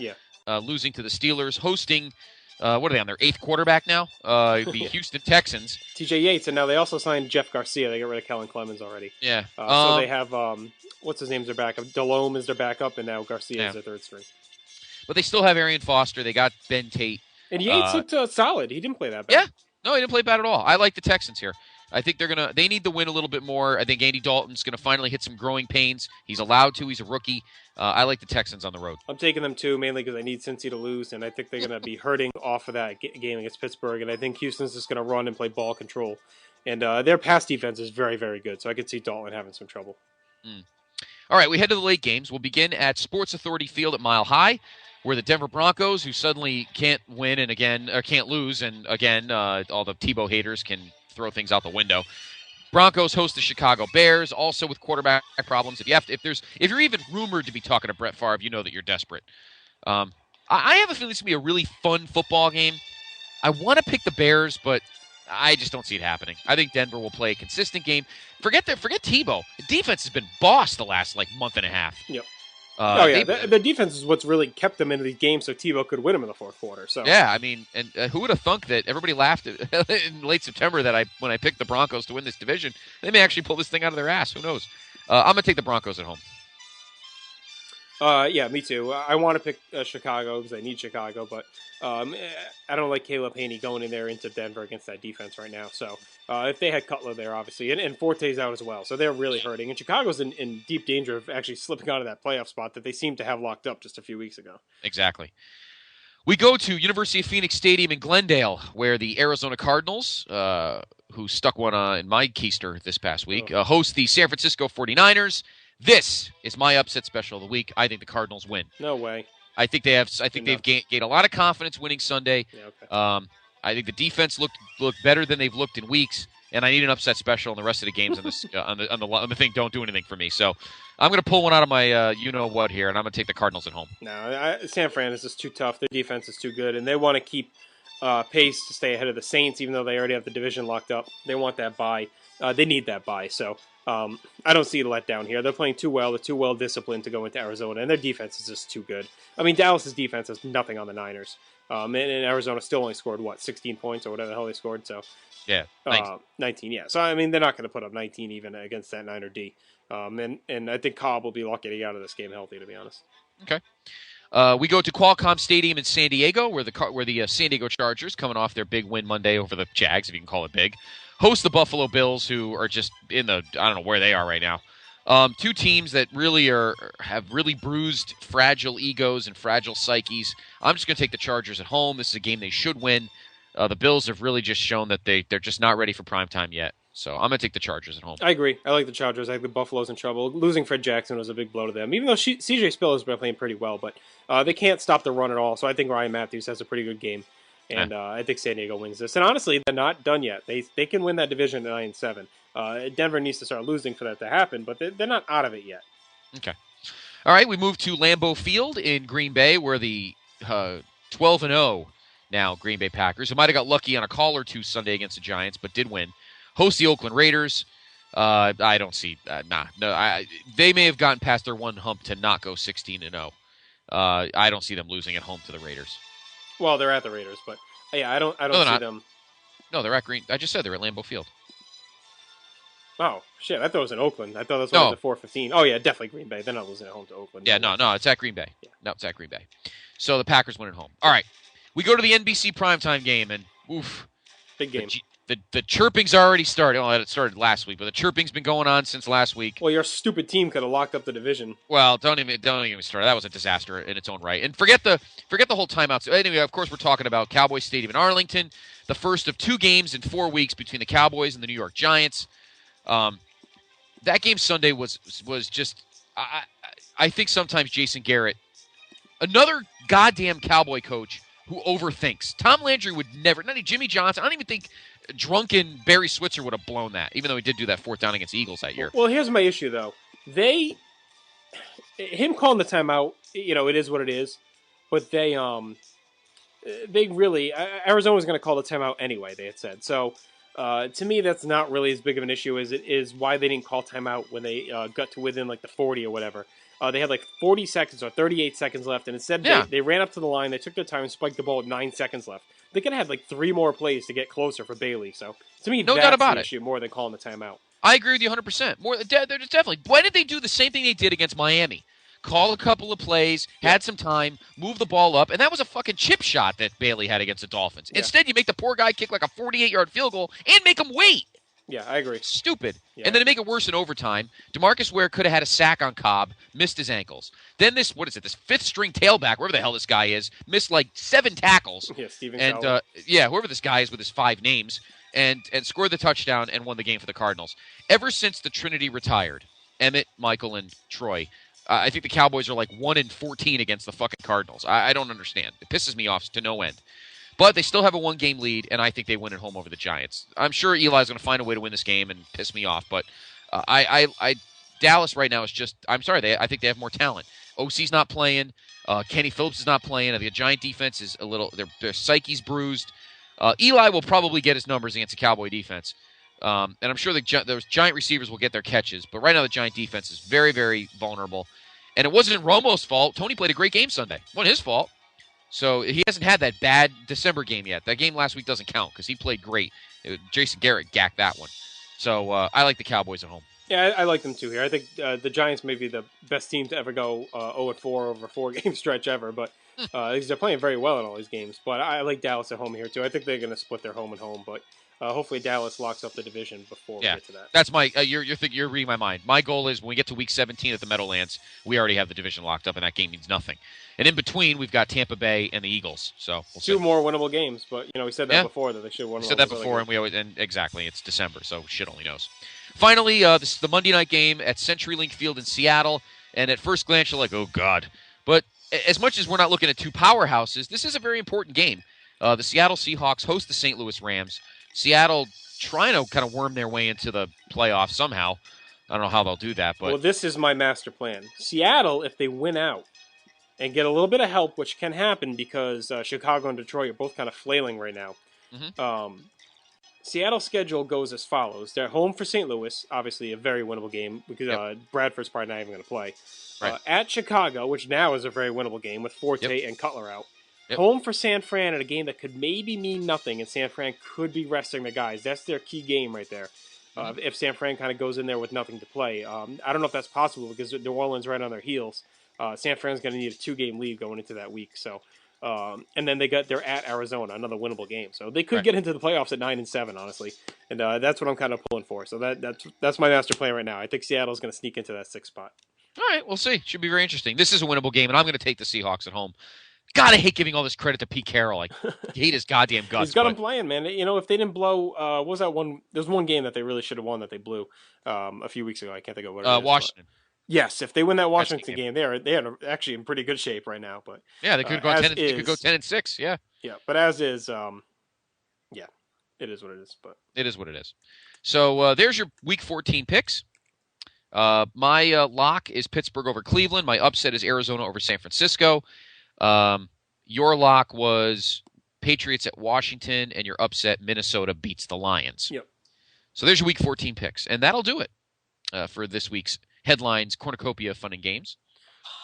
losing to the Steelers, hosting, what are they on their 8th quarterback now? The Houston Texans. TJ Yates, and now they also signed Jeff Garcia. They got rid of Kellen Clemens already. Yeah. So they have, what's his name's their backup? Delhomme is their backup, and now Garcia is their 3rd string. But they still have Arian Foster. They got Ben Tate. And Yates looked solid. He didn't play that bad. Yeah. No, he didn't play bad at all. I like the Texans here. I think they need to win a little bit more. I think Andy Dalton's going to finally hit some growing pains. He's allowed to. He's a rookie. I like the Texans on the road. I'm taking them too, mainly because I need Cincy to lose, and I think they're going to be hurting off of that game against Pittsburgh. And I think Houston's just going to run and play ball control. And their pass defense is very, very good. So I could see Dalton having some trouble. All right, we head to the late games. We'll begin at Sports Authority Field at Mile High, where the Denver Broncos, who suddenly can't win and again can't lose, and again all the Tebow haters can throw things out the window. Broncos host the Chicago Bears, also with quarterback problems. If you're even rumored to be talking to Brett Favre, you know that you're desperate. I have a feeling it's going to be a really fun football game. I want to pick the Bears, but I just don't see it happening. I think Denver will play a consistent game. Forget Tebow. The defense has been boss the last month and a half. Yep. The defense is what's really kept them into these games, so Tebow could win them in the fourth quarter. So yeah, I mean, and who would have thunk that everybody laughed in late September that when I picked the Broncos to win this division, they may actually pull this thing out of their ass. Who knows? I'm going to take the Broncos at home. Yeah, me too. I want to pick Chicago because I need Chicago, but I don't like Caleb Haney going in there into Denver against that defense right now. So if they had Cutler there, obviously, and Forte's out as well, so they're really hurting. And Chicago's in deep danger of actually slipping out of that playoff spot that they seemed to have locked up just a few weeks ago. Exactly. We go to University of Phoenix Stadium in Glendale, where the Arizona Cardinals, who stuck one in my keister this past week, host the San Francisco 49ers. This is my upset special of the week. I think the Cardinals win. No way. I think they've gained a lot of confidence winning Sunday. Yeah, okay. I think the defense looked better than they've looked in weeks, and I need an upset special. And the rest of the games on this on the thing don't do anything for me. So I'm going to pull one out of my you know what here, and I'm going to take the Cardinals at home. No, San Fran is just too tough. Their defense is too good, and they want to keep pace to stay ahead of the Saints, even though they already have the division locked up. They want that bye. They need that bye. So I don't see a letdown here. They're playing too well. They're too well disciplined to go into Arizona, and their defense is just too good. I mean, Dallas's defense has nothing on the Niners. And Arizona still only scored, 16 points or whatever the hell they scored. So yeah, 19, yeah. So, I mean, they're not going to put up 19 even against that Niner D. And I think Cobb will be lucky to get out of this game healthy, to be honest. Okay. We go to Qualcomm Stadium in San Diego, where the San Diego Chargers, coming off their big win Monday over the Jags, if you can call it big, host the Buffalo Bills, who are just I don't know where they are right now. Two teams that really have really bruised, fragile egos and fragile psyches. I'm just going to take the Chargers at home. This is a game they should win. The Bills have really just shown that they're just not ready for primetime yet. So I'm going to take the Chargers at home. I agree. I like the Chargers. I think the Buffalo's in trouble. Losing Fred Jackson was a big blow to them, even though C.J. Spiller's been playing pretty well. But they can't stop the run at all. So I think Ryan Matthews has a pretty good game. And I think San Diego wins this. And honestly, they're not done yet. They can win that division at 9-7. Denver needs to start losing for that to happen, but they're not out of it yet. Okay. All right, we move to Lambeau Field in Green Bay, where the 12-0 now Green Bay Packers, who might have got lucky on a call or two Sunday against the Giants, but did win, host the Oakland Raiders. I don't see they may have gotten past their one hump to not go 16-0. I don't see them losing at home to the Raiders. Well, they're at the Raiders, but yeah, I don't see them. No, they're at Green. I just said they're at Lambeau Field. Oh shit! I thought it was in Oakland. I thought that's why the 4:15. Oh yeah, definitely Green Bay. They're not losing at home to Oakland. Yeah, no, it's at Green Bay. Yeah. No, it's at Green Bay. So the Packers win at home. All right, we go to the NBC primetime game, and big game. The chirping's already started. Well, it started last week, but the chirping's been going on since last week. Well, your stupid team could have locked up the division. Well, don't even start. That was a disaster in its own right. And forget the whole timeout. So anyway, of course, we're talking about Cowboys Stadium in Arlington, the first of 2 games in 4 weeks between the Cowboys and the New York Giants. That game Sunday was just. I think sometimes Jason Garrett, another goddamn Cowboy coach who overthinks. Tom Landry would never. Not Jimmy Johnson. I don't even think drunken Barry Switzer would have blown that, even though he did do that 4th down against the Eagles that year. Well, here's my issue, though. Him calling the timeout, it is what it is. But they really, Arizona was going to call the timeout anyway, they had said. So, to me, that's not really as big of an issue as it is why they didn't call timeout when they got to within, the 40 or whatever. They had 40 seconds or 38 seconds left, and instead they ran up to the line, they took their time and spiked the ball with 9 seconds left. They could have had 3 more plays to get closer for Bailey. So to me, that's the issue more than calling the timeout. I agree with you 100%. They're just definitely. Why did they do the same thing they did against Miami? Call a couple of plays, had some time, move the ball up, and that was a fucking chip shot that Bailey had against the Dolphins. Yeah. Instead, you make the poor guy kick a 48-yard field goal and make him wait. Yeah, I agree. Stupid. Yeah. And then to make it worse in overtime, DeMarcus Ware could have had a sack on Cobb, missed his ankles. Then this 5th-string tailback, wherever the hell this guy is, missed 7 tackles. Yeah, Steven and Cowell. whoever this guy is with his 5 names, and scored the touchdown and won the game for the Cardinals. Ever since the Trinity retired, Emmett, Michael, and Troy, I think the Cowboys are like 1-14 against the fucking Cardinals. I don't understand. It pisses me off to no end. But they still have a 1-game lead, and I think they win at home over the Giants. I'm sure Eli's going to find a way to win this game and piss me off, but Dallas right now is just, I'm sorry, I think they have more talent. OC's not playing. Kenny Phillips is not playing. I think the Giant defense is a little, their psyche's bruised. Eli will probably get his numbers against the Cowboy defense. And I'm sure those Giant receivers will get their catches. But right now the Giant defense is very, very vulnerable. And it wasn't Romo's fault. Tony played a great game Sunday. It wasn't his fault. So he hasn't had that bad December game yet. That game last week doesn't count because he played great. Jason Garrett gacked that one. So I like the Cowboys at home. Yeah, I like them too here. I think the Giants may be the best team to ever go 0-4 over a 4-game stretch ever, but they're playing very well in all these games. But I like Dallas at home here too. I think they're going to split their home and home, but hopefully Dallas locks up the division before we get to that. That's my you're reading my mind. My goal is when we get to Week 17 at the Meadowlands, we already have the division locked up, and that game means nothing. And in between, we've got Tampa Bay and the Eagles. So we'll see. 2 more winnable games, but we said that before that they should have won. We said that before, and exactly, it's December, so shit only knows. Finally, this is the Monday night game at CenturyLink Field in Seattle, and at first glance, you're like, oh, God. But as much as we're not looking at 2 powerhouses, this is a very important game. The Seattle Seahawks host the St. Louis Rams. Seattle trying to kind of worm their way into the playoffs somehow. I don't know how they'll do that. But well, this is my master plan. Seattle, if they win out and get a little bit of help, which can happen because Chicago and Detroit are both kind of flailing right now. Mm-hmm. Seattle's schedule goes as follows. They're home for St. Louis, obviously a very winnable game because Bradford's probably not even going to play. Right. At Chicago, which now is a very winnable game with Forte and Cutler out. Home for San Fran in a game that could maybe mean nothing, and San Fran could be resting the guys. That's their key game right there. If San Fran kind of goes in there with nothing to play. I don't know if that's possible because New Orleans right on their heels. San Fran's going to need a 2-game lead going into that week. So, and then they're at Arizona, another winnable game. So they could get into the playoffs at 9-7, honestly. And that's what I'm kind of pulling for. So that's my master plan right now. I think Seattle's going to sneak into that 6th spot. All right, we'll see. Should be very interesting. This is a winnable game, and I'm going to take the Seahawks at home. God, I hate giving all this credit to Pete Carroll. I hate his goddamn guts. He's got him playing, man. If they didn't blow, what was that one? There's one game that they really should have won that they blew a few weeks ago. I can't think of what it is. Washington. Yes, if they win that Washington game, they are actually in pretty good shape right now. But yeah, they could go 10-6. Yeah, but as is, it is what it is. But it is what it is. So there's your Week 14 picks. My lock is Pittsburgh over Cleveland. My upset is Arizona over San Francisco. Your lock was Patriots at Washington, and your upset, Minnesota beats the Lions. Yep. So there's your Week 14 picks, and that'll do it for this week's Headlines Cornucopia Fun and Games.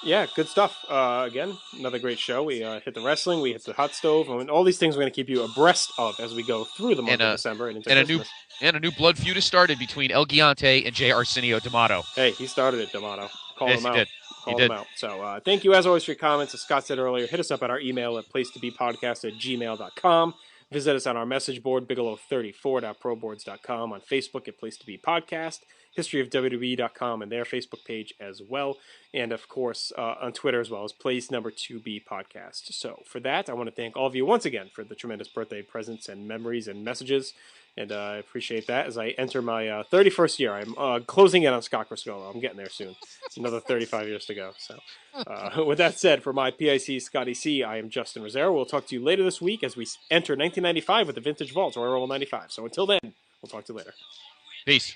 Yeah, good stuff. Again, another great show. We hit the wrestling, we hit the hot stove, and all these things we're going to keep you abreast of as we go through the month of December and into Christmas. A new blood feud has started between El Giante and J. Arsenio D'Amato. Hey, he started it, D'Amato. Call him out. He did. Out. So thank you, as always, for your comments. As Scott said earlier, hit us up at our email at placetobepodcast@gmail.com. Visit us on our message board, bigelow34.proboards.com, on Facebook at Place to Be Podcast, historyofwwe.com, and their Facebook page as well, and of course on Twitter as well as Place number 2B Podcast. So for that, I want to thank all of you once again for the tremendous birthday presents and memories and messages. And I appreciate that as I enter my 31st year. I'm closing in on Scott Criscolo. I'm getting there soon. Another 35 years to go. So with that said, for my PIC Scotty C, I am Justin Rosero. We'll talk to you later this week as we enter 1995 with the Vintage Vault, Royal Rumble 95. So until then, we'll talk to you later. Peace.